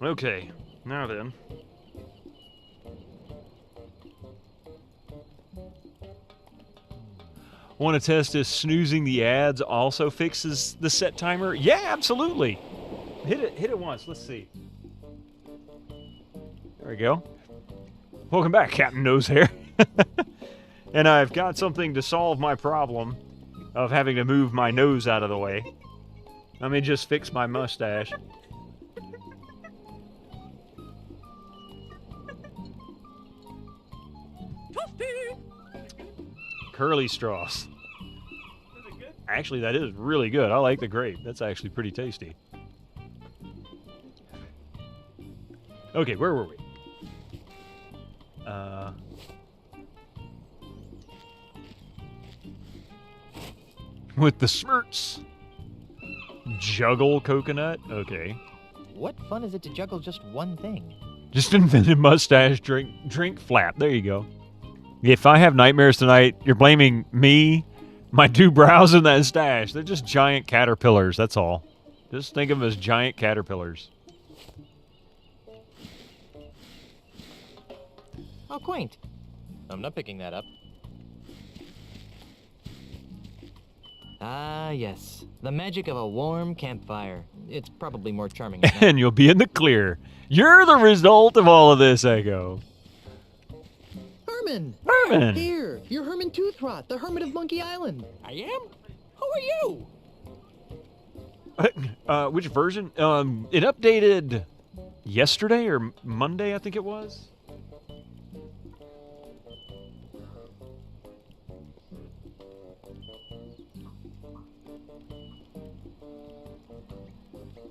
Speaker 1: Okay, now then. Want to test if snoozing the ads also fixes the set timer? Yeah, absolutely. Hit it once. Let's see. There we go. Welcome back, Captain Nosehair. And I've got something to solve my problem of having to move my nose out of the way. Let me just fix my mustache. Curly straws. Actually, that is really good. I like the grape. That's actually pretty tasty. Okay, where were we? With the smirts. Juggle coconut? Okay.
Speaker 6: What fun is it to juggle just one thing?
Speaker 1: Just invented mustache drink flap. There you go. If I have nightmares tonight, you're blaming me, my two brows, and that stash. They're just giant caterpillars, that's all. Just think of them as giant caterpillars.
Speaker 6: How quaint. I'm not picking that up. Ah, yes. The magic of a warm campfire. It's probably more charming.
Speaker 1: And you'll be in the clear. You're the result of all of this, Echo.
Speaker 6: Herman!
Speaker 1: Herman!
Speaker 6: Here! You're Herman Toothrot, the Hermit of Monkey Island.
Speaker 11: I am? Who are you?
Speaker 1: Which version? It updated yesterday or Monday, I think it was.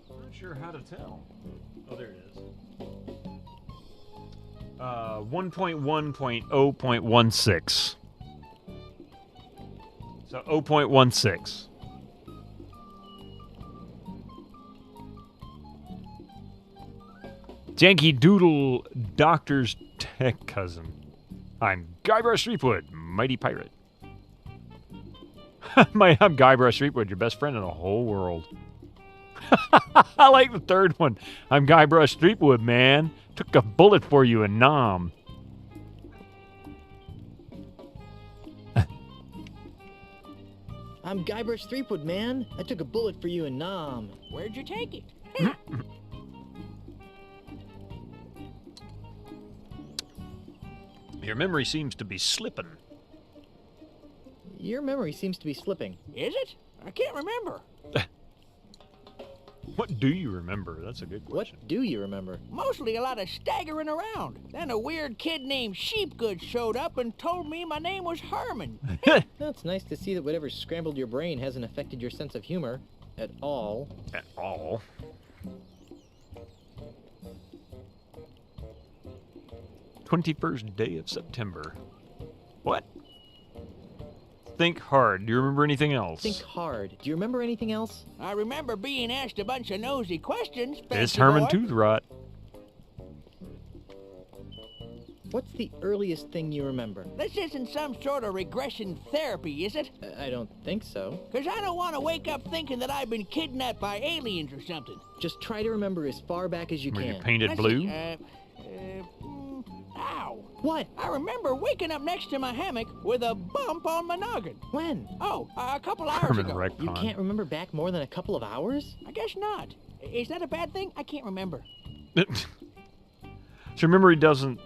Speaker 1: Not sure how to tell. Oh, there it is. 1.1.0.16. So 0.16. Janky Doodle Doctor's Tech Cousin. I'm Guybrush Threepwood, Mighty Pirate. I'm Guybrush Threepwood, your best friend in the whole world. I like the third one. I'm Guybrush Threepwood, man. Took a bullet for you in Nam.
Speaker 6: I'm Guybrush Threepwood, man. I took a bullet for you in Nam.
Speaker 11: Where'd you take it?
Speaker 1: Your memory seems to be slipping.
Speaker 6: Your memory seems to be slipping.
Speaker 11: Is it? I can't remember.
Speaker 1: What do you remember? That's a good question.
Speaker 6: What do you remember?
Speaker 11: Mostly a lot of staggering around. Then a weird kid named Sheepgood showed up and told me my name was Herman.
Speaker 6: It's nice to see that whatever scrambled your brain hasn't affected your sense of humor. At all.
Speaker 1: At all? "21st day of September." What? Think hard. Do you remember anything else?
Speaker 6: Think hard. Do you remember anything else?
Speaker 11: I remember being asked a bunch of nosy questions.
Speaker 1: It's Herman Toothrot.
Speaker 6: What's the earliest thing you remember?
Speaker 11: This isn't some sort of regression therapy, is it?
Speaker 6: I don't think so.
Speaker 11: Because I don't want to wake up thinking that I've been kidnapped by aliens or something.
Speaker 6: Just try to remember as far back as you
Speaker 1: Were
Speaker 6: can.
Speaker 1: you painted blue?
Speaker 11: Ow.
Speaker 6: What?
Speaker 11: I remember waking up next to my hammock with a bump on my noggin.
Speaker 6: When?
Speaker 11: Oh, a couple hours ago.
Speaker 6: You can't remember back more than a couple of hours?
Speaker 11: I guess not. Is that a bad thing? I can't remember.
Speaker 1: So your memory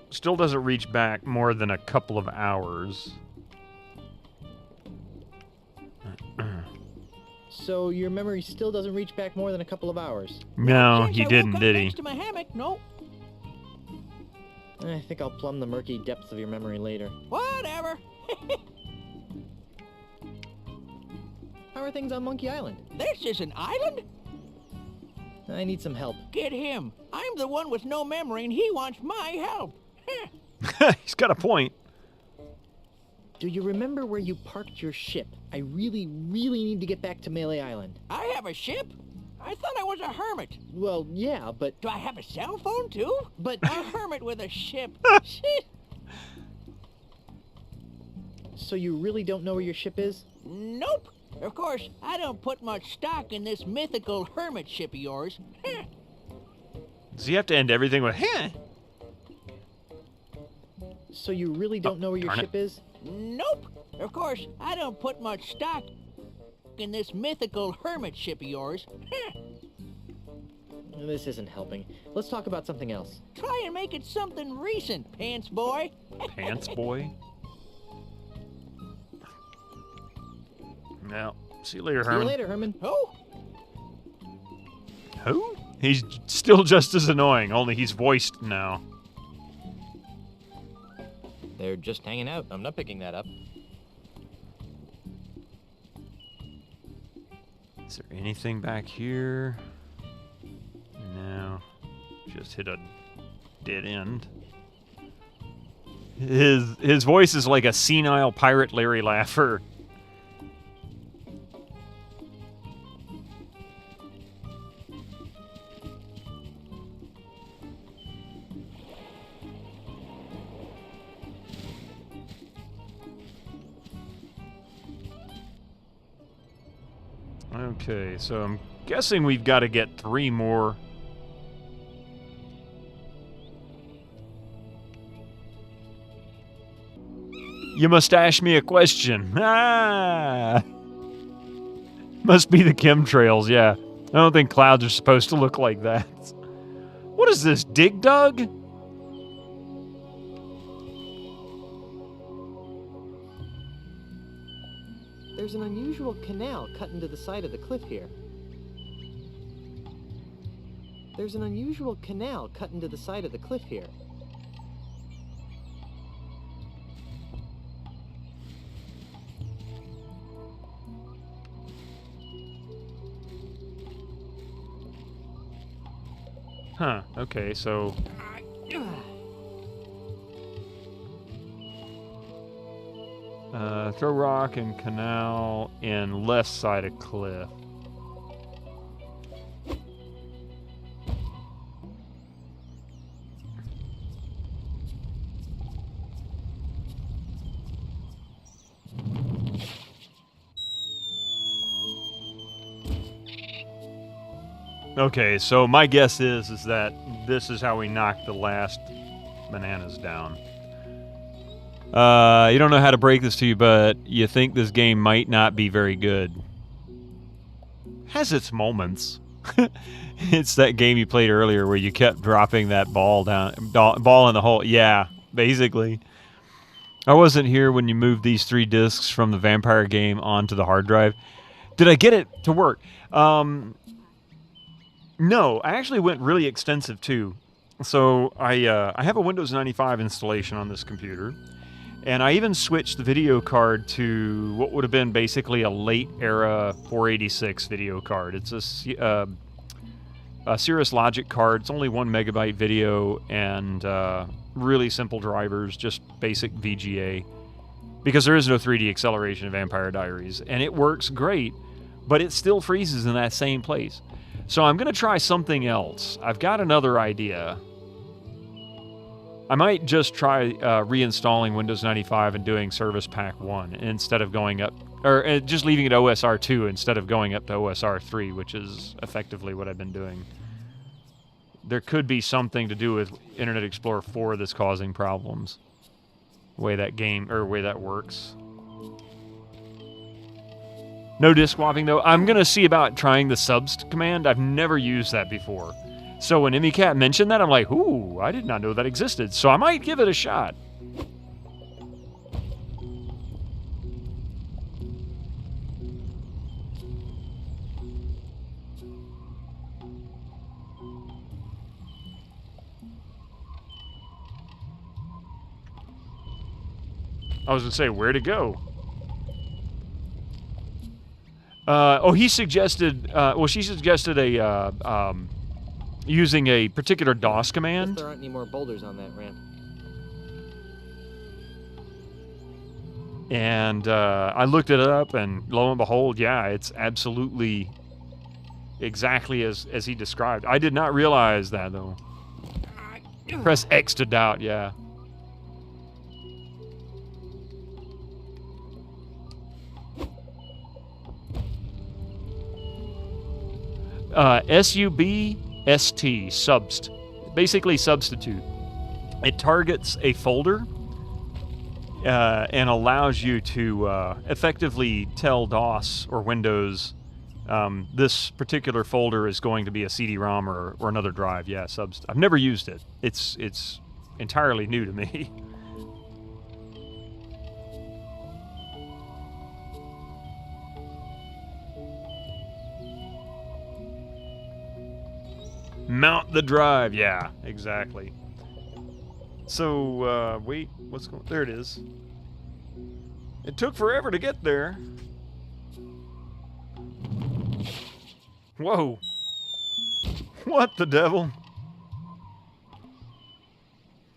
Speaker 1: still doesn't reach back more than a couple of hours.
Speaker 6: So your memory still doesn't reach back more than a couple of hours?
Speaker 1: No, he didn't, did he?
Speaker 11: Next to my hammock, no.
Speaker 6: I think I'll plumb the murky depths of your memory later.
Speaker 11: Whatever.
Speaker 6: How are things on Monkey Island?
Speaker 11: This is an island?
Speaker 6: I need some help.
Speaker 11: Get him. I'm the one with no memory and he wants my help.
Speaker 1: He's got a point.
Speaker 6: Do you remember where you parked your ship? I really, really need to get back to Melee Island.
Speaker 11: I have a ship? I thought I was a hermit.
Speaker 6: Well, yeah, but...
Speaker 11: Do I have a cell phone, too?
Speaker 6: But...
Speaker 11: A hermit with a ship.
Speaker 6: So you really don't know where your ship is?
Speaker 11: Nope. Of course, I don't put much stock in this mythical hermit ship of yours.
Speaker 1: Does he have to end everything with, heh?
Speaker 6: So you really don't know where your ship is?
Speaker 11: Nope.
Speaker 17: Of course, I don't put much stock in this mythical hermit ship of yours.
Speaker 6: This isn't helping. Let's talk about something else.
Speaker 17: Try and make it something recent, Pants Boy.
Speaker 1: Pants Boy? Now, see you later, Herman.
Speaker 6: See you later, Herman.
Speaker 17: Who?
Speaker 1: Who? He's still just as annoying, only he's voiced now.
Speaker 6: They're just hanging out. I'm not picking that up.
Speaker 1: Is there anything back here? No. Just hit a dead end. His voice is like a senile pirate Larry Laffer. Okay, so I'm guessing we've got to get 3 more. You must ask me a question. Ah! Must be the chemtrails, yeah. I don't think clouds are supposed to look like that. What is this, Dig Dug?
Speaker 6: There's an unusual canal cut into the side of the cliff here. There's an unusual canal cut into the side of the cliff here.
Speaker 1: Huh, okay, so... throw rock and canal in left side of cliff. Okay, so my guess is that this is how we knock the last bananas down. You don't know how to break this to you, but you think this game might not be very good. Has its moments. It's that game you played earlier where you kept dropping that ball in the hole. Yeah, basically. I wasn't here when you moved these 3 discs from the vampire game onto the hard drive. Did I get it to work? No, I actually went really extensive too. So I have a Windows 95 installation on this computer. And I even switched the video card to what would have been basically a late-era 486 video card. It's a Cirrus Logic card. It's only 1 megabyte video and really simple drivers, just basic VGA. Because there is no 3D acceleration in Vampire Diaries. And it works great, but it still freezes in that same place. So I'm going to try something else. I've got another idea. I might just try reinstalling Windows 95 and doing Service Pack 1 instead of going up, or just leaving it OSR 2 instead of going up to OSR 3, which is effectively what I've been doing. There could be something to do with Internet Explorer 4 that's causing problems. Way that game, or way that works. No disk swapping though. I'm going to see about trying the subs command. I've never used that before. So when EmiCat mentioned that, I'm like, ooh, I did not know that existed. So I might give it a shot. I was going to say, where to go? He suggested, she suggested a, using a particular DOS command.
Speaker 6: There aren't any more boulders on that ramp.
Speaker 1: And I looked it up, and lo and behold, yeah, it's absolutely exactly as he described. I did not realize that, though. Press X to doubt, yeah. SUBST, basically substitute. It targets a folder, and allows you to effectively tell DOS or Windows this particular folder is going to be a CD-ROM or another drive. Yeah, I've never used it. It's entirely new to me. Mount the drive. Yeah, exactly. So, wait, what's going... There it is. It took forever to get there. Whoa. What the devil?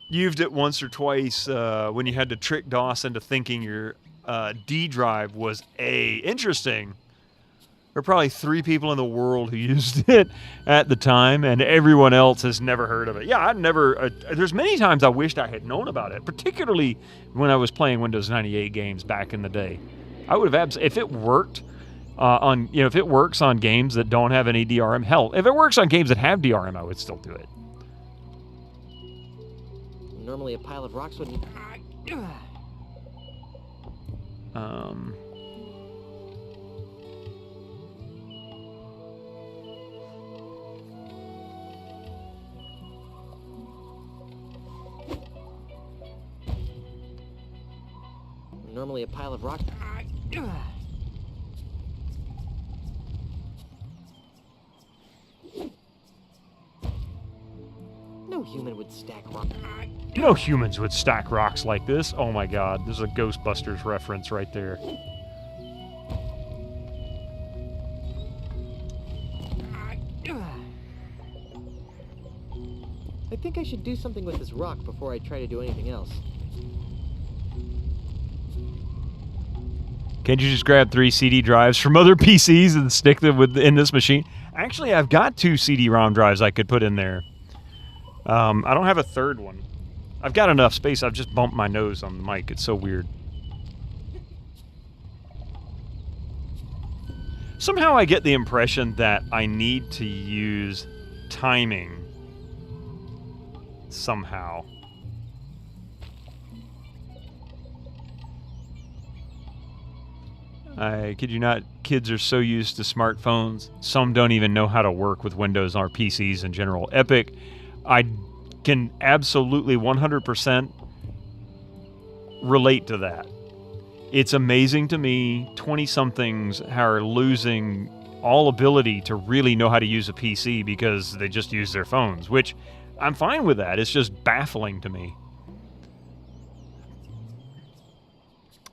Speaker 1: Used it once or twice when you had to trick DOS into thinking your D drive was A. Interesting. There are probably 3 people in the world who used it at the time, and everyone else has never heard of it. Yeah, I've never... there's many times I wished I had known about it, particularly when I was playing Windows 98 games back in the day. I would have... if it worked on... if it works on games that don't have any DRM... Hell, if it works on games that have DRM, I would still do it.
Speaker 6: Normally a pile of rocks wouldn't... Normally a pile of rocks... No human would stack rocks.
Speaker 1: No humans would stack rocks like this. Oh my god, this is a Ghostbusters reference right there.
Speaker 6: I think I should do something with this rock before I try to do anything else.
Speaker 1: Can't you just grab 3 CD drives from other PCs and stick them in this machine? Actually, I've got 2 CD-ROM drives I could put in there. I don't have a third one. I've got enough space. I've just bumped my nose on the mic. It's so weird. Somehow I get the impression that I need to use timing somehow. I kid you not, kids are so used to smartphones, some don't even know how to work with Windows or PCs in general. Epic, I can absolutely 100% relate to that. It's amazing to me, 20-somethings are losing all ability to really know how to use a PC because they just use their phones, which I'm fine with that. It's just baffling to me.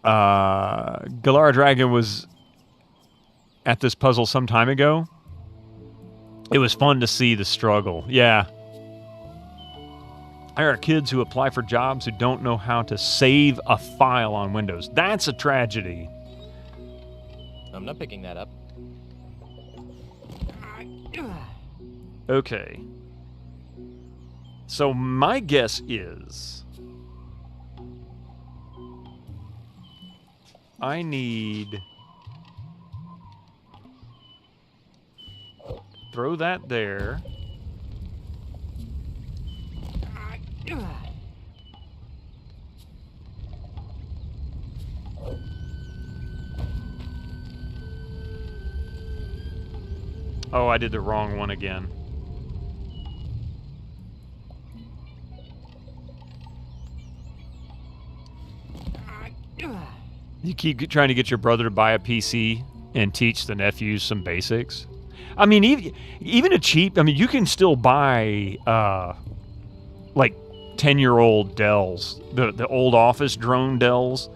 Speaker 1: Galara Dragon was at this puzzle some time ago. It was fun to see the struggle. Yeah. There are kids who apply for jobs who don't know how to save a file on Windows. That's a tragedy.
Speaker 6: I'm not picking that up.
Speaker 1: Okay. So my guess is I need... Throw that there. Oh, I did the wrong one again. You keep trying to get your brother to buy a PC and teach the nephews some basics. I mean, even a cheap... I mean, you can still buy, like, 10-year-old Dells, the old office drone Dells,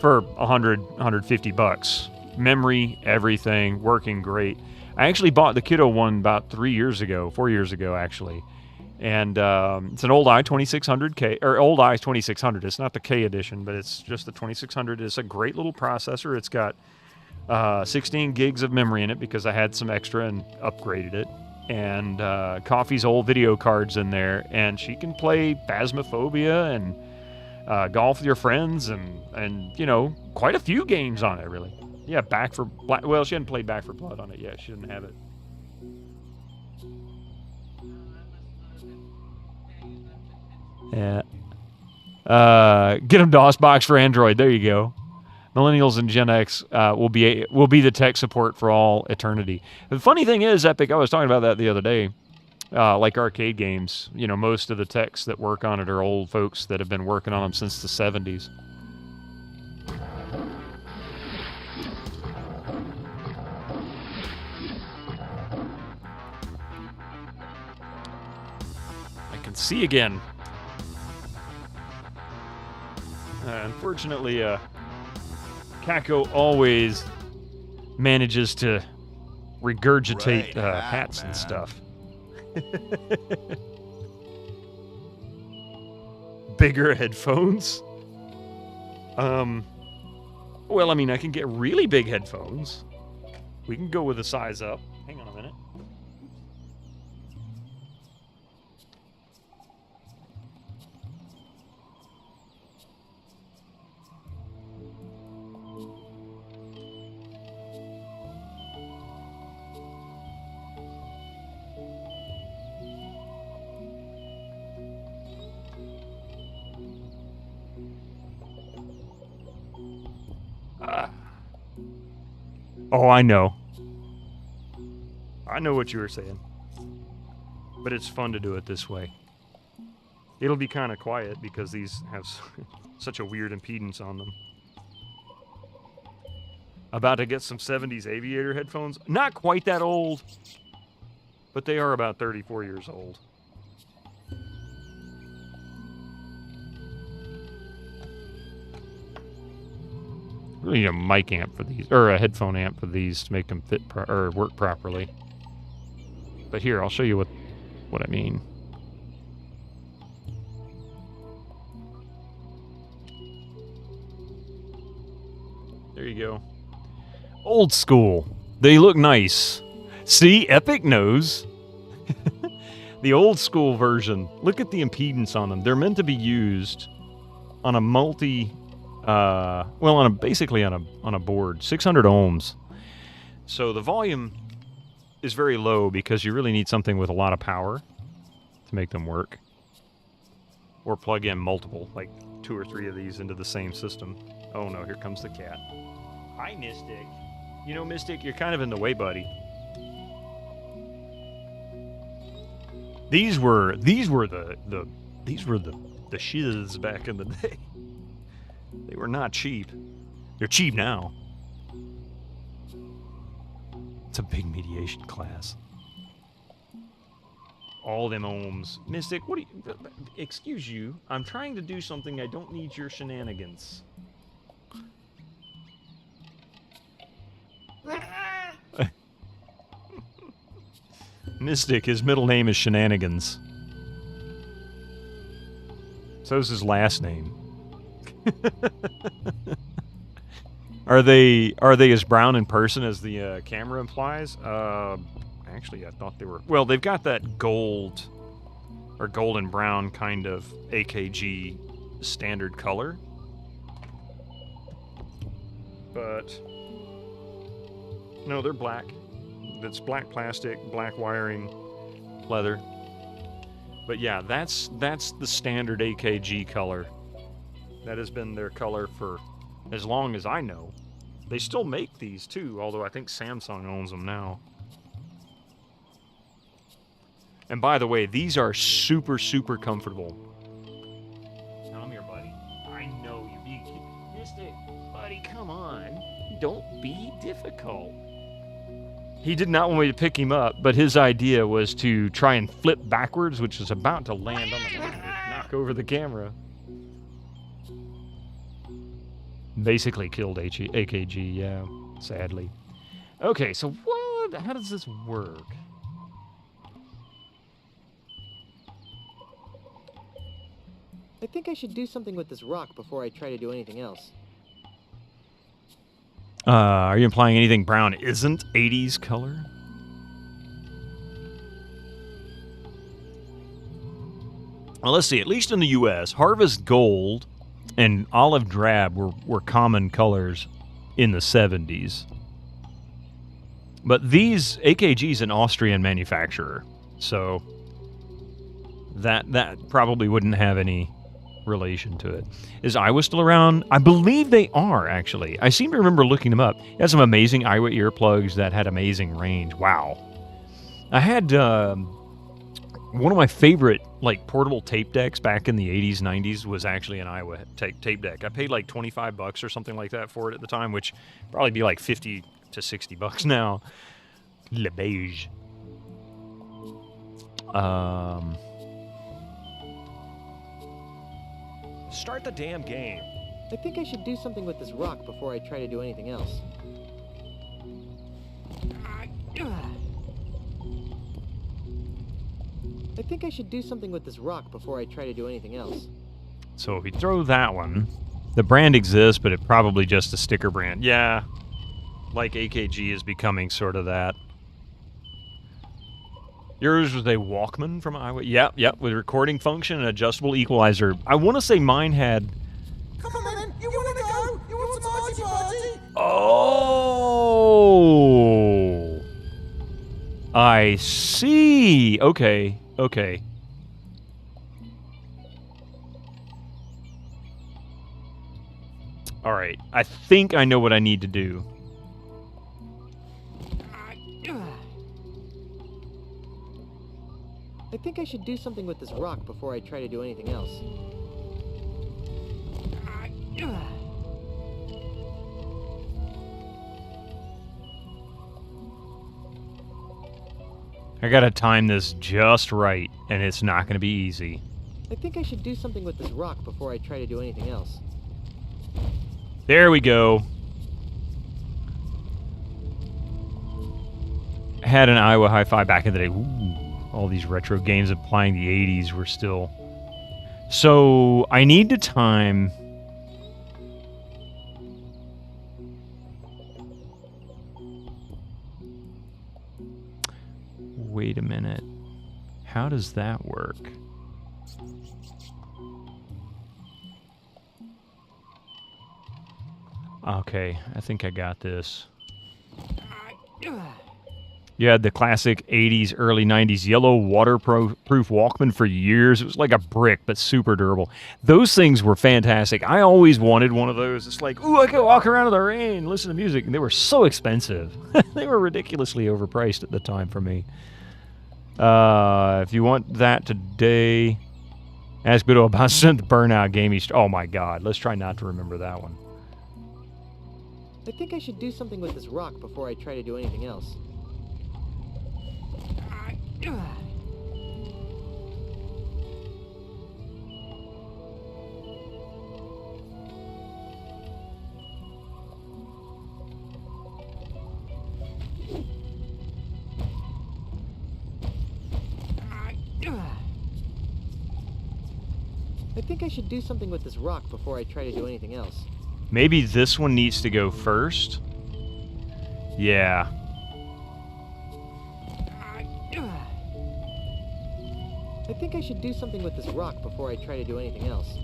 Speaker 1: for $100, $150. Memory, everything, working great. I actually bought the Kiddo one about 4 years ago, actually. And it's an old i2600K, or old i2600. It's not the K edition, but it's just the 2600. It's a great little processor. It's got 16 gigs of memory in it because I had some extra and upgraded it. And Coffee's old video cards in there, and she can play Phasmophobia and golf with your friends, and you know, quite a few games on it, really. Yeah, well, she hadn't played Back 4 Blood on it yet. She didn't have it. Yeah. Get them DOSBox for Android. There you go. Millennials and Gen X will be the tech support for all eternity. The funny thing is, Epic, I was talking about that the other day, like arcade games, you know, most of the techs that work on it are old folks that have been working on them since the 70s. I can see again. Unfortunately, Kako always manages to regurgitate hats and stuff. Bigger headphones? Well, I mean, I can get really big headphones. We can go with a size up. Hang on a minute. Oh, I know. I know what you were saying. But it's fun to do it this way. It'll be kind of quiet because these have such a weird impedance on them. About to get some 70s aviator headphones. Not quite that old, but they are about 34 years old. Really need a mic amp for these, or a headphone amp for these to make them fit or work properly. But here, I'll show you what I mean. There you go. Old school. They look nice. See, Epic knows. The old school version. Look at the impedance on them. They're meant to be used on a basically on a board, 600 ohms. So the volume is very low because you really need something with a lot of power to make them work. Or plug in multiple, like 2 or 3 of these into the same system. Oh no, here comes the cat. Hi, Mystic. You know, Mystic, you're kind of in the way, buddy. These were the shiz back in the day. They were not cheap. They're cheap now. It's a big mediation class. All them ohms. Mystic, what do you... Excuse you. I'm trying to do something. I don't need your shenanigans. Mystic, his middle name is Shenanigans. So's his last name. Are they as brown in person as the camera implies? Actually, I thought they were. Well, they've got that gold or golden brown kind of AKG standard color, but no, they're black. That's black plastic, black wiring, leather. But yeah, that's the standard AKG color. That has been their color for as long as I know. They still make these too, although I think Samsung owns them now. And by the way, these are super, super comfortable. Come here, buddy. I know you. Mystic, buddy, come on. Don't be difficult. He did not want me to pick him up, but his idea was to try and flip backwards, which was about to land on the ground and knock over the camera. Basically killed AKG, yeah, sadly. Okay, so what? How does this work?
Speaker 6: I think I should do something with this rock before I try to do anything else.
Speaker 1: Are you implying anything brown isn't 80s color? Well, let's see. At least in the U.S., Harvest Gold and Olive Drab were common colors in the 70s. But these, AKG's an Austrian manufacturer, so that probably wouldn't have any relation to it. Is Iowa still around? I believe they are, actually. I seem to remember looking them up. It had some amazing Iowa earplugs that had amazing range. Wow. I had one of my favorite like portable tape decks back in the 80s, 90s was actually an Iowa tape deck. I paid like $25 or something like that for it at the time, which probably be like 50 to 60 bucks now. Le beige.
Speaker 18: Start the damn game.
Speaker 6: I think I should do something with this rock before I try to do anything else. I think I should do something with this rock before I try to do anything else.
Speaker 1: So if we throw that one, the brand exists, but it's probably just a sticker brand. Yeah, like AKG is becoming sort of that. Yours was a Walkman from Iowa? Yep, with recording function and adjustable equalizer. I want to say mine had...
Speaker 19: Come on, man, you want to go? You want some party party?
Speaker 1: Oh! I see. Okay. All right. I think I know what I need to do.
Speaker 6: I think I should do something with this rock before I try to do anything else.
Speaker 1: I gotta time this just right, and it's not gonna be easy.
Speaker 6: I think I should do something with this rock before I try to do anything else.
Speaker 1: There we go. I had an Iowa Hi-Fi back in the day. Ooh, all these retro games applying the 80s were still... So, I need to time... Wait a minute. How does that work? Okay, I think I got this. You had the classic 80s, early 90s yellow waterproof Walkman for years. It was like a brick, but super durable. Those things were fantastic. I always wanted one of those. It's like, ooh, I could walk around in the rain, listen to music. And they were so expensive. They were ridiculously overpriced at the time for me. If you want that today, ask Bido about Synth Burnout Game. Oh my God, let's try not to remember that one.
Speaker 6: I think I should do something with this rock before I try to do anything else. I think I should do something with this rock before I try to do anything else.
Speaker 1: Maybe this one needs to go first? Yeah.
Speaker 6: I think I should do something with this rock before I try to do anything else.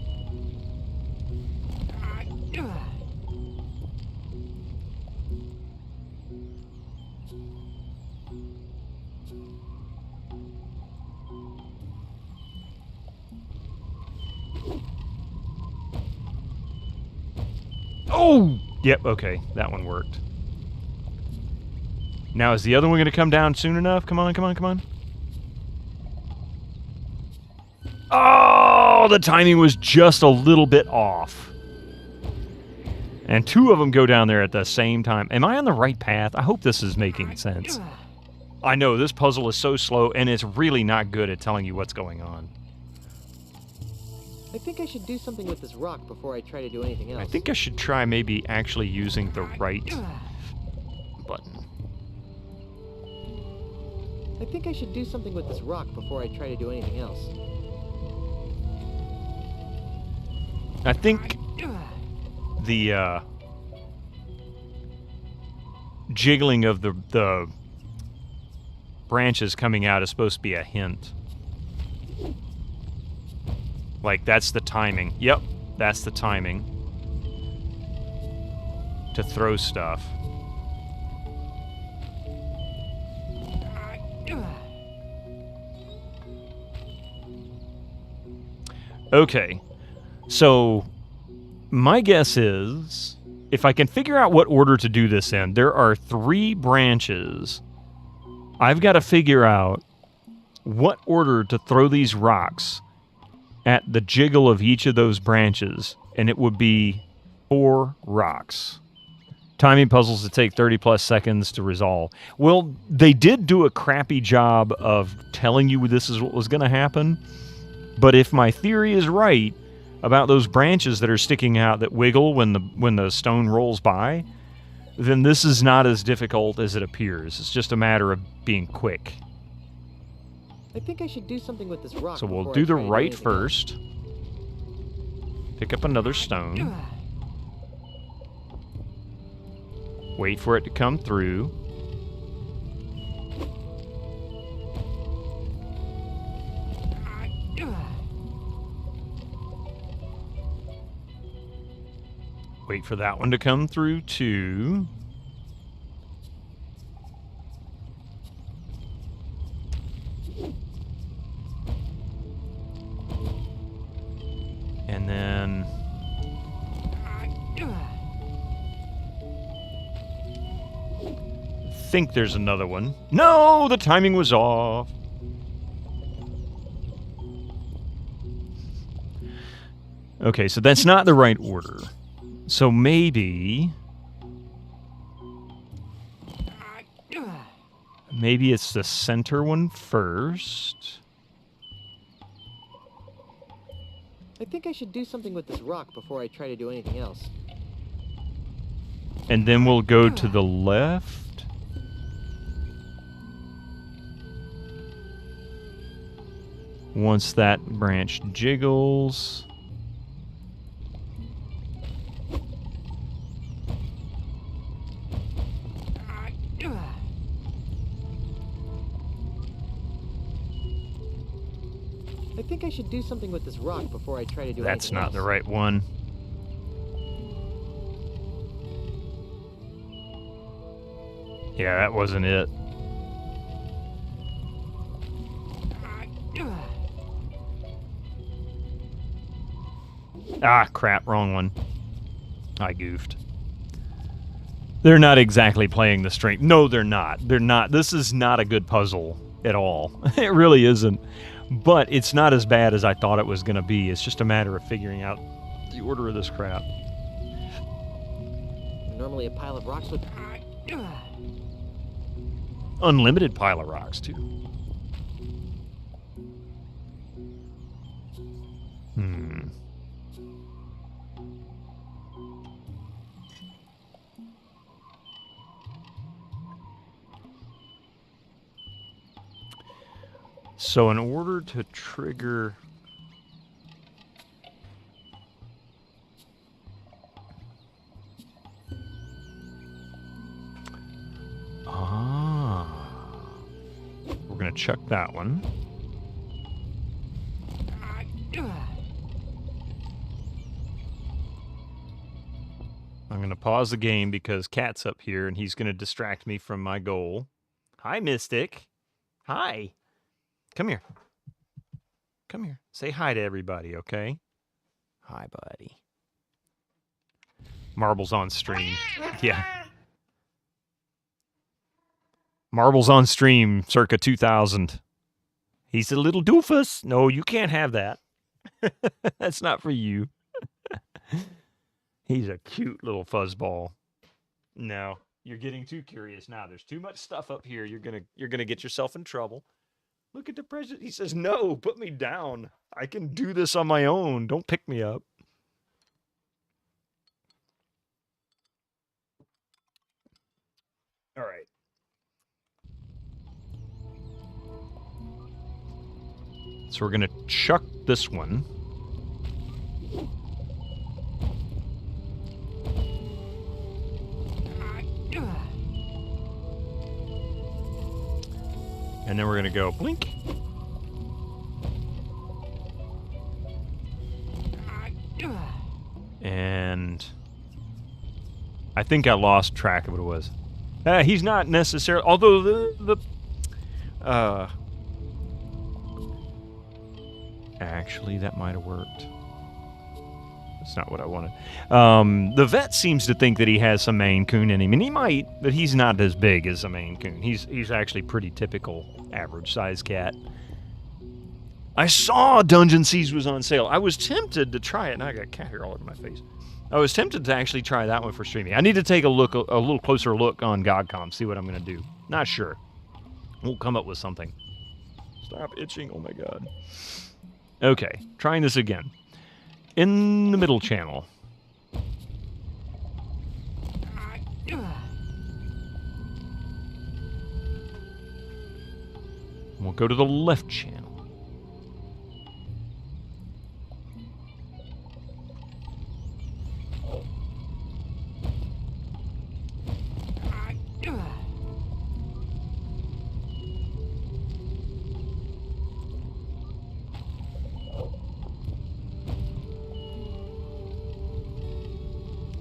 Speaker 1: Oh! Yep, okay. That one worked. Now, is the other one going to come down soon enough? Come on, come on, come on. Oh, the timing was just a little bit off. And two of them go down there at the same time. Am I on the right path? I hope this is making sense. I know, this puzzle is so slow, and it's really not good at telling you what's going on.
Speaker 6: I think I should do something with this rock before I try to do anything else.
Speaker 1: I think I should try maybe actually using the right button.
Speaker 6: I think I should do something with this rock before I try to do anything else.
Speaker 1: I think the jiggling of the branches coming out is supposed to be a hint. Like, that's the timing. Yep, that's the timing. To throw stuff. Okay. So, my guess is, if I can figure out what order to do this in, there are 3 branches. I've got to figure out what order to throw these rocks at the jiggle of each of those branches, and it would be 4 rocks. Timing puzzles that take 30 plus seconds to resolve. Well, they did do a crappy job of telling you this is what was going to happen, but if my theory is right about those branches that are sticking out that wiggle when the stone rolls by, then this is not as difficult as it appears. It's just a matter of being quick.
Speaker 6: I think I should do something with this rock.
Speaker 1: So we'll do the right first. Pick up another stone. Wait for it to come through. Wait for that one to come through too. And then think there's another one. No, the timing was off. Okay, so that's not the right order. So maybe it's the center one first.
Speaker 6: I think I should do something with this rock before I try to do anything else.
Speaker 1: And then we'll go to the left. Once that branch jiggles.
Speaker 6: I think I should do something with this rock before I try to do anything else.
Speaker 1: That's not the right one. Yeah, that wasn't it. Ah, crap, wrong one. I goofed. They're not exactly playing the string. No, they're not. They're not. This is not a good puzzle at all. It really isn't. But it's not as bad as I thought it was going to be. It's just a matter of figuring out the order of this crap.
Speaker 6: Normally a pile of rocks would...
Speaker 1: Unlimited pile of rocks, too. So in order to trigger... We're going to chuck that one. I'm going to pause the game because Cat's up here and he's going to distract me from my goal. Hi, Mystic. Hi. Come here. Come here. Say hi to everybody, okay? Hi, buddy. Marbles on stream. Yeah. Marbles on stream, circa 2000. He's a little doofus. No, you can't have that. That's not for you. He's a cute little fuzzball. No, you're getting too curious now. There's too much stuff up here. You're gonna get yourself in trouble. Look at the president. He says, "No, put me down. I can do this on my own. Don't pick me up." All right. So we're going to chuck this one. And then we're going to go blink. And I think I lost track of what it was. He's not necessarily, although actually that might have worked. That's not what I wanted. The vet seems to think that he has some Maine Coon in him, and he might, but he's not as big as a Maine Coon. He's actually pretty typical, average-sized cat. I saw Dungeon Siege was on sale. I was tempted to try it, and I got cat hair all over my face. I was tempted to actually try that one for streaming. I need to take a little closer look on GodCom, see what I'm going to do. Not sure. We'll come up with something. Stop itching, oh my god. Okay, trying this again. In the middle channel. We'll go to the left channel.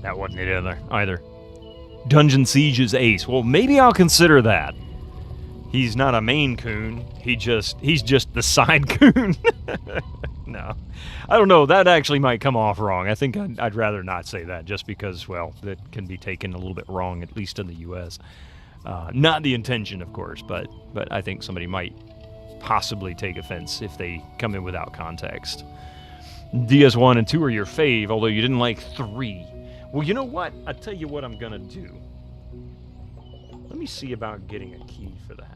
Speaker 1: That wasn't it either. Dungeon Siege is ace. Well, maybe I'll consider that. He's not a Maine Coon. He's just the side coon. No. I don't know. That actually might come off wrong. I think I'd rather not say that just because, well, that can be taken a little bit wrong, at least in the U.S. Not the intention, of course, but I think somebody might possibly take offense if they come in without context. DS1 and 2 are your fave, although you didn't like 3. Well, you know what? I'll tell you what I'm going to do. Let me see about getting a key for that.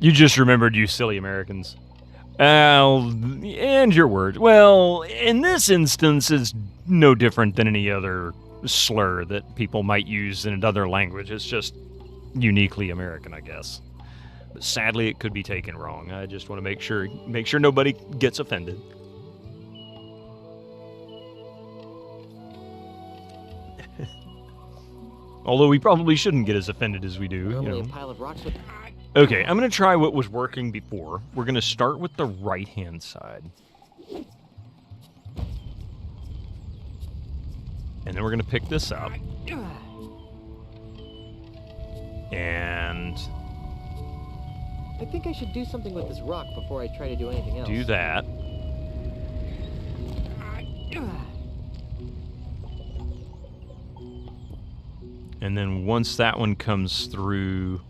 Speaker 1: You just remembered, you silly Americans. And your words. Well, in this instance, it's no different than any other slur that people might use in another language. It's just uniquely American, I guess. But sadly, it could be taken wrong. I just want to make sure nobody gets offended. Although we probably shouldn't get as offended as we do.
Speaker 6: Normally a pile of rocks with...
Speaker 1: Okay, I'm going to try what was working before. We're going to start with the right-hand side. And then we're going to pick this up. And...
Speaker 6: I think I should do something with this rock before I try to do anything else.
Speaker 1: do that. And then once that one comes through...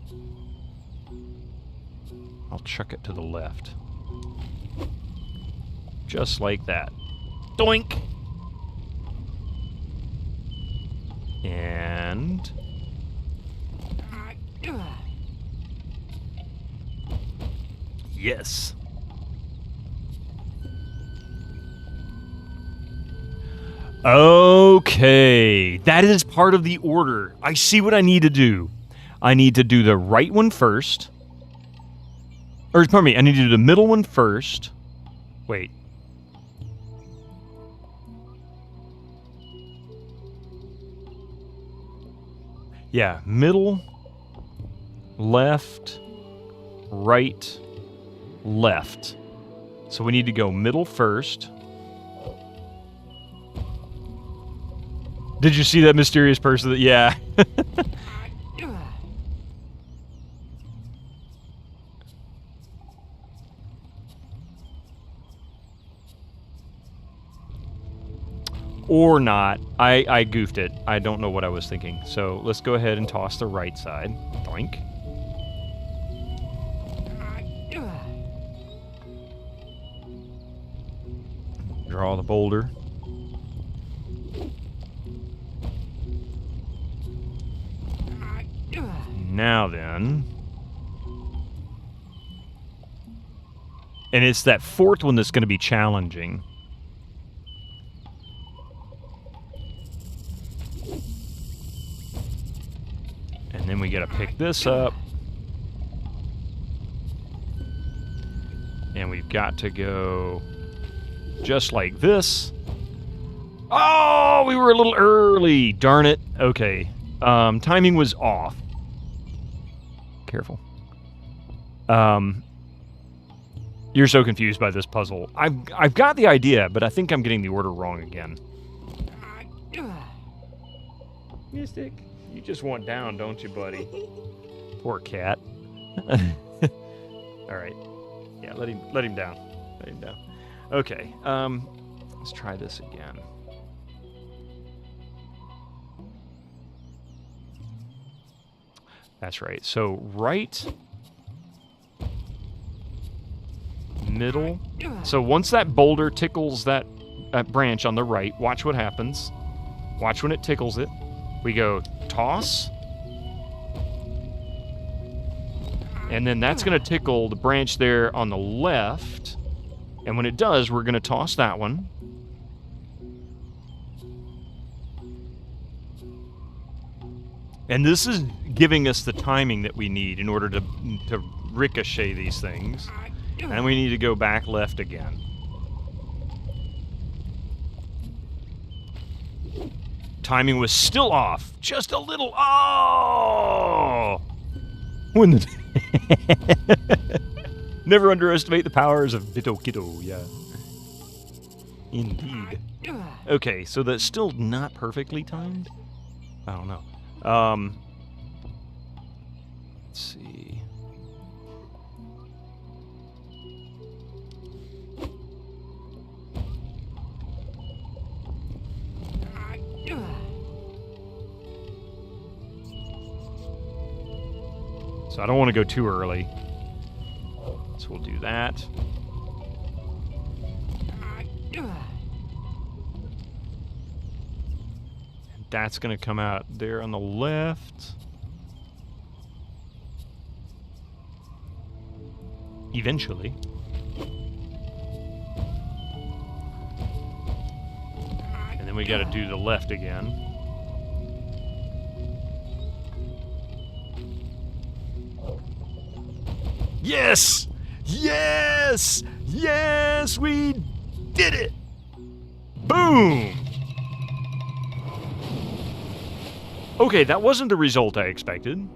Speaker 1: I'll chuck it to the left. Just like that. Doink! And... Yes. Okay. That is part of the order. I see what I need to do. I need to do the right one first. Or, pardon me, I need to do the middle one first. Wait. Yeah, middle, left, right, left. So we need to go middle first. Did you see that mysterious person that, yeah. Or not. I goofed it. I don't know what I was thinking. So let's go ahead and toss the right side. Doink. Draw the boulder. Now then. And it's that fourth one that's going to be challenging. And then we got to pick this up. And we've got to go just like this. Oh, we were a little early. Darn it. Okay. Timing was off. Careful. You're so confused by this puzzle. I've got the idea, but I think I'm getting the order wrong again. Mystic, you just want down, don't you, buddy? Poor cat. All right. Yeah, let him down. Let him down. Okay. Let's try this again. That's right. So right, middle. So once that boulder tickles that branch on the right, watch what happens. Watch when it tickles it. We go toss. And then that's going to tickle the branch there on the left. And when it does, we're going to toss that one. And this is giving us the timing that we need in order to ricochet these things. And we need to go back left again. Timing was still off. Just a little. Oh! When the never underestimate the powers of Bito Kiddo, yeah. Indeed. Okay, so that's still not perfectly timed? I don't know. Let's see. So I don't want to go too early. So we'll do that. And that's going to come out there on the left. Eventually. And then we got to do the left again. Yes! Yes! Yes! We did it! Boom! Okay, that wasn't the result I expected.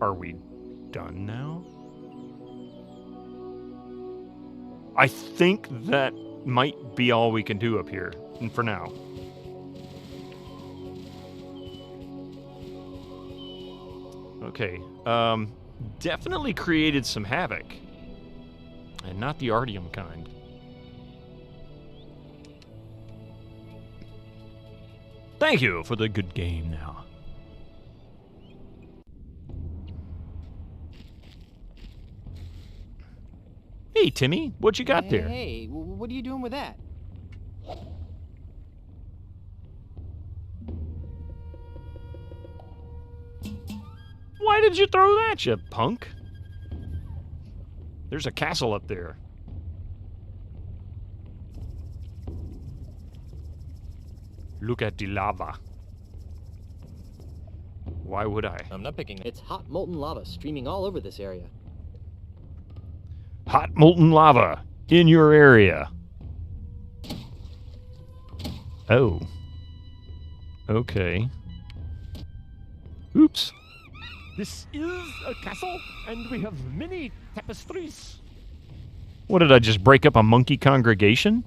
Speaker 1: Are we done now? I think that might be all we can do up here, and for now. Okay, definitely created some havoc. And not the Artium kind. Thank you for the good game now. Hey, Timmy, what you got there?
Speaker 6: Hey, what are you doing with that?
Speaker 1: Why did you throw that, you punk? There's a castle up there. Look at the lava. Why would I?
Speaker 6: I'm not picking. It's hot molten lava streaming all over this area.
Speaker 1: Hot molten lava in your area. Oh. Okay. Oops.
Speaker 15: This is a castle, and we have many tapestries.
Speaker 1: What, did I just break up a monkey congregation?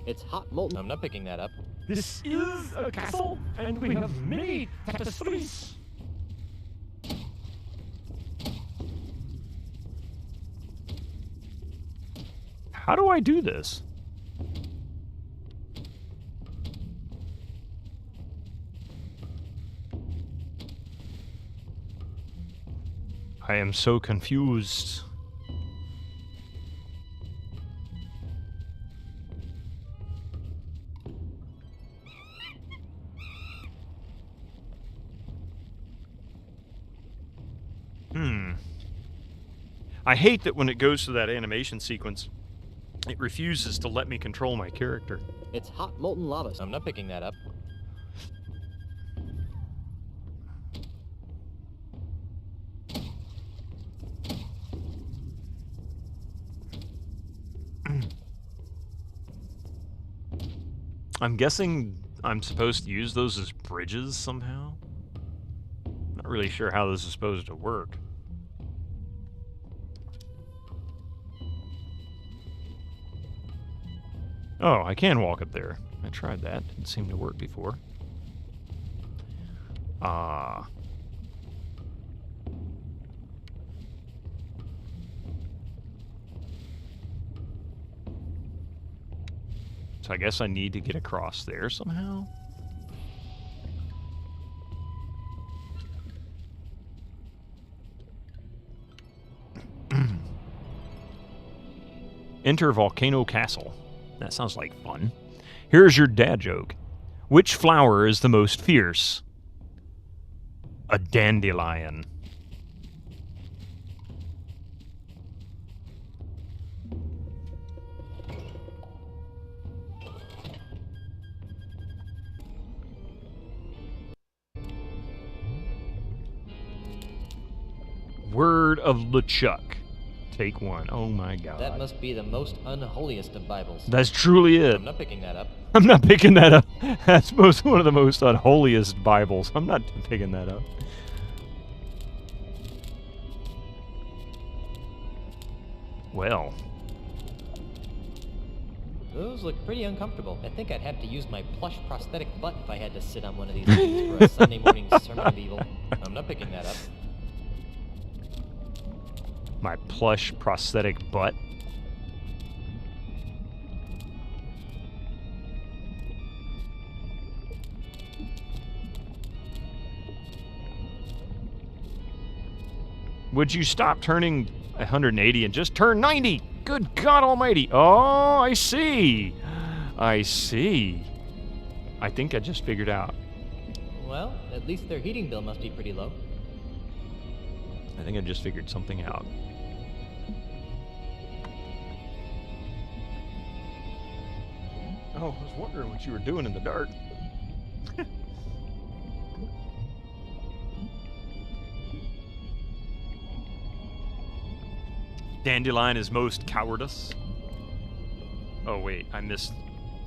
Speaker 6: It's hot molten. I'm not picking that up.
Speaker 15: This is a castle, and we have many tapestries.
Speaker 1: How do I do this? I am so confused. I hate that when it goes to that animation sequence, it refuses to let me control my character.
Speaker 6: It's hot molten lava. I'm not picking that up.
Speaker 1: I'm guessing I'm supposed to use those as bridges somehow. Not really sure how this is supposed to work. Oh, I can walk up there. I tried that. Didn't seem to work before. Ah. So I guess I need to get across there somehow. Enter Volcano Castle. That sounds like fun. Here's your dad joke. Which flower is the most fierce? A dandelion. Word of LeChuck. Take one. Oh my god.
Speaker 6: That must be the most unholiest of Bibles.
Speaker 1: That's truly it.
Speaker 6: I'm not picking that up.
Speaker 1: I'm not picking that up. That's one of the most unholiest Bibles. I'm not picking that up. Well.
Speaker 6: Those look pretty uncomfortable. I think I'd have to use my plush prosthetic butt if I had to sit on one of these things for a Sunday morning sermon of evil. I'm not picking that up.
Speaker 1: My plush prosthetic butt. Would you stop turning 180 and just turn 90? Good God Almighty. Oh, I see. I see. I think I just figured out.
Speaker 6: Well, at least their heating bill must be pretty low.
Speaker 1: I think I just figured something out. Oh, I was wondering what you were doing in the dark. Dandelion is most cowardice. Oh wait, I missed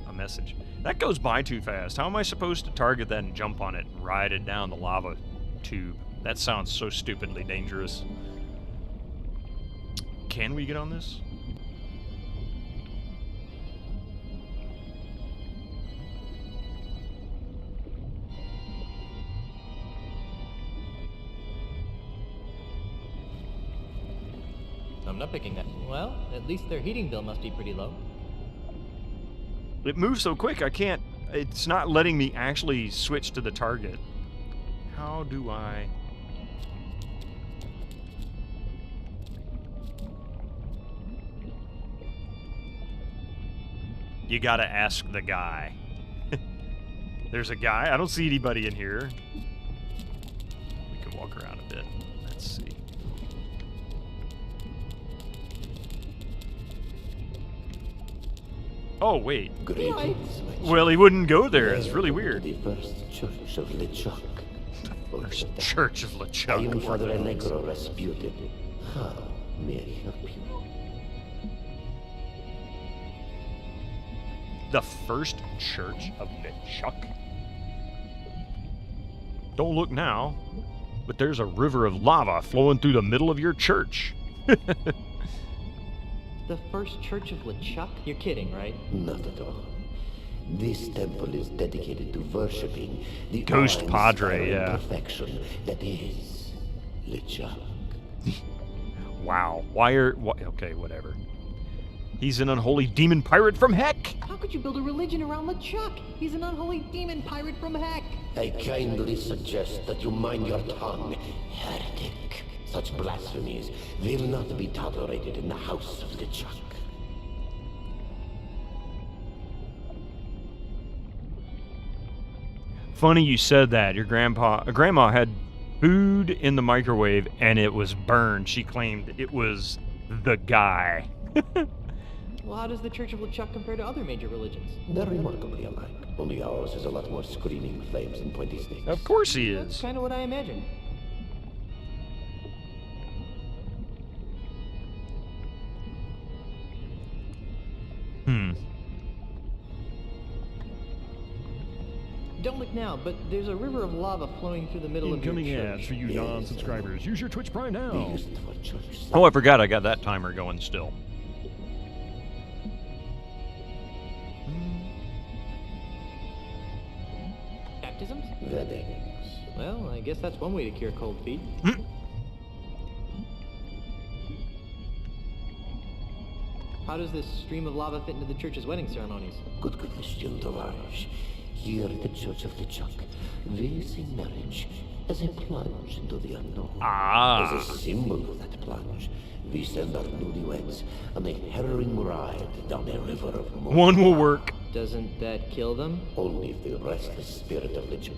Speaker 1: a message. That goes by too fast. How am I supposed to target that and jump on it and ride it down the lava tube? That sounds so stupidly dangerous. Can we get on this?
Speaker 6: I'm not picking that. Well, at least their heating bill must be pretty low.
Speaker 1: It moves so quick, I can't... It's not letting me actually switch to the target. How do I... You gotta ask the guy. There's a guy. I don't see anybody in here. We can walk around a bit. Let's see. Oh, wait. Well, he wouldn't go there. It's really weird.
Speaker 20: The first church of LeChuck.
Speaker 1: First church of LeChuck.
Speaker 20: I am Father Allegro Rasputin. How may I help you?
Speaker 1: The first church of LeChuck? Don't look now, but there's a river of lava flowing through the middle of your church.
Speaker 6: The first church of LeChuck? You're kidding, right?
Speaker 20: Not at all. This temple is dedicated to worshipping the
Speaker 1: Ghost Padre,
Speaker 20: awe-inspiring
Speaker 1: yeah.
Speaker 20: perfection that is LeChuck.
Speaker 1: Wow. Okay, whatever. He's an unholy demon pirate from heck!
Speaker 17: How could you build a religion around LeChuck? He's an unholy demon pirate from heck.
Speaker 20: I kindly suggest that you mind your tongue, heretic. Such blasphemies will not be tolerated in the house of LeChuck.
Speaker 1: Funny you said that. Your grandma had food in the microwave and it was burned. She claimed it was the guy.
Speaker 6: Well, how does the Church of LeChuck compare to other major religions?
Speaker 20: They're remarkably alike. Only ours is a lot more screaming flames and pointy snakes.
Speaker 1: Of course he is.
Speaker 6: That's kind of what I imagined. Don't look now, but there's a river of lava flowing through the middle of your
Speaker 15: Incoming
Speaker 6: church.
Speaker 15: ads for you non-subscribers. Use your Twitch Prime now.
Speaker 1: Oh, I forgot I got that timer going still.
Speaker 6: Baptisms?
Speaker 20: Weddings.
Speaker 6: Well, I guess that's one way to cure cold feet. How does this stream of lava fit into the church's wedding ceremonies?
Speaker 20: Good question, Tovarishch. Here at the Church of the Chuck, we see marriage as a plunge into the unknown.
Speaker 1: Ah.
Speaker 20: As a symbol of that plunge, we send our newlyweds on a harrowing ride down a river of molten
Speaker 1: One will work.
Speaker 6: Doesn't that kill them?
Speaker 20: Only if the restless spirit of the Chuck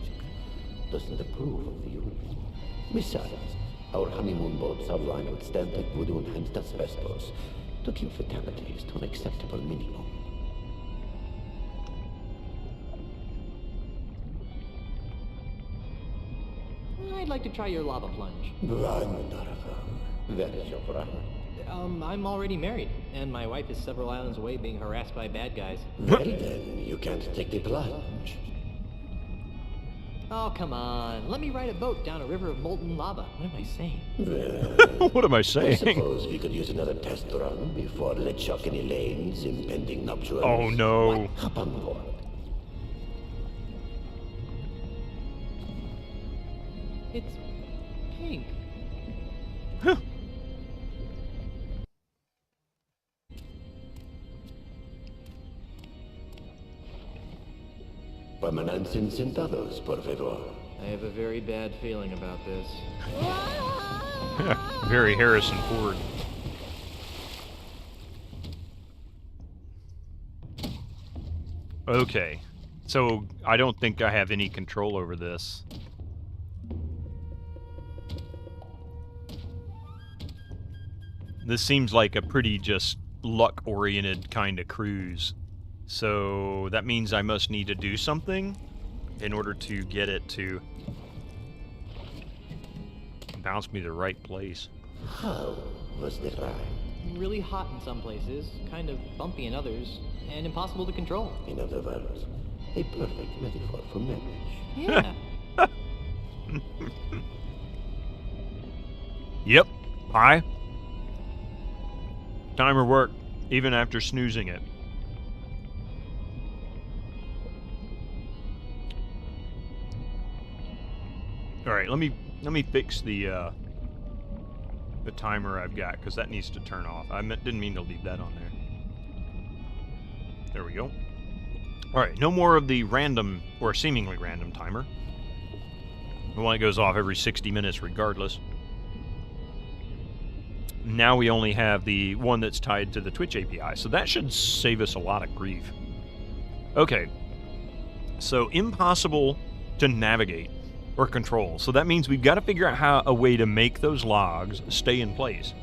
Speaker 20: doesn't approve of the union. Besides, our honeymoon boats are lined with Stantec voodoo enhanced asbestos to keep fatalities to an acceptable minimum.
Speaker 6: I'd like to try your lava plunge.
Speaker 20: That is your bride.
Speaker 6: I'm already married, and my wife is several islands away being harassed by bad guys.
Speaker 20: Well then, you can't take the plunge.
Speaker 6: Oh, come on. Let me ride a boat down a river of molten lava. What am I saying?
Speaker 20: Well,
Speaker 1: what am I saying?
Speaker 20: I suppose we could use another test run before LeChuck and Elaine's impending nuptials.
Speaker 1: Oh no.
Speaker 20: What? Hop on board.
Speaker 6: It's pink.
Speaker 20: Permanentes sentados, por favor.
Speaker 6: I have a very bad feeling about this.
Speaker 1: Very Harrison Ford. Okay. So, I don't think I have any control over this. This seems like a pretty just luck-oriented kind of cruise. So that means I must need to do something in order to get it to bounce me to the right place.
Speaker 20: How was the ride?
Speaker 6: Really hot in some places, kind of bumpy in others, and impossible to control.
Speaker 20: In other words, a perfect metaphor for marriage.
Speaker 6: Yeah.
Speaker 1: Yep. Hi. Timer worked, even after snoozing it. All right, let me fix the timer I've got, because that needs to turn off. Didn't mean to leave that on there. There we go. All right, no more of the random or seemingly random timer. The one that goes off every 60 minutes regardless. Now we only have the one that's tied to the Twitch API, so that should save us a lot of grief. Okay, so impossible to navigate or control. So that means we've got to figure out a way to make those logs stay in place.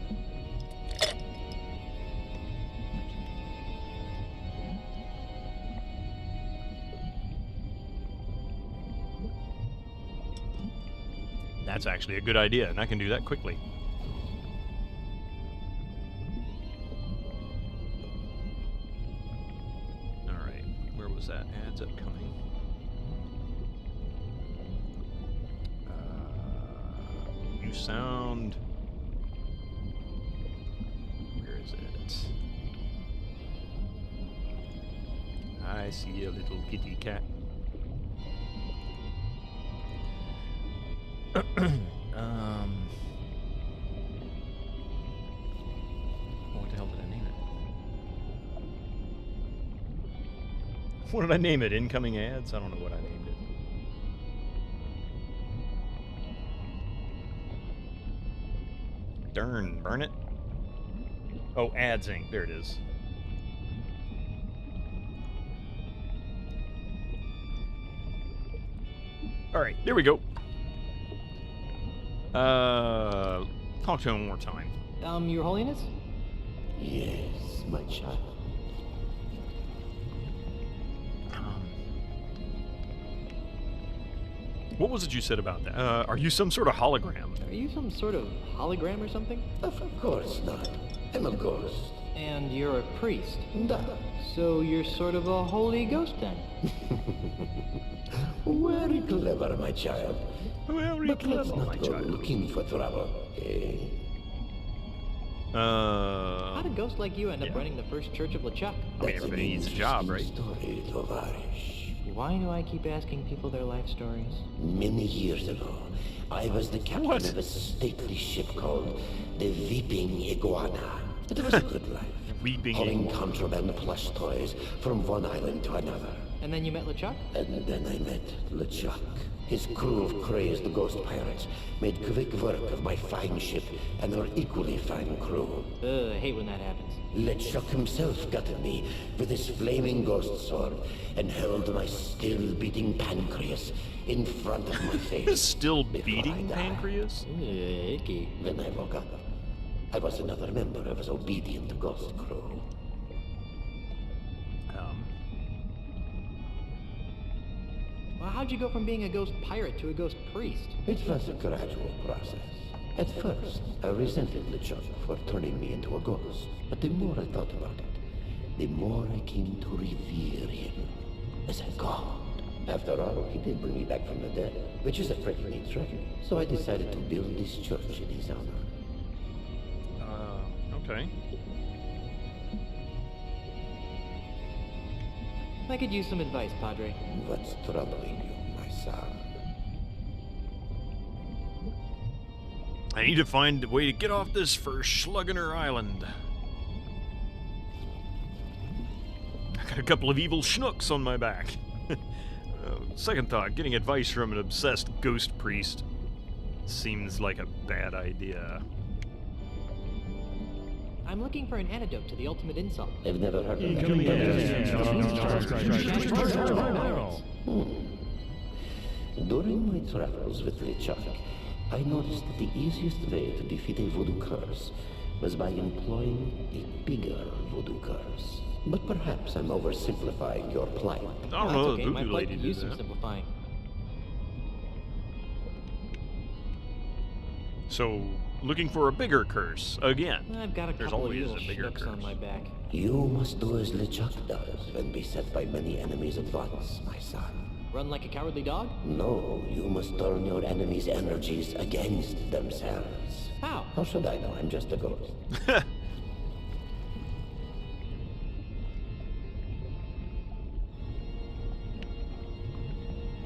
Speaker 1: That's actually a good idea, and I can do that quickly. Alright, where was that? Ads upcoming. New sound. Where is it? I see a little kitty cat. What the hell did I name it? What did I name it? Incoming ads? I don't know what I named it. Darn, burn it. Oh, Ads Inc. There it is. Alright, there we go. Talk to him one more time.
Speaker 6: Your Holiness?
Speaker 20: Yes, my child.
Speaker 1: What was it you said about that? Are you some sort of hologram?
Speaker 6: Are you some sort of hologram or something?
Speaker 20: Of course not. I'm a ghost.
Speaker 6: And you're a priest?
Speaker 20: Da.
Speaker 6: So you're sort of a holy ghost then?
Speaker 20: Very clever, my child.
Speaker 1: Very
Speaker 20: but let's
Speaker 1: clever,
Speaker 20: not
Speaker 1: my
Speaker 20: go
Speaker 1: child.
Speaker 20: looking for trouble, eh?
Speaker 6: How did a ghost like you end up running the first church of LeChuck?
Speaker 1: I mean, everybody needs a job, right?
Speaker 20: Story, Tovarish.
Speaker 6: Why do I keep asking people their life stories?
Speaker 20: Many years ago, I was the captain of a stately ship called the Weeping Iguana. It was a good life.
Speaker 1: Weeping
Speaker 20: hauling contraband plush toys from one island to another.
Speaker 6: And then you met LeChuck?
Speaker 20: And then I met LeChuck. His crew of crazed ghost pirates made quick work of my fine ship and her equally fine crew.
Speaker 6: I hate when that happens.
Speaker 20: LeChuck himself gutted me with his flaming ghost sword and held my still-beating pancreas in front of my face.
Speaker 1: Still beating pancreas?
Speaker 6: Icky.
Speaker 20: When I woke up, I was another member of his obedient ghost crew.
Speaker 6: Well, how'd you go from being a ghost pirate to a ghost priest?
Speaker 20: It was a gradual process. At first, I resented LeChuck for turning me into a ghost. But the more I thought about it, the more I came to revere him as a god. After all, he did bring me back from the dead, which is a pretty neat trick. So I decided to build this church in his honor.
Speaker 1: Okay.
Speaker 6: I could use some advice, Padre.
Speaker 20: What's troubling you, my son?
Speaker 1: I need to find a way to get off this Verschluggener Island. I got a couple of evil schnooks on my back. Second thought, getting advice from an obsessed ghost priest seems like a bad idea.
Speaker 6: I'm looking for an antidote to the ultimate insult.
Speaker 20: I've never heard of that. During my travels with LeChuck, I noticed that the easiest way to defeat a voodoo curse was by employing a bigger voodoo curse. But perhaps I'm oversimplifying your plight.
Speaker 1: I don't know,
Speaker 6: okay.
Speaker 1: the
Speaker 6: My
Speaker 1: voodoo
Speaker 6: plight
Speaker 1: lady
Speaker 6: could
Speaker 1: did
Speaker 6: use some
Speaker 1: that.
Speaker 6: simplifying.
Speaker 1: So, looking for a bigger curse again.
Speaker 6: I've got a
Speaker 1: There's
Speaker 6: couple of
Speaker 1: always
Speaker 6: little
Speaker 1: a bigger
Speaker 6: schnooks
Speaker 1: curse.
Speaker 6: on my back.
Speaker 20: You must do as LeChuck does and be set by many enemies at once, my son.
Speaker 6: Run like a cowardly dog?
Speaker 20: No, you must turn your enemies' energies against themselves.
Speaker 6: How?
Speaker 20: How should I know? I'm just a ghost.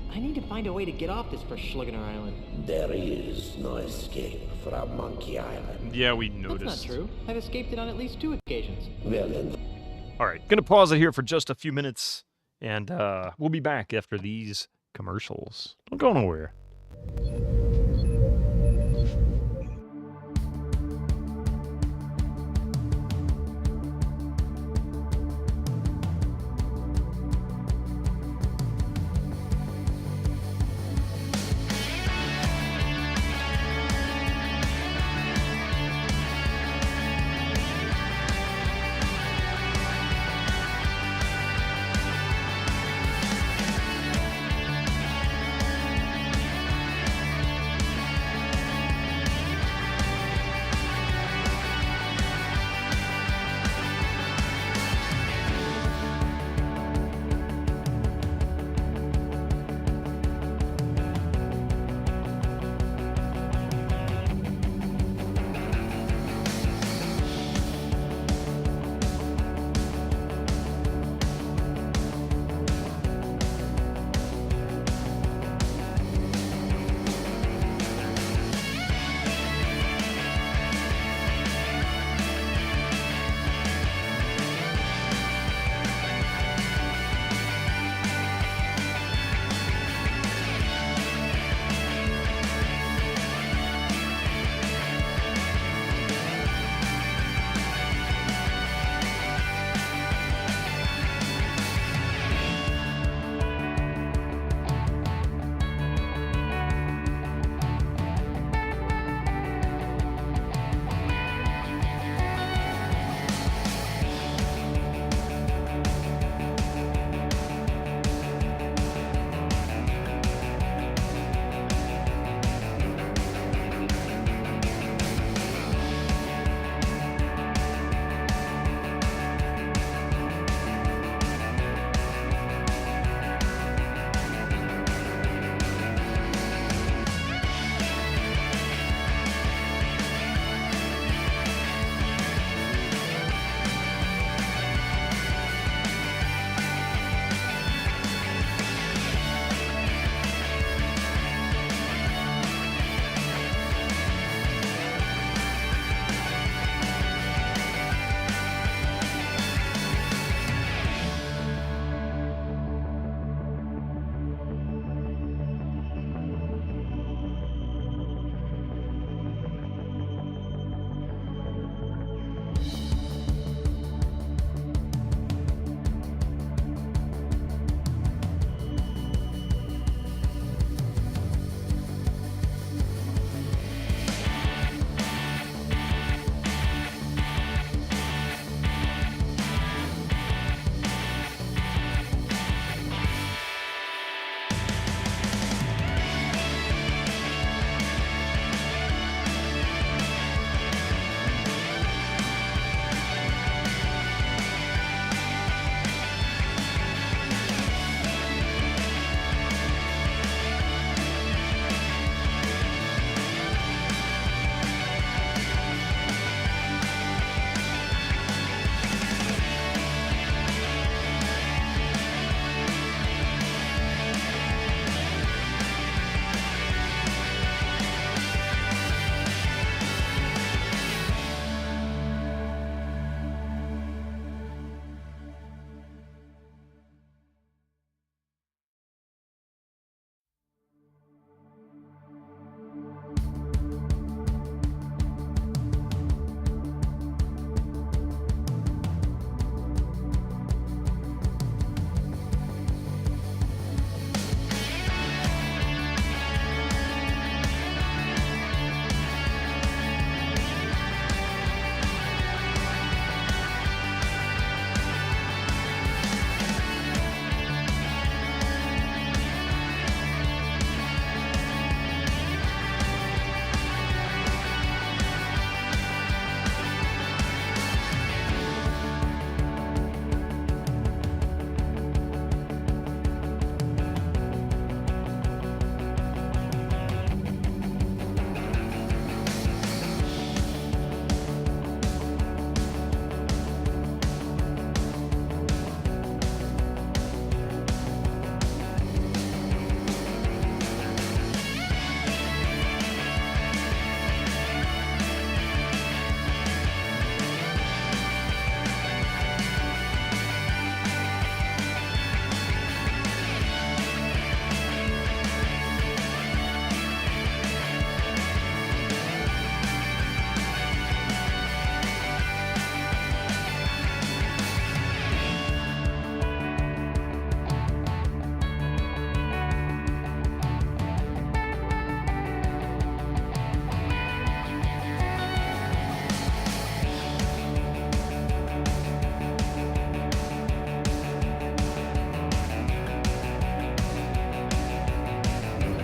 Speaker 6: I need to find a way to get off this Verschluggener Island.
Speaker 20: There is no escape from Monkey Island.
Speaker 1: Yeah, we noticed.
Speaker 6: That's not true. I've escaped it on at least 2 occasions.
Speaker 20: Well then.
Speaker 1: Alright, gonna pause it here for just a few minutes, and we'll be back after these commercials. Don't go nowhere.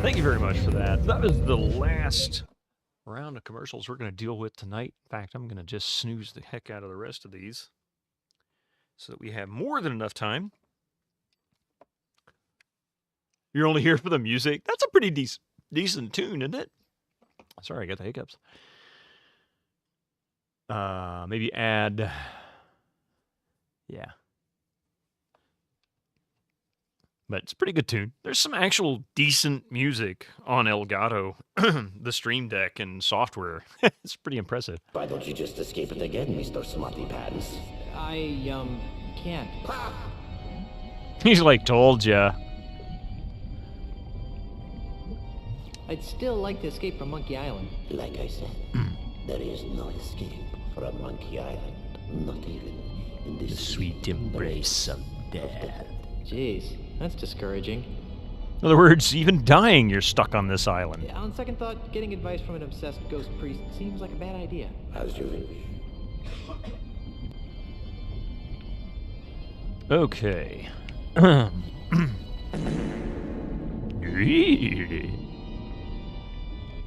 Speaker 1: Thank you very much for that. That was the last round of commercials we're going to deal with tonight. In fact, I'm going to just snooze the heck out of the rest of these so that we have more than enough time. You're only here for the music? That's a pretty decent tune, isn't it? Sorry, I got the hiccups. Maybe add... Yeah. But it's a pretty good tune. There's some actual decent music on Elgato, the Stream Deck and software. It's pretty impressive.
Speaker 20: Why don't you just escape it again, Mr. Smarty Pants?
Speaker 6: I, can't.
Speaker 1: He's like, told ya.
Speaker 6: I'd still like to escape from Monkey Island.
Speaker 20: Like I said, there is no escape from Monkey Island. Not even in this
Speaker 1: sweet embrace of death.
Speaker 6: Jeez, that's discouraging.
Speaker 1: In other words, even dying, you're stuck on this island.
Speaker 6: Yeah, on second thought, getting advice from an obsessed ghost priest seems like a bad idea.
Speaker 20: As you wish.
Speaker 1: Okay.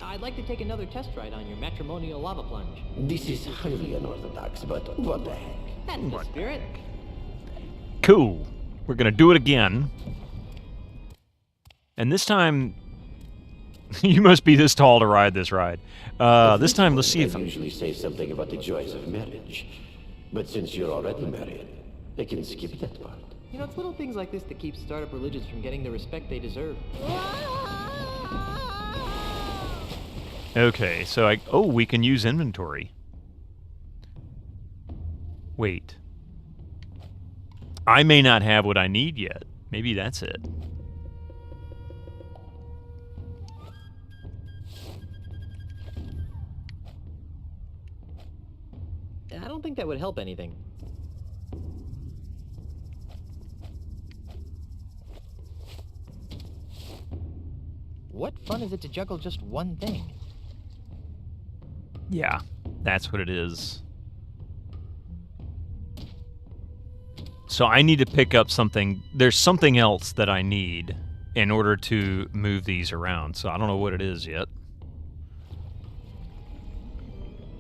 Speaker 6: I'd like to take another test ride on your matrimonial lava plunge.
Speaker 20: This is highly unorthodox, but what the heck?
Speaker 6: That's the spirit.
Speaker 1: Cool. We're going to do it again. And this time, you must be this tall to ride this ride. This time, let's see if...
Speaker 20: I usually say something about the joys of marriage. But since you're already married, I can skip that part.
Speaker 6: You know, it's little things like this that keep startup religions from getting the respect they deserve.
Speaker 1: Okay, so oh, we can use inventory. Wait. I may not have what I need yet. Maybe that's it.
Speaker 6: I don't think that would help anything. What fun is it to juggle just one thing?
Speaker 1: Yeah, that's what it is. So I need to pick up something. There's something else that I need in order to move these around. So I don't know what it is yet.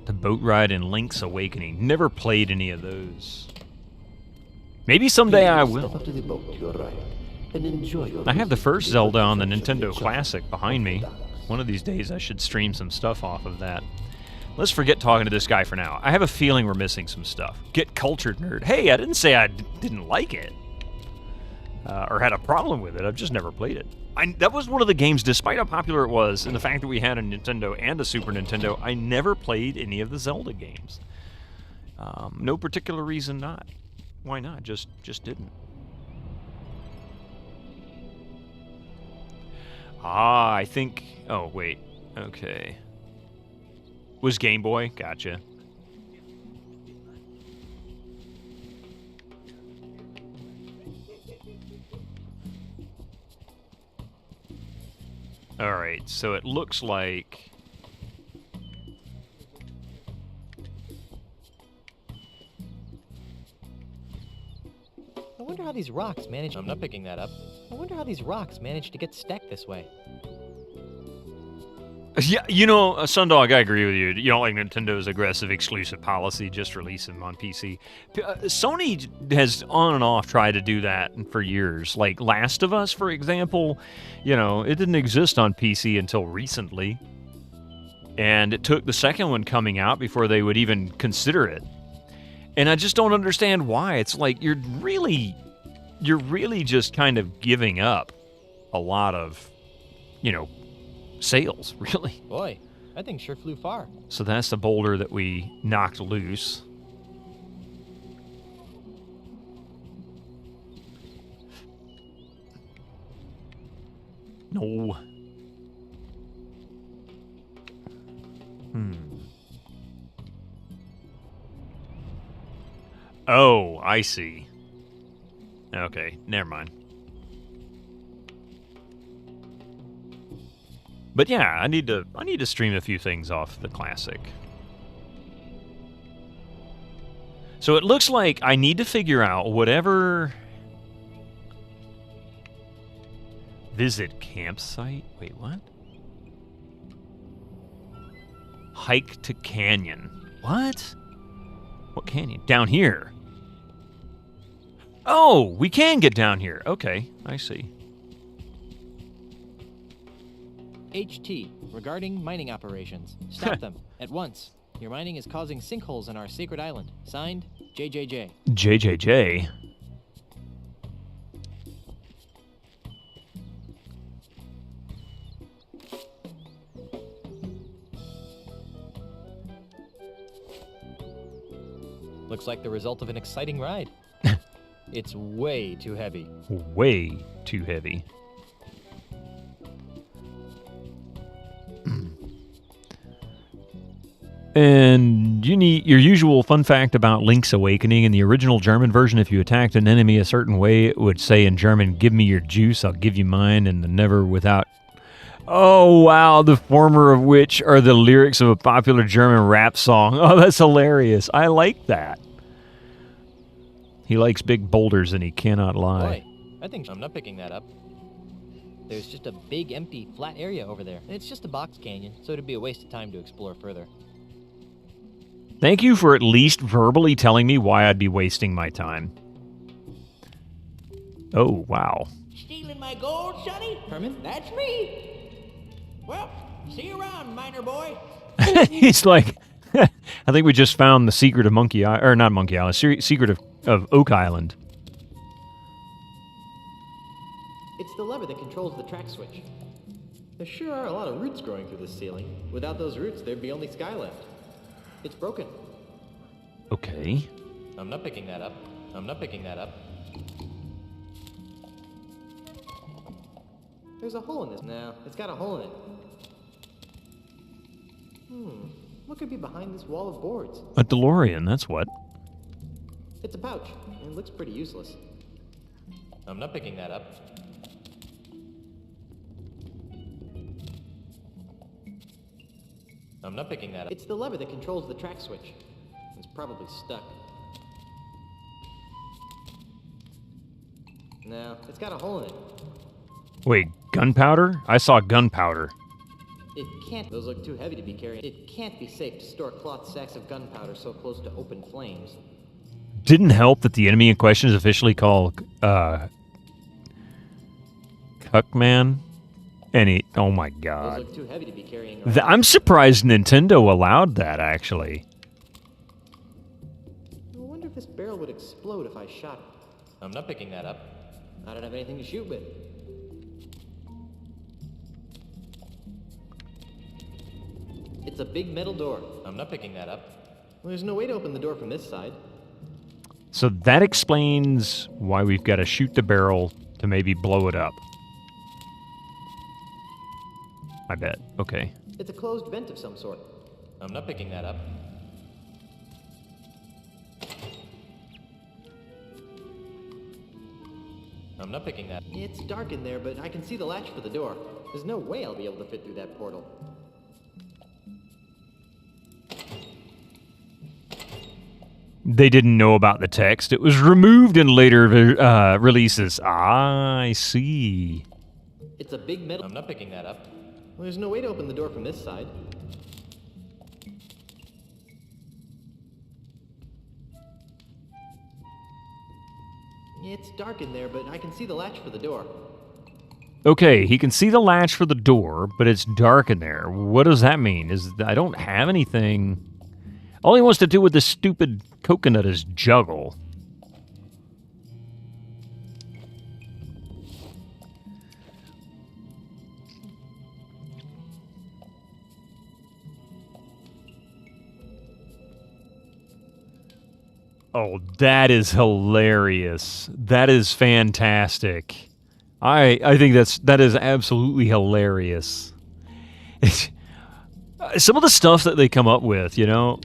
Speaker 1: The boat ride in Link's Awakening. Never played any of those. Maybe someday I will. I have the first Zelda on the Nintendo Classic behind me. One of these days I should stream some stuff off of that. Let's forget talking to this guy for now. I have a feeling we're missing some stuff. Get cultured, nerd. Hey, I didn't say I didn't like it. Or had a problem with it. I've just never played it. That was one of the games, despite how popular it was, and the fact that we had a Nintendo and a Super Nintendo, I never played any of the Zelda games. No particular reason not. Why not? Just didn't. I think... Oh, wait. Okay. Was Game Boy? Gotcha. Alright, so it looks like...
Speaker 6: I wonder how these rocks managed... I'm not picking that up. I wonder how these rocks managed to get stacked this way.
Speaker 1: Yeah, you know, Sundog, I agree with you. You don't like Nintendo's aggressive exclusive policy, just release them on PC. Sony has on and off tried to do that for years. Like Last of Us, for example, you know, it didn't exist on PC until recently. And it took the second one coming out before they would even consider it. And I just don't understand why. It's like you're really just kind of giving up a lot of, you know, sales, really.
Speaker 6: Boy, that thing sure flew far.
Speaker 1: So that's the boulder that we knocked loose. No. Oh, I see. Okay, never mind. But yeah, I need to stream a few things off the Classic. So it looks like I need to figure out whatever Visit campsite? Wait, what? Hike to canyon. What? What canyon? Down here. Oh, we can get down here. Okay, I see.
Speaker 6: HT, regarding mining operations. Stop them, at once. Your mining is causing sinkholes on our sacred island. Signed, JJJ.
Speaker 1: JJJ?
Speaker 6: Looks like the result of an exciting ride. It's way too heavy.
Speaker 1: Way too heavy. And you need your usual fun fact about Link's Awakening. In the original German version, if you attacked an enemy a certain way, it would say in German, "Give me your juice, I'll give you mine," and the never without. Oh, wow, the former of which are the lyrics of a popular German rap song. Oh, that's hilarious. I like that. He likes big boulders and he cannot lie.
Speaker 6: Boy, I think I'm not picking that up. There's just a big, empty, flat area over there. And it's just a box canyon, so it'd be a waste of time to explore further.
Speaker 1: Thank you for at least verbally telling me why I'd be wasting my time. Oh, wow.
Speaker 17: Stealing my gold, Sonny?
Speaker 6: Herman?
Speaker 17: That's me. Well, see you around, miner boy.
Speaker 1: He's like, I think we just found the secret of Monkey Island, or not Monkey Island, secret of Oak Island.
Speaker 6: It's the lever that controls the track switch. There sure are a lot of roots growing through the ceiling. Without those roots, there'd be only sky left. It's broken.
Speaker 1: Okay.
Speaker 6: I'm not picking that up. I'm not picking that up. There's a hole in this. No, it's got a hole in it. What could be behind this wall of boards?
Speaker 1: A DeLorean, that's what.
Speaker 6: It's a pouch, and it looks pretty useless. I'm not picking that up. I'm not picking that up. It's the lever that controls the track switch. It's probably stuck. No, it's got a hole in it.
Speaker 1: Wait, gunpowder? I saw gunpowder.
Speaker 6: It can't. Those look too heavy to be carrying. It can't be safe to store cloth sacks of gunpowder so close to open flames.
Speaker 1: Didn't help that the enemy in question is officially called Cuckman. And he, oh my god.
Speaker 6: Those look too heavy to be carrying.
Speaker 1: I'm surprised Nintendo allowed that, actually.
Speaker 6: I wonder if this barrel would explode if I shot it. I'm not picking that up. I don't have anything to shoot with. It's a big metal door. I'm not picking that up. Well, there's no way to open the door from this side.
Speaker 1: So that explains why we've got to shoot the barrel to maybe blow it up. I bet. Okay.
Speaker 6: It's a closed vent of some sort. I'm not picking that up. I'm not picking that. It's dark in there, but I can see the latch for the door. There's no way I'll be able to fit through that portal.
Speaker 1: They didn't know about the text. It was removed in later releases. Ah, I see.
Speaker 6: It's a big metal... I'm not picking that up. Well, there's no way to open the door from this side. It's dark in there, but I can see the latch for the door.
Speaker 1: Okay, he can see the latch for the door, but it's dark in there. What does that mean? I don't have anything... All he wants to do with this stupid coconut is juggle. Oh, that is hilarious. That is fantastic. I think that is absolutely hilarious. Some of the stuff that they come up with, you know.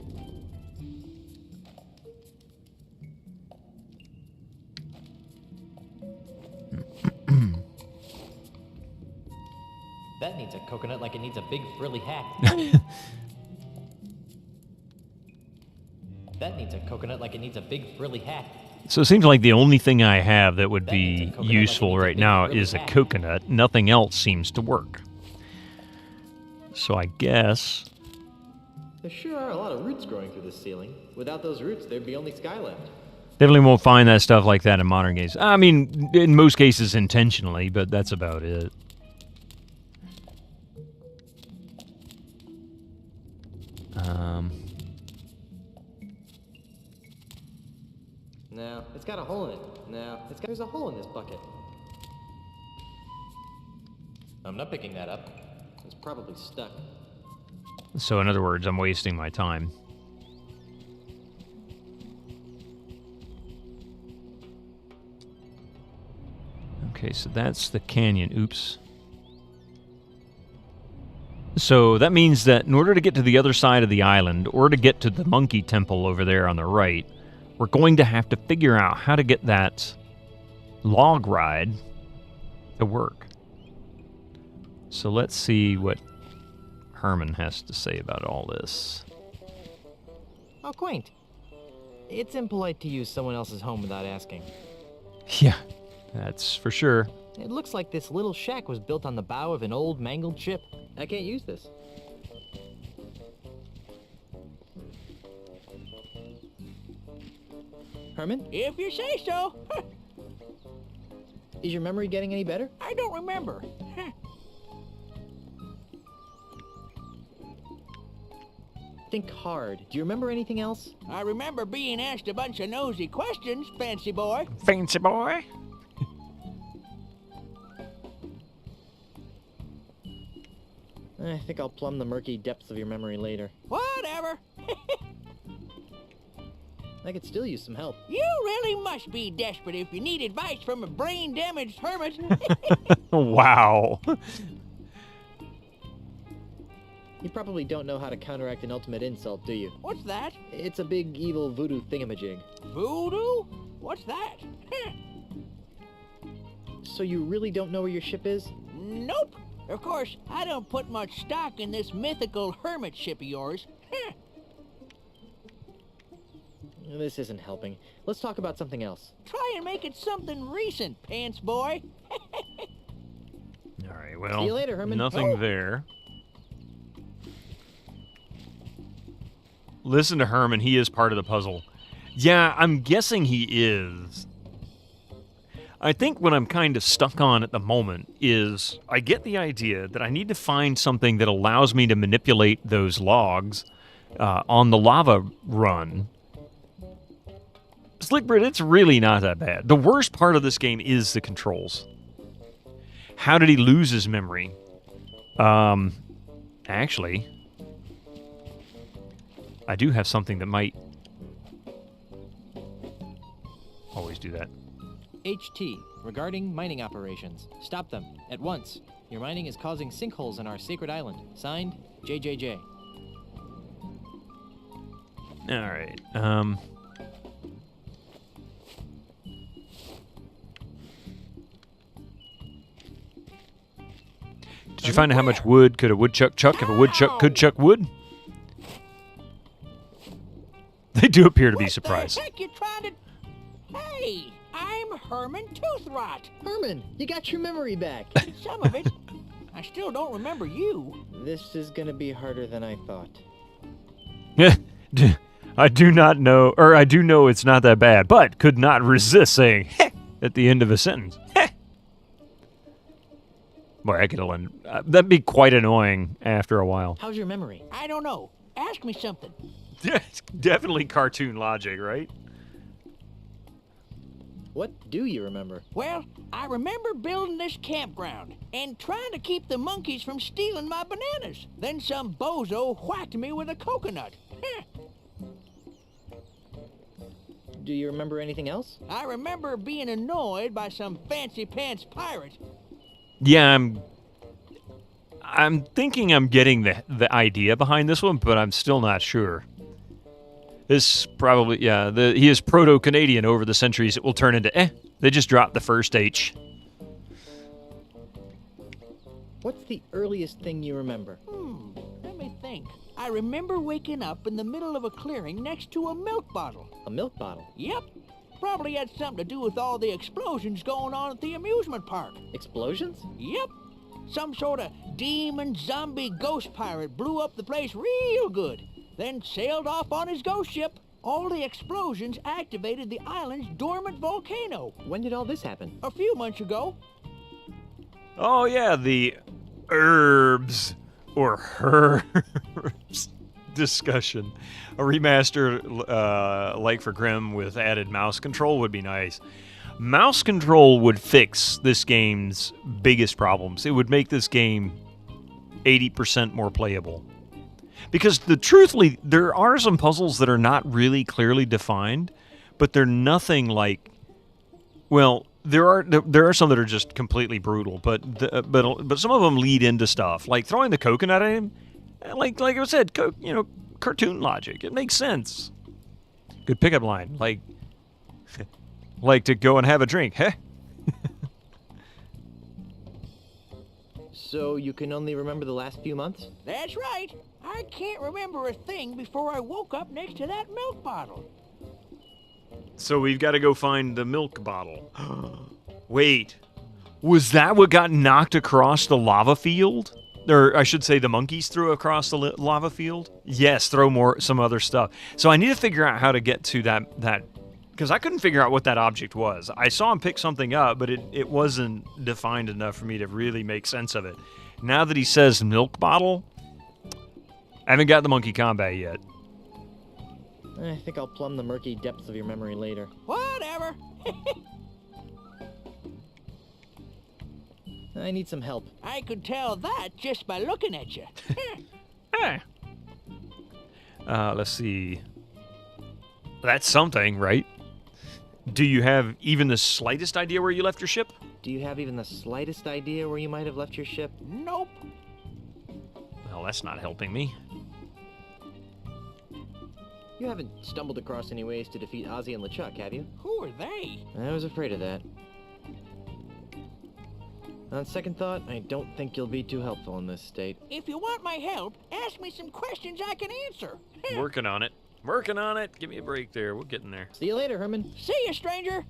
Speaker 6: That needs a coconut like it needs a big frilly hat. That needs a coconut like it needs a big frilly hat.
Speaker 1: So it seems like the only thing I have that would be useful right now is a coconut. Nothing else seems to work. So I guess...
Speaker 6: There sure are a lot of roots growing through this ceiling. Without those roots, there'd be only sky left.
Speaker 1: Definitely won't find that stuff like that in modern games. I mean, in most cases intentionally, but that's about it.
Speaker 6: No, it's got a hole in it. No, there's a hole in this bucket. I'm not picking that up. It's probably stuck.
Speaker 1: So in other words, I'm wasting my time. Okay, so that's the canyon. Oops. So that means that in order to get to the other side of the island, or to get to the monkey temple over there on the right, we're going to have to figure out how to get that log ride to work. So let's see what Herman has to say about all this.
Speaker 6: How quaint. It's impolite to use someone else's home without asking.
Speaker 1: Yeah, that's for sure.
Speaker 6: It looks like this little shack was built on the bow of an old mangled ship. I can't use this. Herman?
Speaker 17: If you say so.
Speaker 6: Is your memory getting any better?
Speaker 17: I don't remember.
Speaker 6: Think hard. Do you remember anything else?
Speaker 17: I remember being asked a bunch of nosy questions, fancy boy.
Speaker 1: Fancy boy?
Speaker 6: I think I'll plumb the murky depths of your memory later.
Speaker 17: Whatever.
Speaker 6: I could still use some help.
Speaker 17: You really must be desperate if you need advice from a brain-damaged hermit.
Speaker 1: Wow.
Speaker 6: You probably don't know how to counteract an ultimate insult, do you?
Speaker 17: What's that?
Speaker 6: It's a big evil voodoo thingamajig.
Speaker 17: Voodoo? What's that?
Speaker 6: So you really don't know where your ship is?
Speaker 17: Nope. Of course, I don't put much stock in this mythical hermit ship of yours.
Speaker 6: This isn't helping. Let's talk about something else.
Speaker 17: Try and make it something recent, pants boy.
Speaker 1: All right, well,
Speaker 6: see you later, Herman.
Speaker 1: Nothing there. Listen to Herman, he is part of the puzzle. Yeah, I'm guessing he is. I think what I'm kind of stuck on at the moment is I get the idea that I need to find something that allows me to manipulate those logs on the lava run. Slickbrit, it's really not that bad. The worst part of this game is the controls. How did he lose his memory? Actually, I do have something that might always do that.
Speaker 6: HT, regarding mining operations. Stop them, at once. Your mining is causing sinkholes on our sacred island. Signed, JJJ.
Speaker 1: Alright, Did you find out how much wood could a woodchuck chuck if a woodchuck could chuck wood? They do appear to be surprised.
Speaker 17: What the heck you trying to... Hey, I'm Herman Toothrot.
Speaker 6: Herman, you got your memory back.
Speaker 17: Some of it. I still don't remember you.
Speaker 6: This is gonna be harder than I thought.
Speaker 1: I do not know, or I do know it's not that bad, but could not resist saying heh at the end of a sentence. Heh. Boy, I could that'd be quite annoying after a while.
Speaker 6: How's your memory?
Speaker 17: I don't know. Ask me something.
Speaker 1: It's definitely cartoon logic, right?
Speaker 6: What do you remember?
Speaker 17: Well, I remember building this campground and trying to keep the monkeys from stealing my bananas. Then some bozo whacked me with a coconut.
Speaker 6: Do you remember anything else?
Speaker 17: I remember being annoyed by some fancy pants pirate.
Speaker 1: Yeah, I'm thinking I'm getting the idea behind this one, but I'm still not sure. This probably, yeah, he is proto-Canadian over the centuries. It will turn into, they just dropped the first H.
Speaker 6: What's the earliest thing you remember?
Speaker 17: Let me think. I remember waking up in the middle of a clearing next to a milk bottle.
Speaker 6: A milk bottle?
Speaker 17: Yep. Probably had something to do with all the explosions going on at the amusement park.
Speaker 6: Explosions?
Speaker 17: Yep. Some sort of demon zombie ghost pirate blew up the place real good, then sailed off on his ghost ship. All the explosions activated the island's dormant volcano.
Speaker 6: When did all this happen?
Speaker 17: A few months ago.
Speaker 1: Oh, yeah, the herbs or herbs discussion. A remaster like for Grimm with added mouse control would be nice. Mouse control would fix this game's biggest problems. It would make this game 80% more playable. Because truthfully, there are some puzzles that are not really clearly defined, but they're nothing like, well, there are some that are just completely brutal, but some of them lead into stuff like throwing the coconut at him, like I said, cartoon logic. It makes sense. Good pickup line, like to go and have a drink, huh?
Speaker 6: So you can only remember the last few months?
Speaker 17: That's right. I can't remember a thing before I woke up next to that milk bottle.
Speaker 1: So we've got to go find the milk bottle. Wait, was that what got knocked across the lava field? Or I should say the monkeys threw across the lava field? Yes, throw some other stuff. So I need to figure out how to get to that because I couldn't figure out what that object was. I saw him pick something up, but it wasn't defined enough for me to really make sense of it. Now that he says milk bottle, I haven't got the monkey combat yet.
Speaker 6: I think I'll plumb the murky depths of your memory later.
Speaker 17: Whatever.
Speaker 6: I need some help.
Speaker 17: I could tell that just by looking at you.
Speaker 1: Let's see. That's something, right? Do you have even the slightest idea where you left your ship?
Speaker 6: Do you have even the slightest idea where you might have left your ship?
Speaker 17: Nope.
Speaker 1: Well, that's not helping me.
Speaker 6: You haven't stumbled across any ways to defeat Ozzy and LeChuck, have you?
Speaker 17: Who are they?
Speaker 6: I was afraid of that. On second thought, I don't think you'll be too helpful in this state.
Speaker 17: If you want my help, ask me some questions I can answer.
Speaker 1: Working on it. Working on it. Give me a break there. We're getting there.
Speaker 6: See you later, Herman.
Speaker 17: See you, stranger.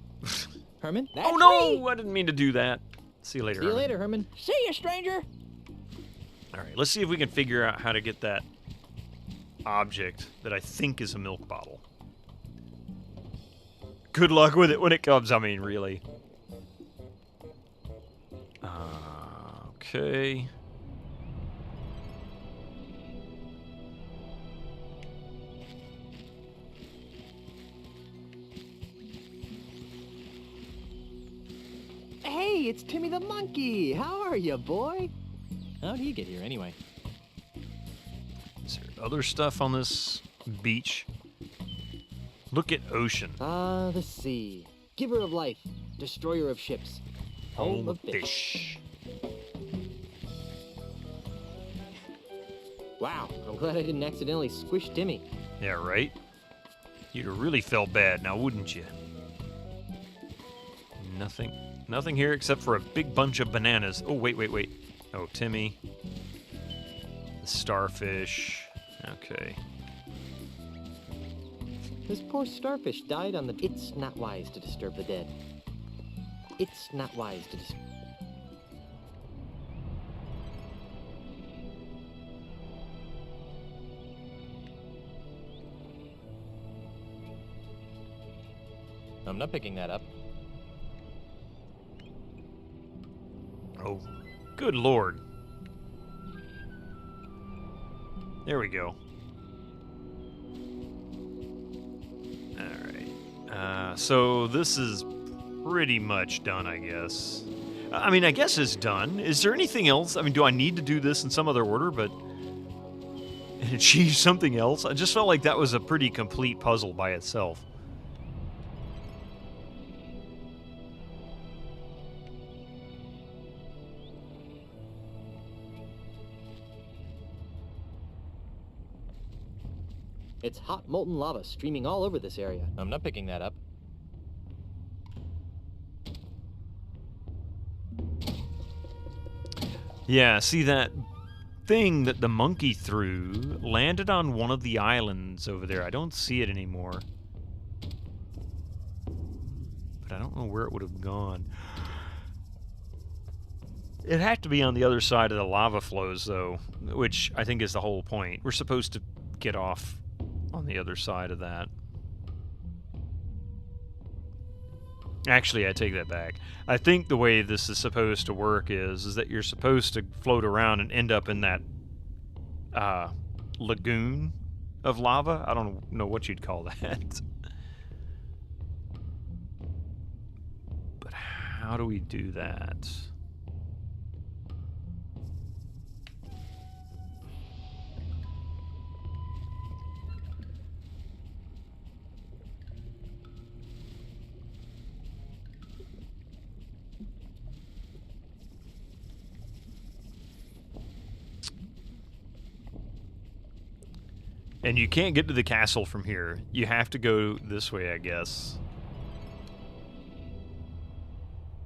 Speaker 6: Herman?
Speaker 17: That's
Speaker 1: oh, no!
Speaker 17: me.
Speaker 1: I didn't mean to do that. See you later,
Speaker 6: See you later, Herman.
Speaker 17: See you, stranger.
Speaker 1: All right, let's see if we can figure out how to get that object that I think is a milk bottle. Good luck with it when it comes, I mean, really. Okay.
Speaker 6: Hey, it's Timmy the monkey. How are you, boy? How'd he get here anyway?
Speaker 1: Is there other stuff on this beach? Look at ocean.
Speaker 6: Ah, the sea. Giver of life. Destroyer of ships.
Speaker 1: Home of fish.
Speaker 6: Wow, I'm glad I didn't accidentally squish Timmy.
Speaker 1: Yeah, right? You'd have really felt bad now, wouldn't you? Nothing here except for a big bunch of bananas. Oh, wait. Oh, Timmy. The starfish. Okay.
Speaker 6: This poor starfish died on the... It's not wise to disturb the dead. It's not wise to disturb... I'm not picking that up.
Speaker 1: Oh, good lord. There we go. Alright. So this is pretty much done, I guess. I mean, I guess it's done. Is there anything else? I mean, do I need to do this in some other order, but achieve something else? I just felt like that was a pretty complete puzzle by itself.
Speaker 6: It's hot, molten lava streaming all over this area. I'm not picking that up.
Speaker 1: Yeah, see that thing that the monkey threw landed on one of the islands over there. I don't see it anymore. but I don't know where it would have gone. It had to be on the other side of the lava flows, though, which I think is the whole point. We're supposed to get off on the other side of that. Actually, I take that back. I think the way this is supposed to work is that you're supposed to float around and end up in that lagoon of lava. I don't know what you'd call that. But how do we do that? And you can't get to the castle from here. You have to go this way, I guess.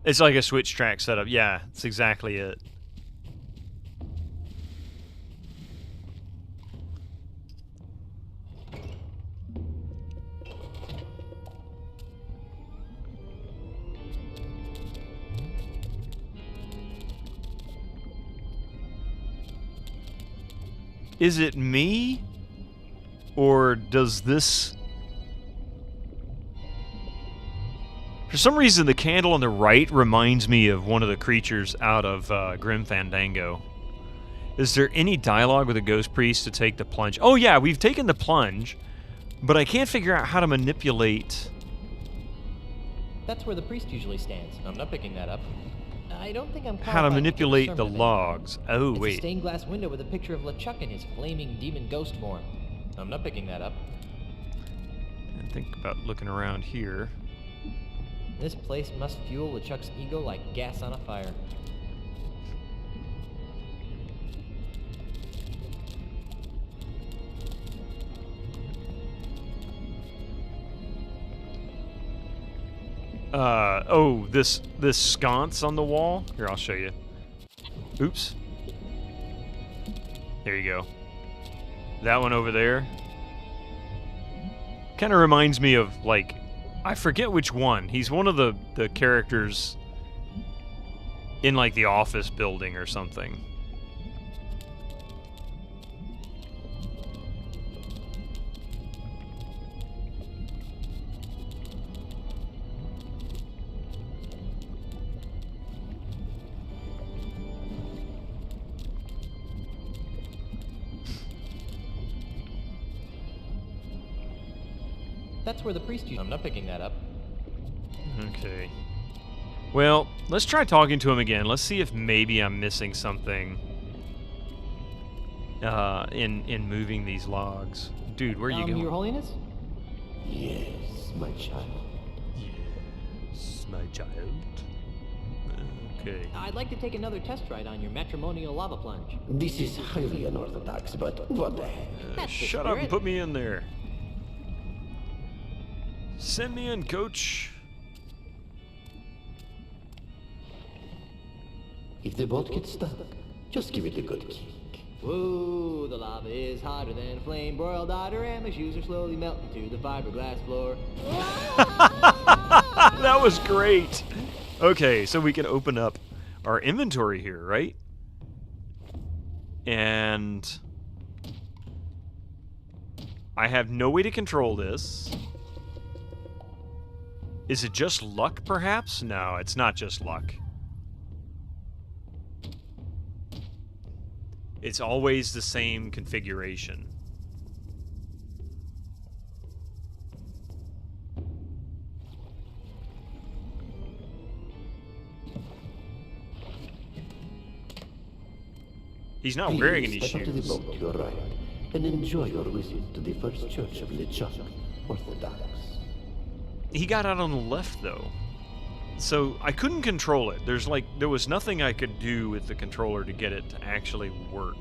Speaker 1: It's like a switch track setup. Yeah, that's exactly it. Is it me? Or does this... For some reason, the candle on the right reminds me of one of the creatures out of Grim Fandango. Is there any dialogue with the ghost priest to take the plunge? Oh yeah, we've taken the plunge, but I can't figure out how to manipulate...
Speaker 6: That's where the priest usually stands. I'm not picking that up. I don't think I'm
Speaker 1: how to manipulate the logs. Oh,
Speaker 6: it's
Speaker 1: wait.
Speaker 6: a stained glass window with a picture of LeChuck in his flaming demon ghost form. I'm not picking that up.
Speaker 1: And think about looking around here.
Speaker 6: This place must fuel LeChuck's ego like gas on a fire.
Speaker 1: Oh, this sconce on the wall? Here, I'll show you. Oops. There you go. That one over there. Kind of reminds me of, like, I forget which one. He's one of the characters in, like, the office building or something.
Speaker 6: That's where the priest used. I'm not picking that up.
Speaker 1: Okay. Well, let's try talking to him again. Let's see if maybe I'm missing something in moving these logs. Dude, where are you going?
Speaker 6: Your Holiness?
Speaker 20: Yes, my child.
Speaker 1: Yes, my child. Okay.
Speaker 6: I'd like to take another test ride on your matrimonial lava plunge.
Speaker 20: This is highly unorthodox, but what the heck?
Speaker 1: Shut up and put me in there. Send me in, coach.
Speaker 20: If the boat gets stuck, just give it a good kick.
Speaker 6: Whoa, the lava is hotter than a flame broiled otter, and my shoes are slowly melting to the fiberglass floor.
Speaker 1: That was great. Okay, so we can open up our inventory here, right? And I have no way to control this. Is it just luck, perhaps? No, it's not just luck. It's always the same configuration. He's not wearing any
Speaker 20: Step
Speaker 1: shoes.
Speaker 20: up to the boat to your right and enjoy your visit to the first church of LeChuck, Orthodox.
Speaker 1: He got out on the left, though. So I couldn't control it. There was nothing I could do with the controller to get it to actually work.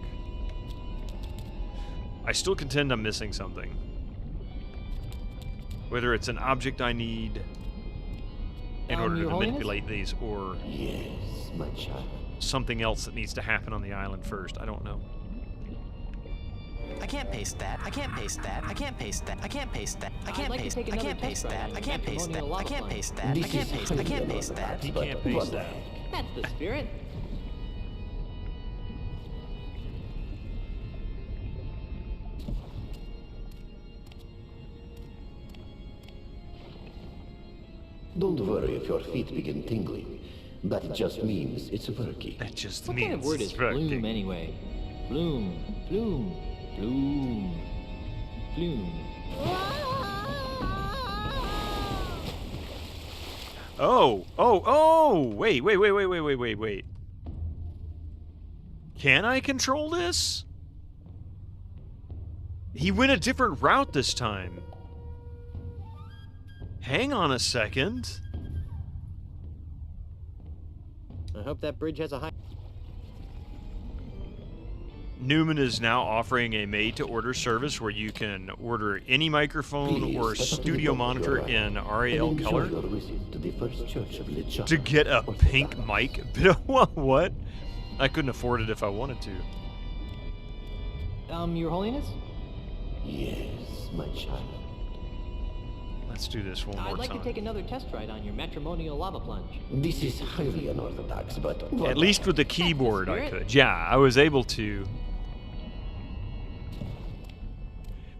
Speaker 1: I still contend I'm missing something. Whether it's an object I need in order to manipulate these, or
Speaker 20: yes, my child.
Speaker 1: Something else that needs to happen on the island first. I don't know.
Speaker 4: I can't paste that. I can't paste that. I can't paste that. I can't paste that. I can't paste. I can't paste that. I can't paste that. I can't paste that. I can't paste. I can't paste that.
Speaker 6: He can't paste that. That's the spirit.
Speaker 20: Don't worry if your feet begin tingling. That just means it's working.
Speaker 1: That just
Speaker 6: What
Speaker 1: means
Speaker 6: kind of word is
Speaker 1: it's working.
Speaker 6: bloom anyway? Bloom, bloom, bloom, bloom.
Speaker 1: Oh! Wait. Can I control this? He went a different route this time. Hang on a second.
Speaker 6: I hope that bridge has a high...
Speaker 1: Newman is now offering a made-to-order service where you can order any microphone or studio monitor in RAL color to get a pink mic. What? I couldn't afford it if I wanted to.
Speaker 6: Your Holiness?
Speaker 20: Yes, my child.
Speaker 1: Let's do this one more
Speaker 6: I'd like
Speaker 1: time.
Speaker 6: to take another test ride on your matrimonial lava plunge.
Speaker 20: This is highly unorthodox, but...
Speaker 1: At least with the keyboard I could. Yeah, I was able to.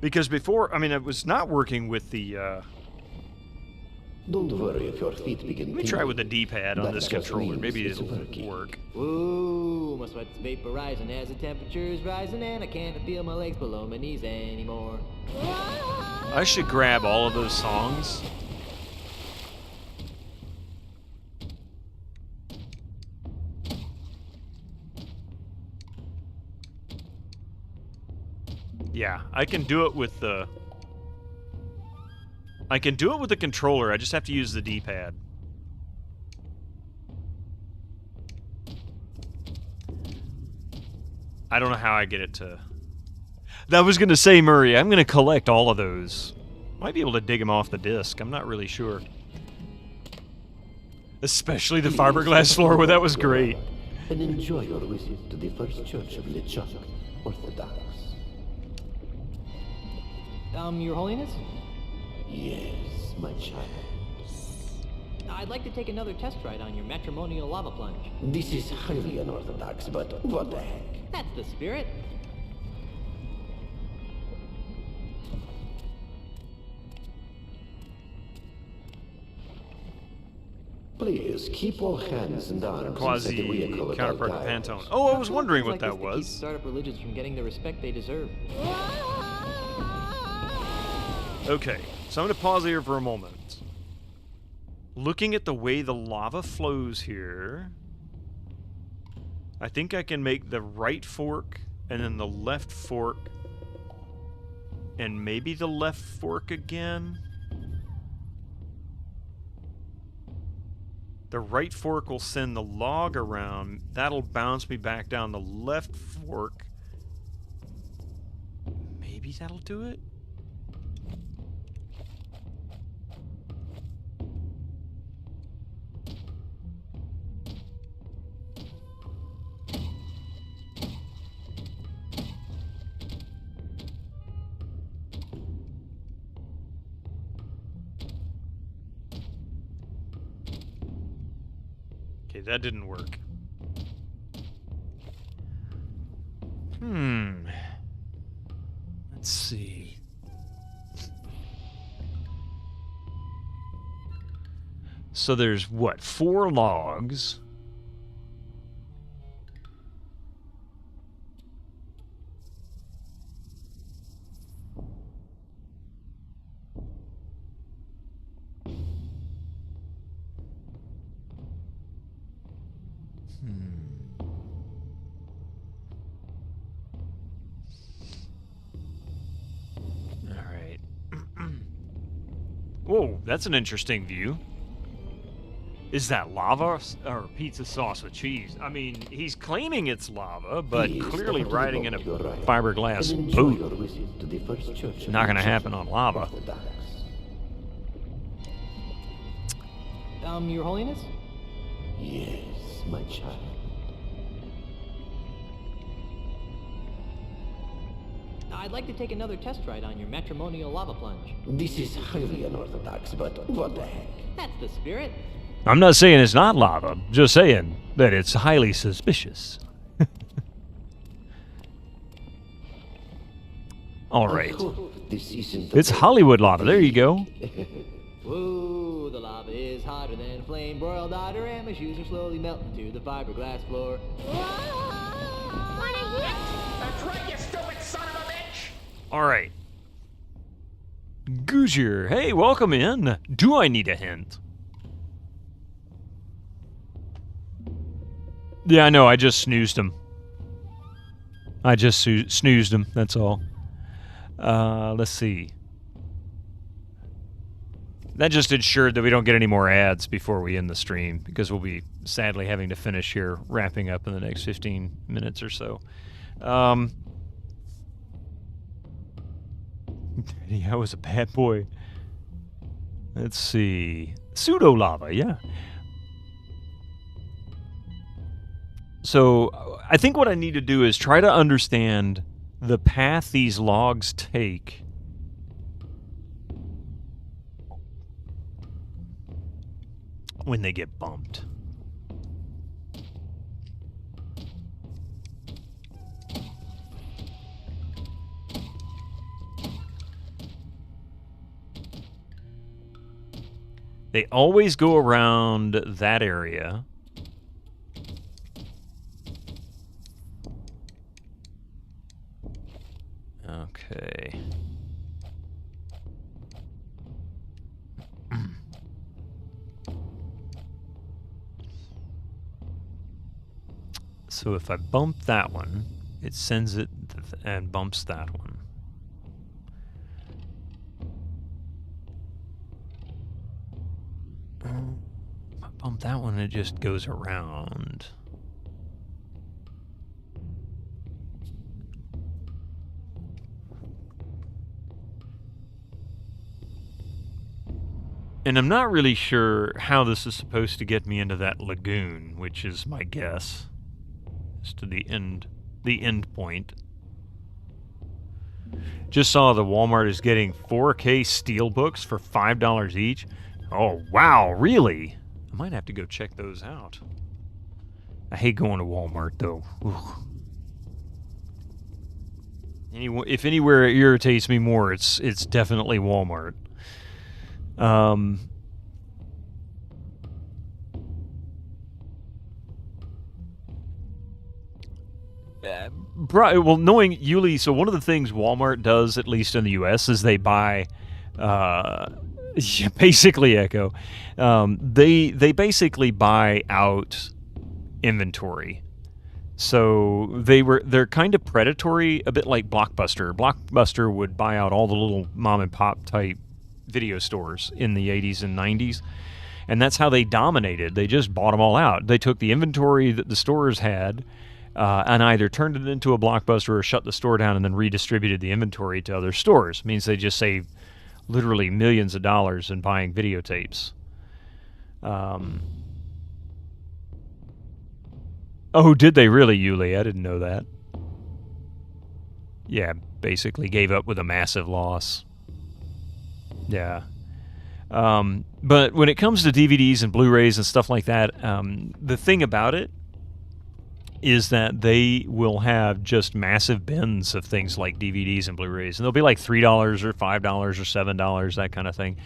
Speaker 1: Because before, I mean, it was not working with the...
Speaker 20: Don't worry if your feet begin...
Speaker 1: Let me try with the D-pad on this controller. Maybe it'll work.
Speaker 6: Ooh, my sweat's vaporizing as the temperature's rising, and I can't feel my legs below my knees anymore.
Speaker 1: I should grab all of those songs. Yeah, I can do it with the... I can do it with the controller, I just have to use the D-pad. I don't know how I get it to... I was going to say, Murray, I'm going to collect all of those. Might be able to dig them off the disc, I'm not really sure. Especially the fiberglass floor, well, that was great.
Speaker 20: And enjoy your visit to the First Church of LeChuck, Orthodox.
Speaker 6: Your Holiness?
Speaker 20: Yes, my child.
Speaker 6: I'd like to take another test ride on your matrimonial lava plunge.
Speaker 20: This is highly unorthodox, but what the heck?
Speaker 6: That's the spirit.
Speaker 20: Please keep all hands and arms inside the vehicle at all
Speaker 1: Quasi-counterpart to
Speaker 20: times.
Speaker 1: Pantone. Oh, I was wondering what
Speaker 6: Like
Speaker 1: that
Speaker 6: this to
Speaker 1: was.
Speaker 6: keep startup religions from getting the respect they deserve.
Speaker 1: Okay, so I'm going to pause here for a moment. Looking at the way the lava flows here, I think I can make the right fork and then the left fork and maybe the left fork again. The right fork will send the log around. That'll bounce me back down the left fork. Maybe that'll do it? Okay, that didn't work. Let's see. So there's what, 4 logs? Alright. Whoa, that's an interesting view. Is that lava or pizza sauce with cheese? I mean, he's claiming it's lava, but clearly riding in a fiberglass boot. Not gonna happen on lava.
Speaker 6: Your Holiness?
Speaker 20: Yes, my child.
Speaker 6: I'd like to take another test ride on your matrimonial lava plunge.
Speaker 20: This is highly unorthodox, but what the heck?
Speaker 6: That's the spirit.
Speaker 1: I'm not saying it's not lava, just saying that it's highly suspicious. All right.
Speaker 20: This isn't
Speaker 1: It's Hollywood lava. There you go.
Speaker 6: Woo, the lava is hotter than a flame broiled otter, and my shoes are slowly melting to the fiberglass floor.
Speaker 19: That's right, you stupid son of a bitch!
Speaker 1: All right. Goozier, hey, welcome in. Do I need a hint? Yeah, I know, I just snoozed him. I just snoozed him, that's all. Let's see. That just ensured that we don't get any more ads before we end the stream, because we'll be sadly having to finish here, wrapping up in the next 15 minutes or so. Yeah, I was a bad boy. Let's see. Pseudo-lava, yeah. So, I think what I need to do is try to understand the path these logs take when they get bumped. They always go around that area. Okay. So if I bump that one, it sends it and bumps that one. If I bump that one, it just goes around. And I'm not really sure how this is supposed to get me into that lagoon, which is my guess. As to the end point. Just saw the Walmart is getting 4K steelbooks for $5 each. Oh, wow, really? I might have to go check those out. I hate going to Walmart, though. If anywhere irritates me more, it's definitely Walmart. Well, knowing Yuli, so one of the things Walmart does, at least in the U.S., is they buy, basically Echo, they basically buy out inventory. So they're kind of predatory, a bit like Blockbuster. Blockbuster would buy out all the little mom and pop type video stores in the 80s and 90s, and that's how they dominated. They just bought them all out. They took the inventory that the stores had and either turned it into a Blockbuster or shut the store down and then redistributed the inventory to other stores. It means they just saved literally millions of dollars in buying videotapes. Oh, did they really, Yuli? I didn't know that. Yeah, basically gave up with a massive loss. Yeah. But when it comes to DVDs and Blu-rays and stuff like that, the thing about it is that they will have just massive bins of things like DVDs and Blu-rays. And they'll be like $3 or $5 or $7, that kind of thing.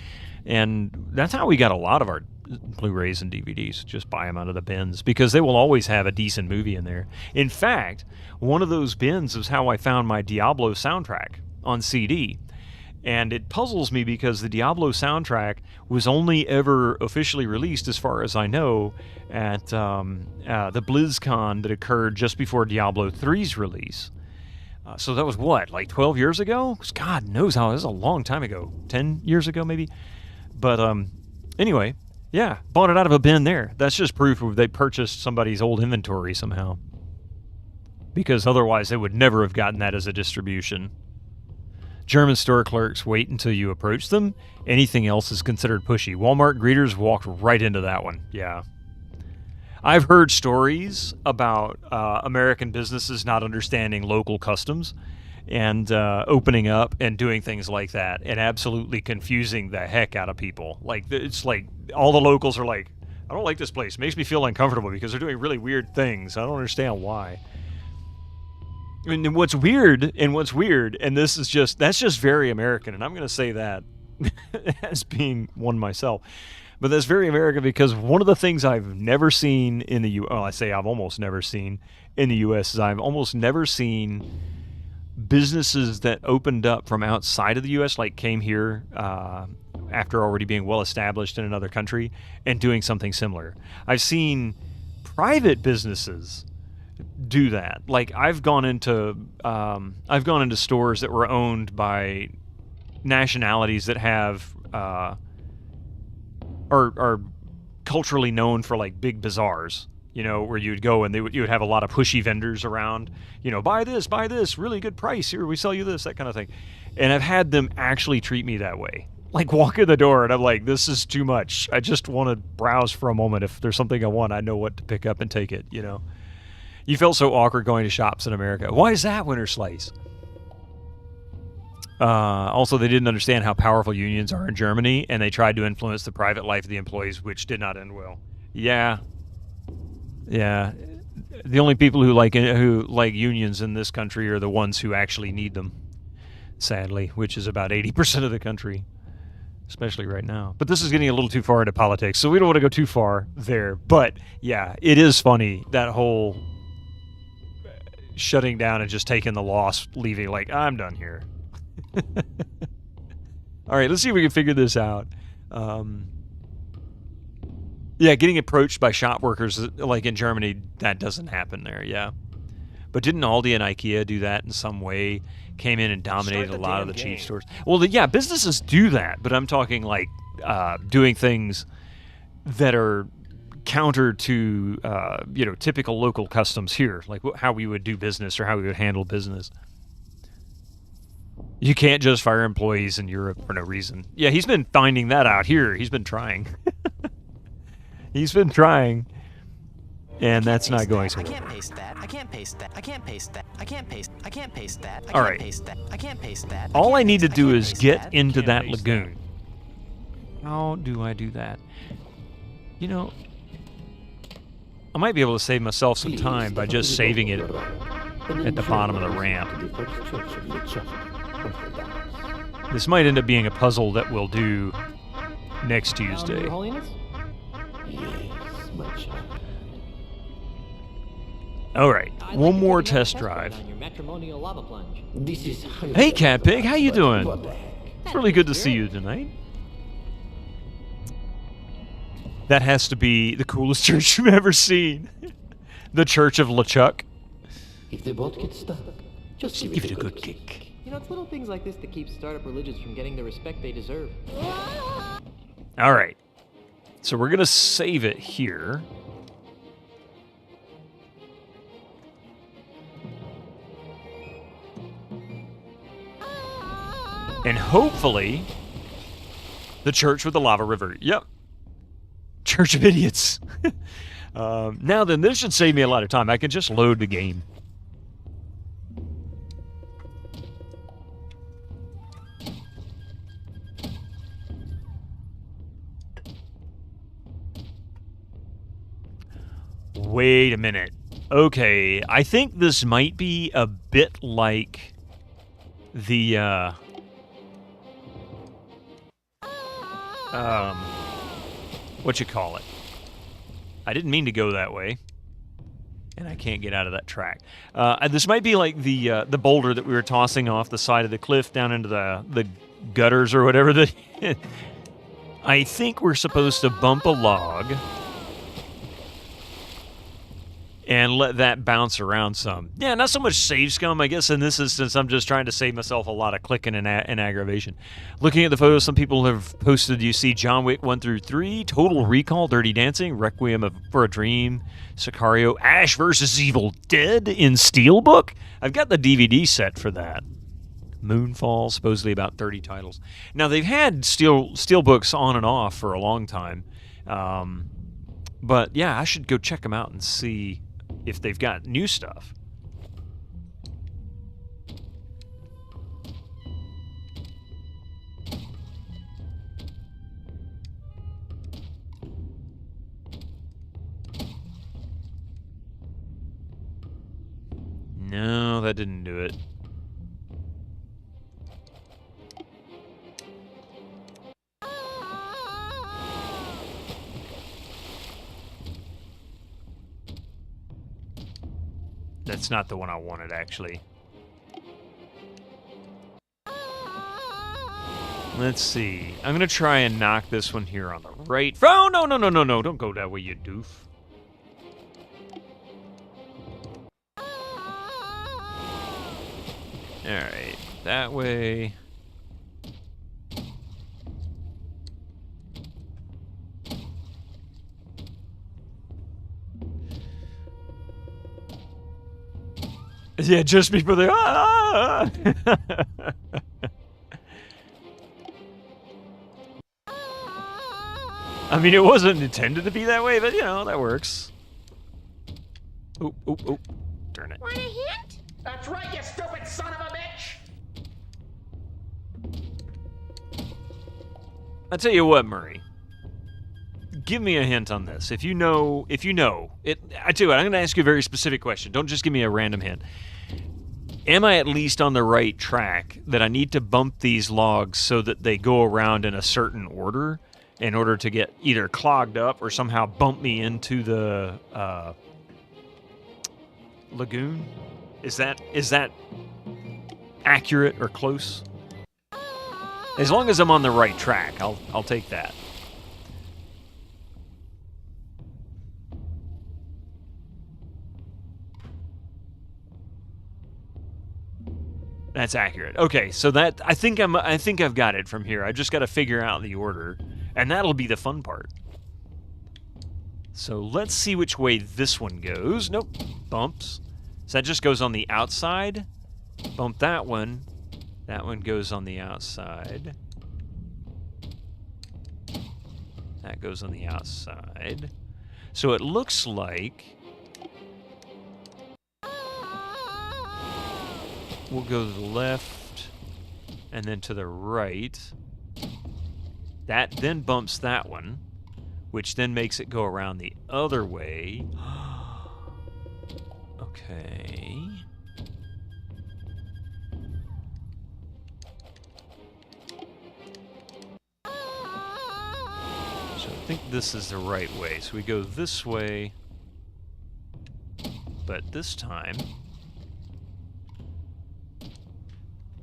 Speaker 1: And that's how we got a lot of our Blu-rays and DVDs. Just buy them out of the bins because they will always have a decent movie in there. In fact, one of those bins is how I found my Diablo soundtrack on CD. And it puzzles me because the Diablo soundtrack was only ever officially released, as far as I know, at the BlizzCon that occurred just before Diablo 3's release. So that was what, like 12 years ago? God knows how. It was a long time ago. 10 years ago, maybe? But anyway, yeah, bought it out of a bin there. That's just proof they purchased somebody's old inventory somehow. Because otherwise they would never have gotten that as a distribution. German store clerks wait until you approach them. Anything else is considered pushy. Walmart greeters walked right into that one. Yeah. I've heard stories about American businesses not understanding local customs and opening up and doing things like that and absolutely confusing the heck out of people. Like, it's like all the locals are like, I don't like this place. It makes me feel uncomfortable because they're doing really weird things. I don't understand why. And what's weird, and that's just very American, and I'm going to say that as being one myself. But that's very American because one of the things I've never seen in the U.S., I say I've almost never seen in the U.S., is I've almost never seen businesses that opened up from outside of the U.S., like came here after already being well established in another country and doing something similar. I've seen private businesses do that. Like I've gone into stores that were owned by nationalities that have are culturally known for like big bazaars, you know, where you'd go and you would have a lot of pushy vendors around, you know, buy this, really good price, here we sell you this, that kind of thing. And I've had them actually treat me that way. Like walk in the door and I'm like, this is too much. I just want to browse for a moment. If there's something I want, I know what to pick up and take it, you know. You felt so awkward going to shops in America. Why is that, Winter Slice? Also, they didn't understand how powerful unions are in Germany, and they tried to influence the private life of the employees, which did not end well. Yeah. The only people who like unions in this country are the ones who actually need them, sadly, which is about 80% of the country, especially right now. But this is getting a little too far into politics, so we don't want to go too far there. But yeah, it is funny, that whole shutting down and just taking the loss, leaving like, I'm done here. All right, let's see if we can figure this out. Yeah, getting approached by shop workers like in Germany, that doesn't happen there, yeah. But didn't Aldi and IKEA do that in some way? Came in and dominated a lot of the cheap stores. Well, yeah, businesses do that, but I'm talking like doing things that are counter to typical local customs here, like how we would do business or how we would handle business. You can't just fire employees in Europe for no reason. Yeah, he's been finding that out here. He's been trying. He's been trying, and that's not going so well.
Speaker 4: I can't paste that. I can't paste that. I can't paste that. I can't paste. I can't paste that.
Speaker 1: All right.
Speaker 4: I can't paste that.
Speaker 1: All I need to do is get into that lagoon. How do I do that? You know, I might be able to save myself some time by just saving it at the bottom of the ramp. This might end up being a puzzle that we'll do next Tuesday.
Speaker 6: Your Holiness?
Speaker 1: All right, one more test drive.
Speaker 6: On your matrimonial lava plunge.
Speaker 1: Hey, Cat Pig, how you doing? It's really good to see you tonight. That has to be the coolest church you've ever seen. The Church of LeChuck.
Speaker 20: If the boat gets stuck, just give it a good kick.
Speaker 6: You know, it's little things like this that keep startup religions from getting the respect they deserve.
Speaker 1: All right. So we're going to save it here. And hopefully, the Church with the Lava River. Yep. Church of Idiots. Now then, this should save me a lot of time. I can just load the game. Wait a minute. Okay, I think this might be a bit like the, what you call it? I didn't mean to go that way, and I can't get out of that track. This might be like the boulder that we were tossing off the side of the cliff down into the gutters or whatever. That I think we're supposed to bump a log and let that bounce around some. Yeah, not so much save scum, I guess, in this instance. I'm just trying to save myself a lot of clicking and aggravation. Looking at the photos some people have posted, you see John Wick 1 through 3, Total Recall, Dirty Dancing, Requiem for a Dream, Sicario, Ash vs. Evil Dead in Steelbook. I've got the DVD set for that. Moonfall, supposedly about 30 titles. Now, they've had Steelbooks on and off for a long time. But, yeah, I should go check them out and see if they've got new stuff. No, that didn't do it. That's not the one I wanted, actually. Let's see. I'm going to try and knock this one here on the right. Oh, no, no, no, no, no. Don't go that way, you doof. Alright, that way. Yeah, just before they... I mean, it wasn't intended to be that way, but, you know, that works. Oop, oop, oop. Turn it.
Speaker 8: Want a hint? That's right, you stupid son of a bitch!
Speaker 1: I'll tell you what, Murray. Give me a hint on this. If you know it, I tell you what, I'm going to ask you a very specific question. Don't just give me a random hint. Am I at least on the right track that I need to bump these logs so that they go around in a certain order in order to get either clogged up or somehow bump me into the lagoon? Is that accurate or close? As long as I'm on the right track, I'll take that. That's accurate. Okay, so that I think I've got it from here. I just got to figure out the order, and that'll be the fun part. So let's see which way this one goes. Nope, bumps. So that just goes on the outside. Bump that one. That one goes on the outside. That goes on the outside. So it looks like we'll go to the left and then to the right. That then bumps that one, which then makes it go around the other way. Okay. So I think this is the right way. So we go this way, but this time...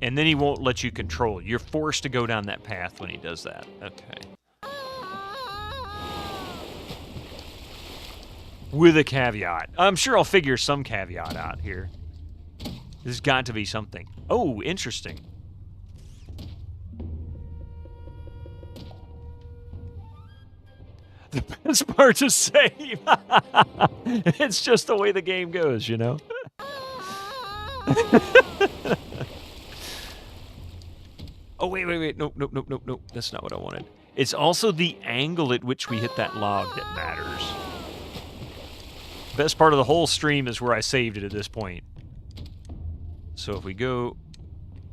Speaker 1: And then he won't let you control. You're forced to go down that path when he does that. Okay. With a caveat. I'm sure I'll figure some caveat out here. There's got to be something. Oh, interesting. The best part to save. It's just the way the game goes, you know? Oh, wait. Nope. That's not what I wanted. It's also the angle at which we hit that log that matters. Best part of the whole stream is where I saved it at this point. So if we go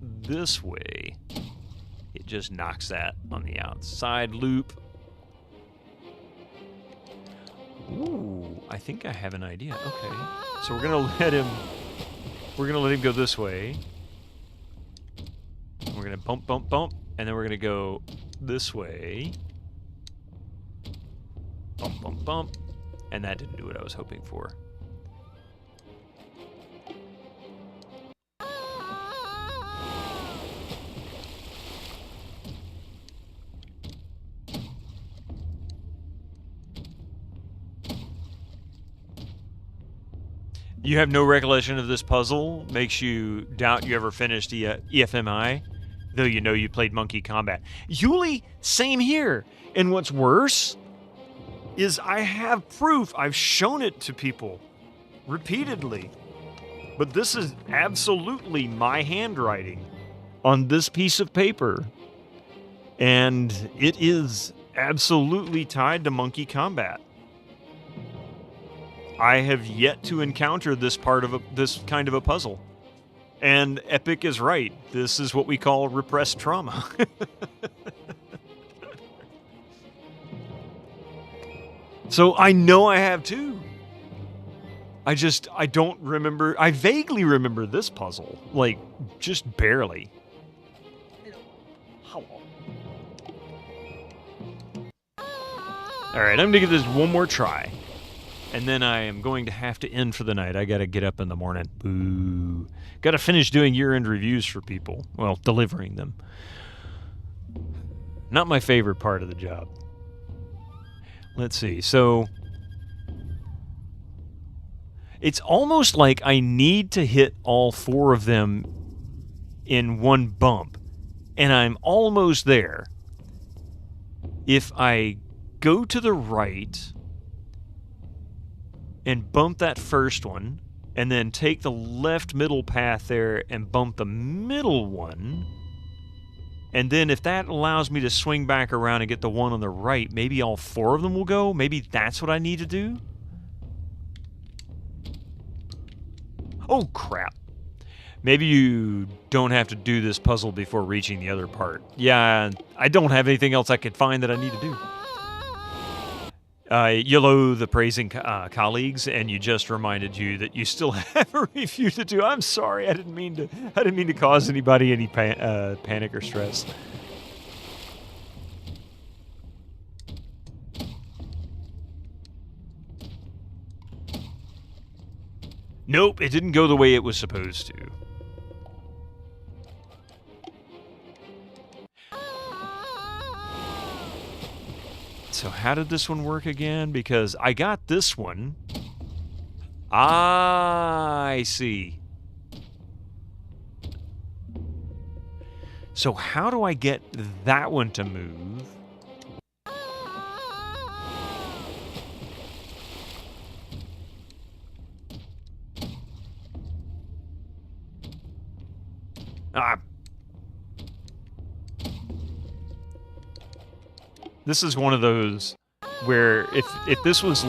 Speaker 1: this way, it just knocks that on the outside loop. Ooh, I think I have an idea. Okay. So we're gonna let him go this way. We're going to bump, and then we're going to go this way. Bump, and that didn't do what I was hoping for. You have no recollection of this puzzle? Makes you doubt you ever finished EFMI? Though you know you played Monkey Combat. Yuli, same here. And what's worse is I have proof. I've shown it to people repeatedly. But this is absolutely my handwriting on this piece of paper. And it is absolutely tied to Monkey Combat. I have yet to encounter this kind of a puzzle. And Epic is right. This is what we call repressed trauma. So I know I have too. I don't remember. I vaguely remember this puzzle. Like, just barely. Alright, I'm going to give this one more try. And then I am going to have to end for the night. I got to get up in the morning. Boo. Got to finish doing year-end reviews for people. Well, delivering them. Not my favorite part of the job. Let's see. So, it's almost like I need to hit all 4 of them in one bump. And I'm almost there. If I go to the right and bump that first one, and then take the left middle path there and bump the middle one, and then if that allows me to swing back around and get the one on the right, maybe all 4 of them will go. Maybe that's what I need to do. Oh, crap. Maybe you don't have to do this puzzle before reaching the other part. Yeah, I don't have anything else I could find that I need to do. Yellow, the praising colleagues, and you just reminded you that you still have a review to do. I'm sorry, I didn't mean to cause anybody any panic or stress. Nope, it didn't go the way it was supposed to. So how did this one work again? Because I got this one. I see. So how do I get that one to move? This is one of those where if this was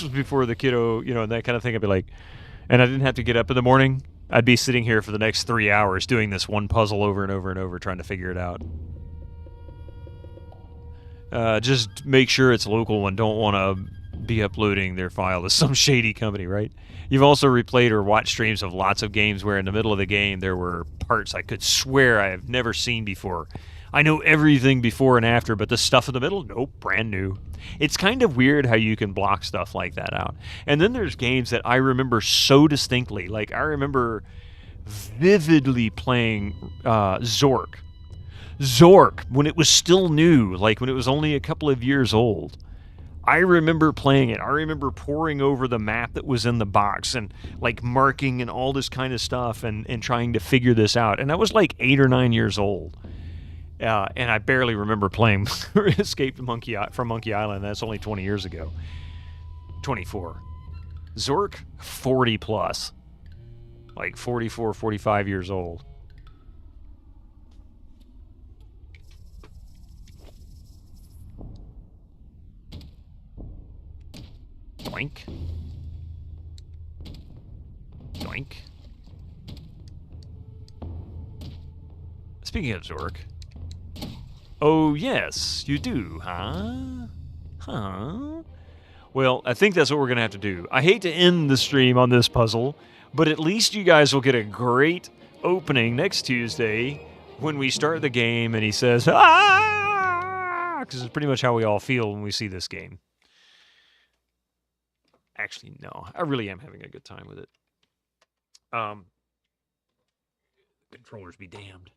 Speaker 1: before the kiddo, you know, and that kind of thing, I'd be like, and I didn't have to get up in the morning, I'd be sitting here for the next 3 hours doing this one puzzle over and over and over, trying to figure it out. Just make sure it's local and don't want to be uploading their file to some shady company, right? You've also replayed or watched streams of lots of games where in the middle of the game there were parts I could swear I have never seen before. I know everything before and after, but the stuff in the middle, nope, brand new. It's kind of weird how you can block stuff like that out. And then there's games that I remember so distinctly. Like, I remember vividly playing Zork. Zork, when it was still new, like when it was only a couple of years old. I remember playing it. I remember poring over the map that was in the box and like marking and all this kind of stuff and trying to figure this out. And I was like 8 or 9 years old. And I barely remember playing Escape from Monkey Island. That's only 20 years ago. 24. Zork, 40 plus. Like 44, 45 years old. Doink. Doink. Speaking of Zork. Oh, yes, you do, huh? Huh? Well, I think that's what we're going to have to do. I hate to end the stream on this puzzle, but at least you guys will get a great opening next Tuesday when we start the game and he says, ah! Because it's pretty much how we all feel when we see this game. Actually, no. I really am having a good time with it. Controllers be damned.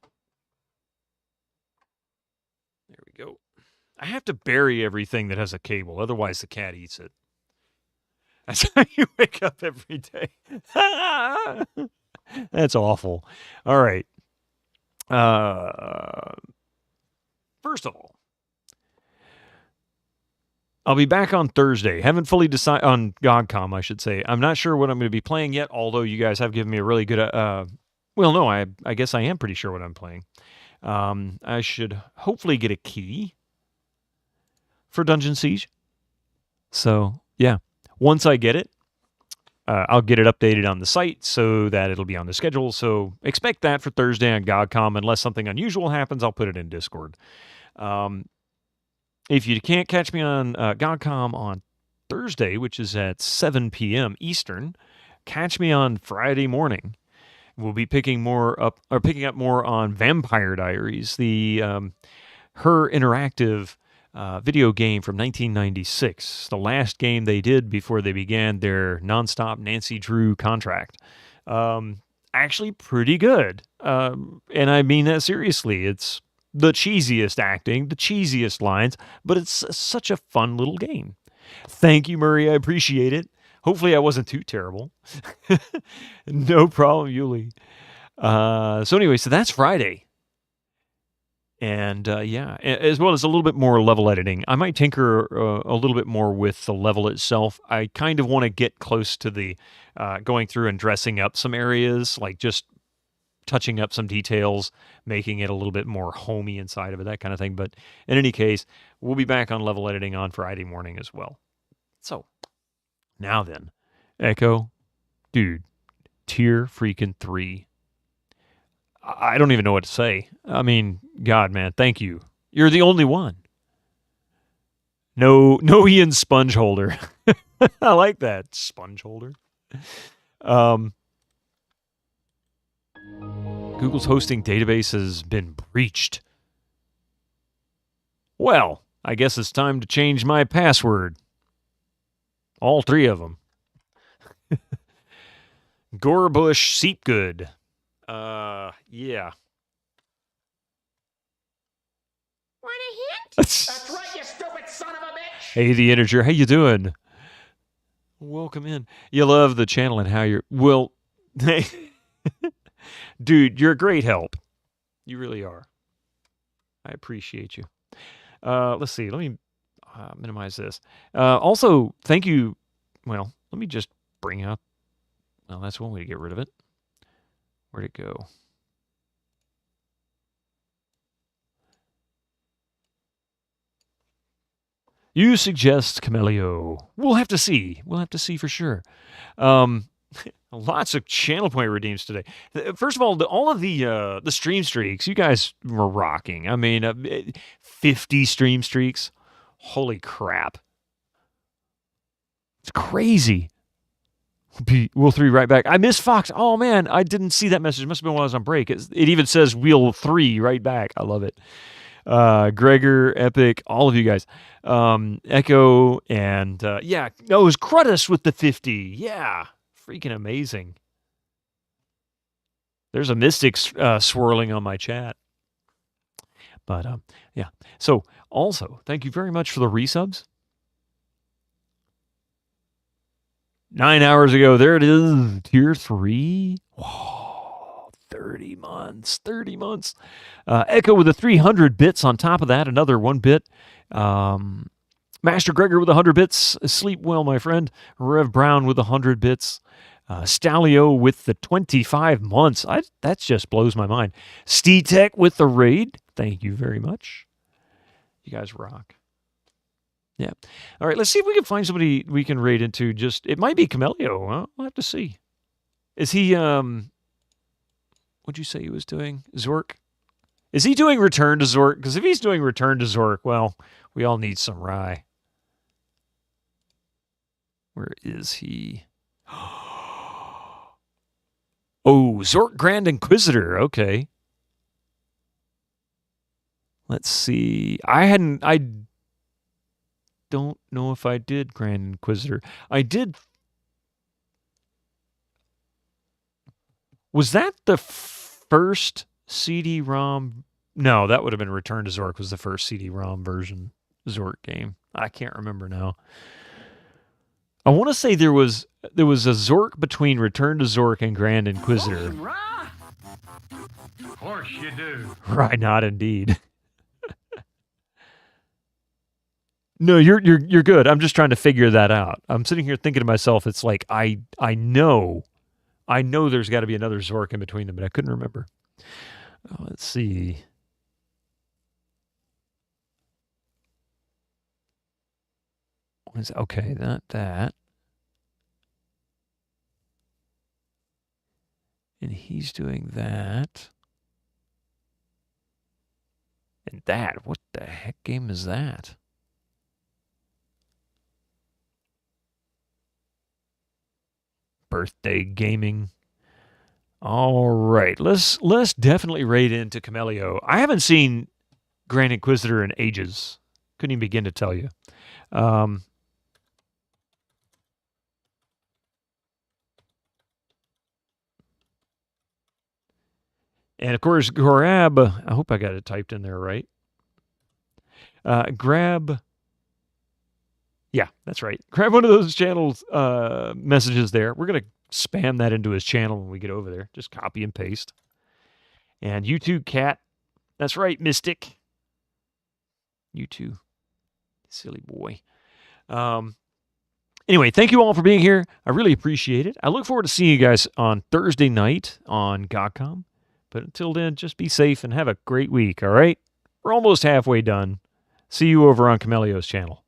Speaker 1: There we go. I have to bury everything that has a cable, otherwise the cat eats it. That's how you wake up every day. That's awful. All right. First of all, I'll be back on Thursday. Haven't fully decided on GOGCOM, I should say. I'm not sure what I'm going to be playing yet, although you guys have given me a really good... well, no, I guess I am pretty sure what I'm playing. I should hopefully get a key for Dungeon Siege. So, yeah. Once I get it, I'll get it updated on the site so that it'll be on the schedule. So expect that for Thursday on GOGCOM. Unless something unusual happens, I'll put it in Discord. If you can't catch me on GOGCOM on Thursday, which is at 7 p.m. Eastern. Catch me on Friday morning. We'll be picking up more on Vampire Diaries, the her interactive video game from 1996, the last game they did before they began their nonstop Nancy Drew contract. Actually pretty good. And I mean that seriously. It's the cheesiest acting, the cheesiest lines, but it's such a fun little game. Thank you, Murray. I appreciate it. Hopefully I wasn't too terrible. No problem, Yuli. So anyway, so that's Friday. And yeah, as well as a little bit more level editing. I might tinker a little bit more with the level itself. I kind of want to get close to the going through and dressing up some areas, like just touching up some details, making it a little bit more homey inside of it, that kind of thing. But in any case, we'll be back on level editing on Friday morning as well. So now then, Echo, dude, tier freaking 3. I don't even know what to say. I mean, God, man, thank you. You're the only one. No Ian Sponge Holder. I like that. Sponge Holder. Google's hosting database has been breached. Well, I guess it's time to change my password. All 3 of them. Guybrush Seepgood. Yeah.
Speaker 19: Want a hint? That's right, you stupid son of a bitch!
Speaker 1: Hey, the integer. How you doing? Welcome in. You love the channel and how you're... Well, dude, you're a great help. You really are. I appreciate you. Let's see. Let me minimize this. Also, thank you. Well, let me just bring out... Well, that's one way to get rid of it. Where'd it go? You suggest Camelio. We'll have to see. We'll have to see for sure. Lots of channel point redeems today. First of all of the stream streaks, you guys were rocking. I mean, 50 stream streaks. Holy crap. It's crazy. Wheel 3 right back. I missed Fox. Oh, man, I didn't see that message. It must have been while I was on break. It even says Wheel 3 right back. I love it. Gregor, Epic, all of you guys. Echo, and yeah. No, it was Crudus with the 50. Yeah. Freaking amazing. There's a Mystic swirling on my chat. But, yeah. So, also, thank you very much for the resubs. 9 hours ago, there it is, tier 3. Whoa, 30 months, 30 months. Echo with the 300 bits on top of that, another 1 bit. Master Gregor with 100 bits. Sleep well, my friend. Rev Brown with 100 bits. Stalio with the 25 months. That just blows my mind. SteTech with the raid. Thank you very much. You guys rock. Yeah. All right, let's see if we can find somebody we can raid into. It might be Camelio. Huh? We'll have to see. Is he, what'd you say he was doing? Zork? Is he doing Return to Zork? Because if he's doing Return to Zork, well, we all need some rye. Where is he? Oh, Zork Grand Inquisitor. Okay. Let's see. I don't know if I did Grand Inquisitor. I did. Was that the first CD-ROM? No, that would have been Return to Zork was the first CD-ROM version Zork game. I can't remember now. I want to say there was a Zork between Return to Zork and Grand Inquisitor.
Speaker 19: Of course you do.
Speaker 1: Right, not indeed. No, you're good. I'm just trying to figure that out. I'm sitting here thinking to myself, it's like I know there's got to be another Zork in between them, but I couldn't remember. Oh, let's see. Okay, that. And he's doing that. And that. What the heck game is that? birthday gaming. All right, let's definitely raid into Camelio. I haven't seen Grand Inquisitor in ages. Couldn't even begin to tell you. And of course, grab. I hope I got it typed in there right. Grab. Yeah, that's right. Grab one of those channels messages there. We're gonna spam that into his channel when we get over there. Just copy and paste. And you too, Cat. That's right, Mystic. You too, silly boy. Anyway, thank you all for being here. I really appreciate it. I look forward to seeing you guys on Thursday night on GOGCOM. But until then, just be safe and have a great week, all right? We're almost halfway done. See you over on Camelio's channel.